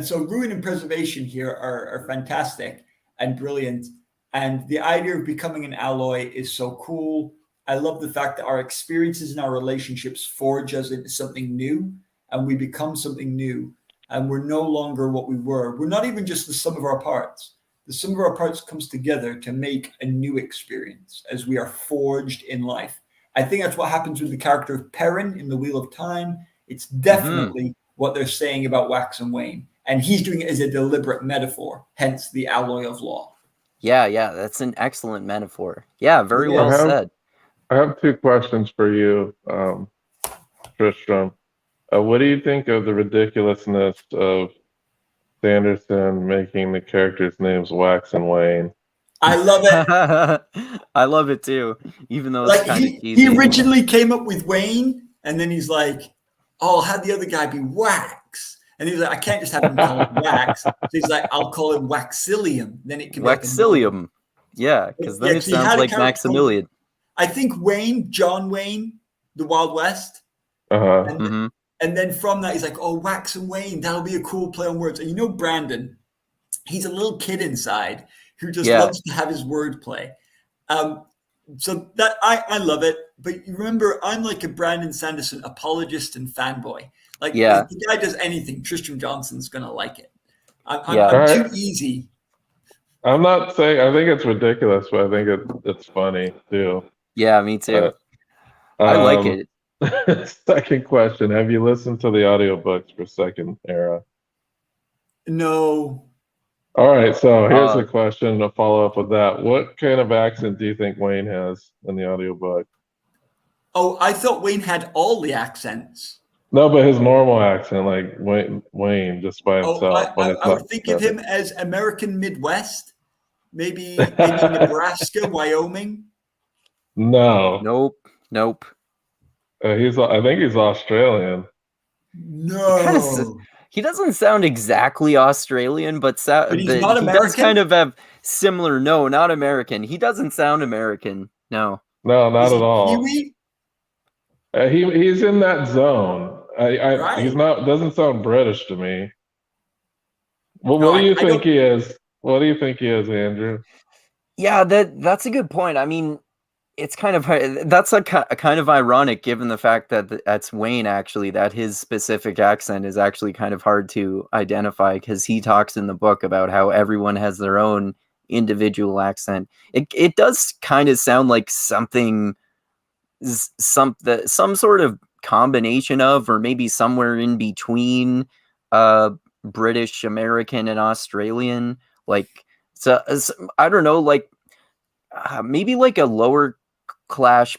so ruin and preservation here are fantastic and brilliant. And the idea of becoming an alloy is so cool. I love the fact that our experiences and our relationships forge us into something new, and we become something new. And we're no longer what we were. We're not even just the sum of our parts. The sum of our parts comes together to make a new experience as we are forged in life. I think that's what happens with the character of Perrin in The Wheel of Time. It's definitely what they're saying about Wax and Wayne. And he's doing it as a deliberate metaphor, hence the alloy of law. Yeah, that's an excellent metaphor. Yeah, very well said. I have two questions for you, Tristram. What do you think of the ridiculousness of Sanderson making the characters' names Wax and Wayne? I love it. I love it too, even though it's kind of cheesy. He originally came up with Wayne, and then he's like, "Oh, I'll have the other guy be Wax." And he's like, "I can't just have him call him Wax." So he's like, "I'll call him Waxilium." Then it can be Waxilium. Yeah, because then it sounds like Maximilian. I think John Wayne, the Wild West. And then from that, he's like, "Oh, Wax and Wayne, that'll be a cool play on words." And Brandon, he's a little kid inside who just loves to have his wordplay. So that I love it. But you remember, I'm like a Brandon Sanderson apologist and fanboy. Like, if the guy does anything, Tristram Johnson's going to like it. I'm too easy. I'm not saying, I think it's ridiculous, but I think it's funny too. Yeah, me too. I like it. Second question. Have you listened to the audiobooks for Second Era? No. All right, so here's the question to follow up with that. What kind of accent do you think Wayne has in the audiobook? Oh, I thought Wayne had all the accents. No, but his normal accent, like Wayne just by himself. I would think of him as American Midwest, maybe Nebraska, Wyoming. No. Nope. I think he's Australian. No. He doesn't sound exactly Australian, but But he's not he does American? kind of have similar. No, not American. He doesn't sound American. No. No, not Is at he all. Kiwi? He's in that zone. He's Right. not. Doesn't sound British to me. Well, No, what do you I think don't. he is? What do you think he is, Andrew? Yeah, that's a good point. I mean, it's kind of that's a kind of ironic given the fact that that's Wayne actually, that his specific accent is actually kind of hard to identify because he talks in the book about how everyone has their own individual accent. It does kind of sound like something some sort of combination of, or maybe somewhere in between uh British, American, and Australian. Like, so I don't know, like maybe like a lower class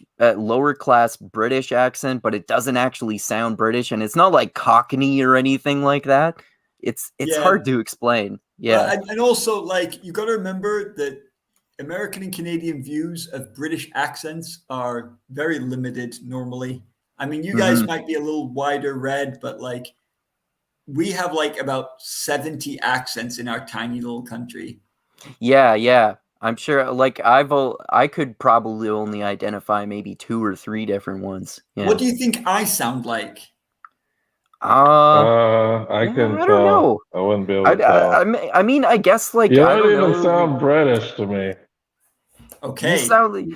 British accent, but it doesn't actually sound British, and it's not like Cockney or anything like that. It's Yeah. hard to explain. Well, Yeah. and also, like, you got to remember that American and Canadian views of British accents are very limited normally. I mean, you guys Mhm. might be a little wider read, but like, we have like about 70 accents in our tiny little country. Yeah. I'm sure, like, I could probably only identify maybe 2 or 3 different ones. Yeah. What do you think I sound like? Uh, I couldn't I don't tell. know. I wouldn't be able to tell. I mean, I guess, like, You I don't don't even know. sound British to me. Okay,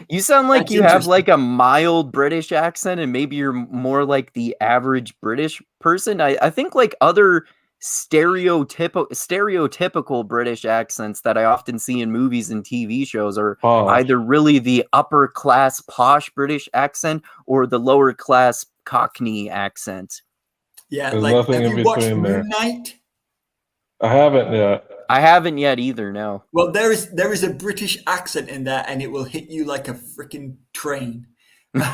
You sound like that's you have interesting. like a mild British accent, and maybe you're more like the average British person. I think like other stereotypical British accents that I often see in movies and TV shows are Posh. either really the upper class posh British accent or the lower class Cockney accent. Yeah, There's like, nothing have in you watched between Moon there. Knight? I haven't yet. I haven't yet either, no. Well, there is a British accent in that, and it will hit you like a freaking train.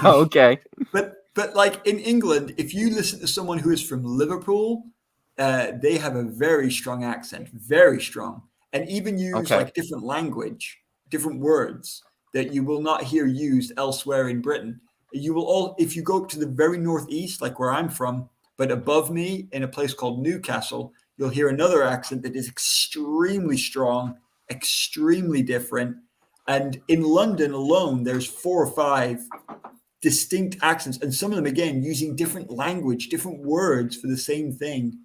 Okay. But like in England, if you listen to someone who is from Liverpool, they have a very strong accent, very strong, and even use Okay. like different language, different words that you will not hear used elsewhere in Britain. You will all, if you go to the very northeast, like where I'm from, but above me in a place called Newcastle, you'll hear another accent that is extremely strong, extremely different. And in London alone, there's 4 or 5 distinct accents, and some of them again using different language, different words for the same thing.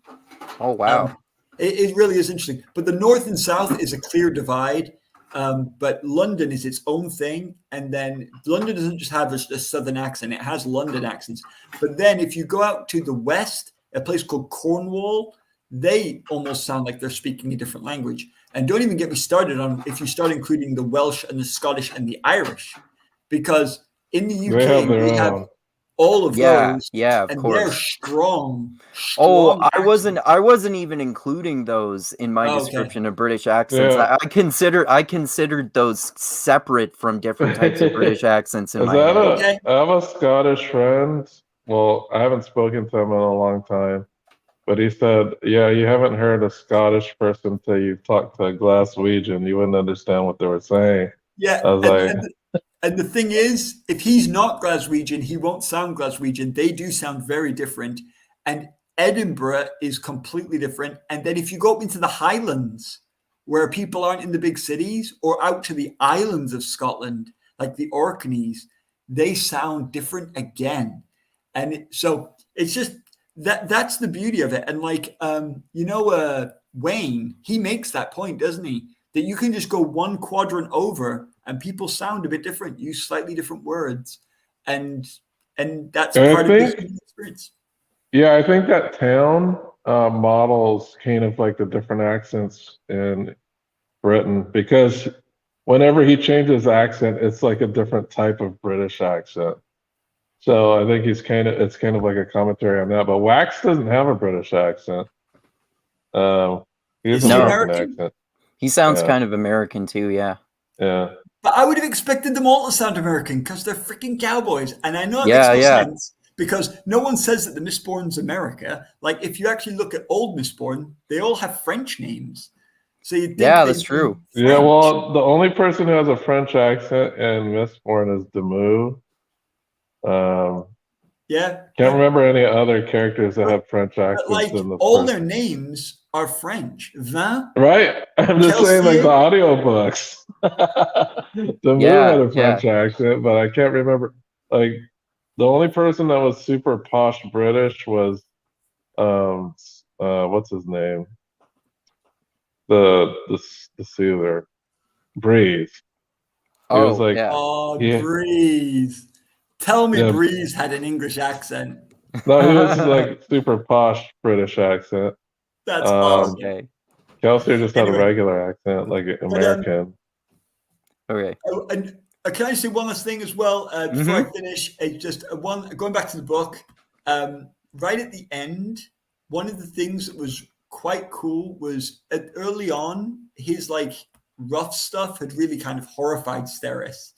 Oh wow. It really is interesting. But the north and south is a clear divide. But London is its own thing, and then London doesn't just have a southern accent; it has London accents. But then, if you go out to the west, a place called Cornwall, they almost sound like they're speaking a different language. And don't even get me started on if you start including the Welsh and the Scottish and the Irish, because in the They have UK their we have own. all of those, Yeah, of and they're course. strong, Oh, strong accents. I wasn't even including those in my Oh, okay. description of British accents. Yeah. I considered those separate from different types of British accents in Is my that head. Okay. I have a Scottish friend. Well, I haven't spoken to him in a long time, but he said, "Yeah, you haven't heard a Scottish person till you talk to a Glaswegian. You wouldn't understand what they were saying." Yeah, I was and, like, and the thing is, if he's not Glaswegian, he won't sound Glaswegian. They do sound very different. And Edinburgh is completely different. And then if you go up into the Highlands, where people aren't in the big cities, or out to the islands of Scotland, like the Orkneys, they sound different again. And so it's just that's the beauty of it. And like Wayne, he makes that point, doesn't he? That you can just go one quadrant over and people sound a bit different, use slightly different words, and that's and part of the human experience. yeah, I think that town models kind of like the different accents in Britain because whenever he changes accent, it's like a different type of British accent. So I think it's kind of like a commentary on that. But Wax doesn't have a British accent. He has Is an he No, American American? accent. he sounds Yeah, kind of American too. Yeah. yeah. But I would have expected them all to sound American because they're freaking cowboys. And I know it makes Yeah, no yeah. sense because no one says that the Mistborn's America. Like if you actually look at old Mistborn, they all have French names. So you'd think Yeah, they'd that's be true. Yeah, French. well, the only person who has a French accent in Mistborn is Demu. Um, Yeah. Can't remember any other characters that have French accents Like in the all first. their names are French. Vin, Right? I'm just saying, like the audiobooks. The movie had a French accent, but I can't remember. Like the only person that was super posh British was what's his name? The sealer, Breeze. He was like, Breeze. Tell me, yeah. Breeze had an English accent. No, he was like super posh British accent. That's awesome. Okay. Kelsier just had a regular accent, like American. Okay. And can I say one last thing as well before I finish? Just one going back to the book. Right at the end, one of the things that was quite cool was early on, his like rough stuff had really kind of horrified Steris,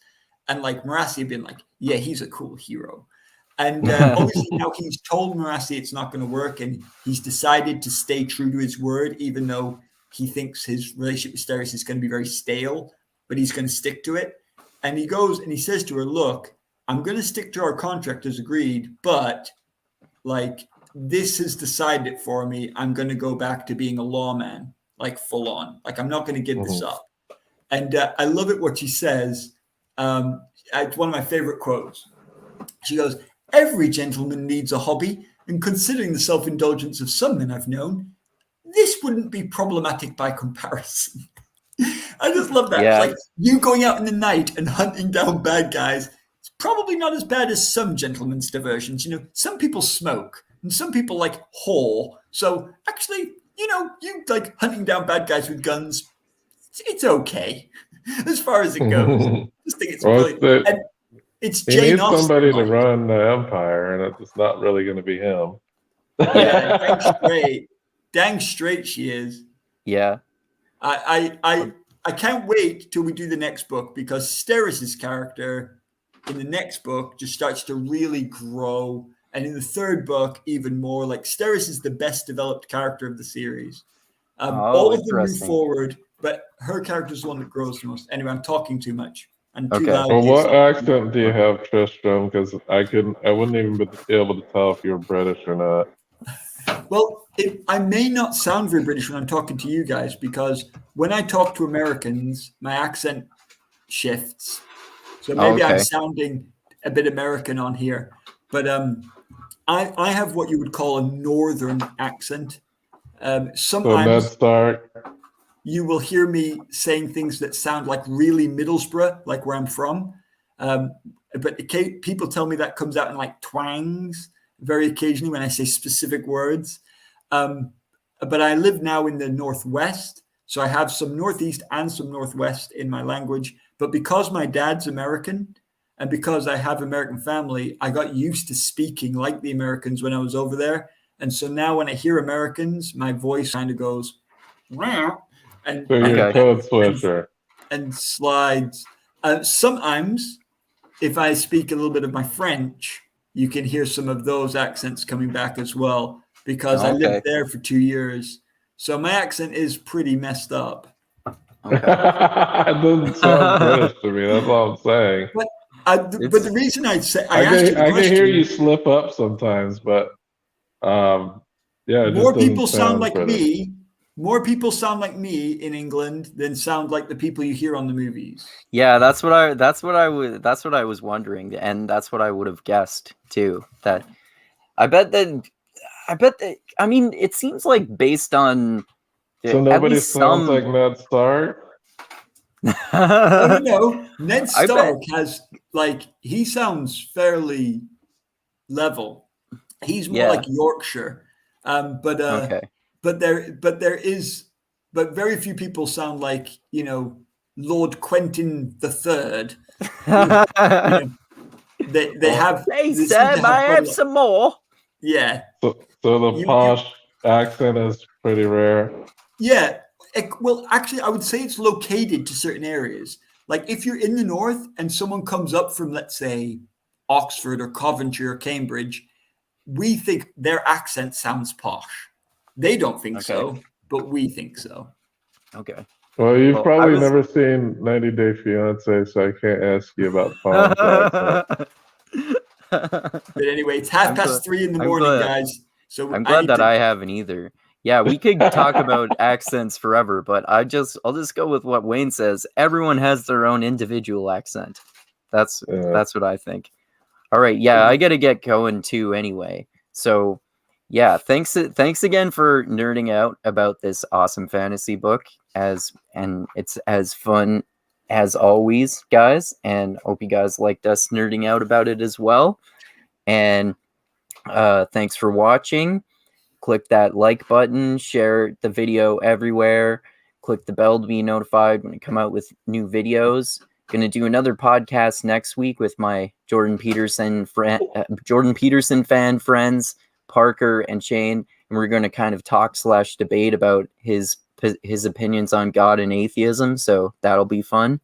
and like Marasi had been like, "Yeah, he's a cool hero." And obviously now he's told Marasi it's not going to work, and he's decided to stay true to his word, even though he thinks his relationship with Steris is going to be very stale, but he's going to stick to it. And he goes and he says to her, "Look, I'm going to stick to our contract as agreed, but like this has decided it for me. I'm going to go back to being a lawman, like full on. Like I'm not going to give this up." And I love it what she says. It's one of my favorite quotes. She goes, "Every gentleman needs a hobby, and considering the self-indulgence of some men I've known, this wouldn't be problematic by comparison." I just love that. Yeah. It's like you going out in the night and hunting down bad guys. It's probably not as bad as some gentlemen's diversions. You know, some people smoke and some people like whore. So actually, you know, you like hunting down bad guys with guns. It's okay as far as it goes. I just think it's brilliant. And it's he Jane needs Austen, somebody to run the empire, and it's not really going to be him. Yeah, dang straight she is. Yeah. I can't wait till we do the next book, because Steris's character in the next book just starts to really grow, and in the third book even more. Like Steris is the best developed character of the series. All of them move forward, but her character is the one that grows the most. Anyway, I'm talking too much. I'm too loud. Well, what accent do you have, Tristram? Because I wouldn't even be able to tell if you're British or not. Well, I may not sound very British when I'm talking to you guys, because when I talk to Americans, my accent shifts. So maybe I'm sounding a bit American on here. But I have what you would call a northern accent. Sometimes you will hear me saying things that sound like really Middlesbrough, like where I'm from. But people tell me that comes out in like twangs very occasionally when I say specific words. But I live now in the Northwest, so I have some Northeast and some Northwest in my language. But because my dad's American and because I have American family, I got used to speaking like the Americans when I was over there. And so now when I hear Americans, my voice kind of goes, and so you're a code switcher and slides. Sometimes, if I speak a little bit of my French, you can hear some of those accents coming back as well, because I lived there for 2 years. So my accent is pretty messed up. It doesn't sound British to me. That's all I'm saying. But the reason I say I can hear you slip up sometimes, but more people sound like me. More people sound like me in England than sound like the people you hear on the movies. Yeah, that's what I was wondering, and that's what I would have guessed too. I mean, it seems like based on so nobody sounds like Ned Stark. No. Ned Stark has he sounds fairly level. He's more like Yorkshire, but very few people sound like Lord Quentin III. They have. Hey Sam, I have some more. Yeah. So the posh accent is pretty rare. Yeah. Well, actually, I would say it's located to certain areas. Like if you're in the north and someone comes up from, let's say, Oxford or Coventry or Cambridge, we think their accent sounds posh. They don't think so, but we think so. Okay. Well, you've probably never seen 90 Day Fiance, so I can't ask you about Tom's accent. But anyway, it's 3:30 in the morning, guys. So I'm glad that I haven't either. Yeah, we could talk about accents forever, but I'll just go with what Wayne says. Everyone has their own individual accent. That's what I think. All right, yeah, I gotta get going too anyway. So yeah, thanks again for nerding out about this awesome fantasy book, and it's as fun as always, guys, and hope you guys liked us nerding out about it as well. And thanks for watching. Click that like button, share the video everywhere, click the bell to be notified when I come out with new videos. Gonna do another podcast next week with my Jordan Peterson fan friends, Parker and Shane, and we're gonna kind of talk / debate about his opinions on God and atheism. So that'll be fun.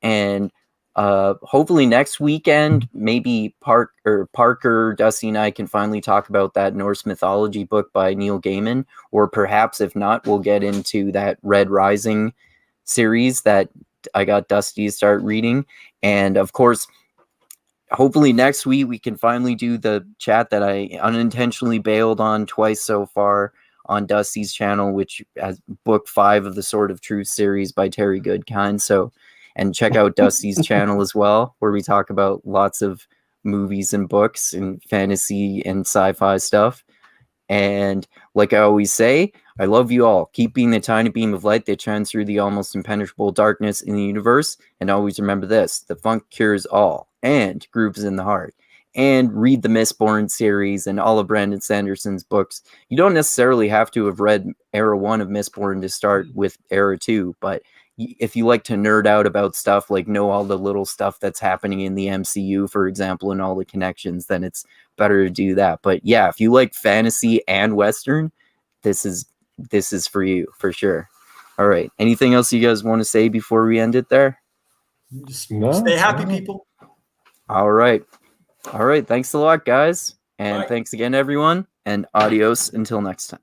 And hopefully next weekend, maybe Parker, Dusty, and I can finally talk about that Norse mythology book by Neil Gaiman, or perhaps if not, we'll get into that Red Rising series that I got Dusty to start reading. And of course, hopefully next week we can finally do the chat that I unintentionally bailed on twice so far on Dusty's channel, which has book 5 of the Sword of Truth series by Terry Goodkind. So, and check out Dusty's channel as well, where we talk about lots of movies and books and fantasy and sci-fi stuff. And like I always say, I love you all. Keep being the tiny beam of light that shines through the almost impenetrable darkness in the universe. And always remember this: the funk cures all, and grooves in the heart. And read the Mistborn series and all of Brandon Sanderson's books. You don't necessarily have to have read Era 1 of Mistborn to start with Era 2, but if you like to nerd out about stuff, like know all the little stuff that's happening in the MCU, for example, and all the connections, then it's better to do that. But yeah, if you like fantasy and Western, this is for you, for sure. All right. Anything else you guys want to say before we end it there? Stay happy, people. All right. Thanks a lot, guys. And thanks again, everyone. And adios until next time.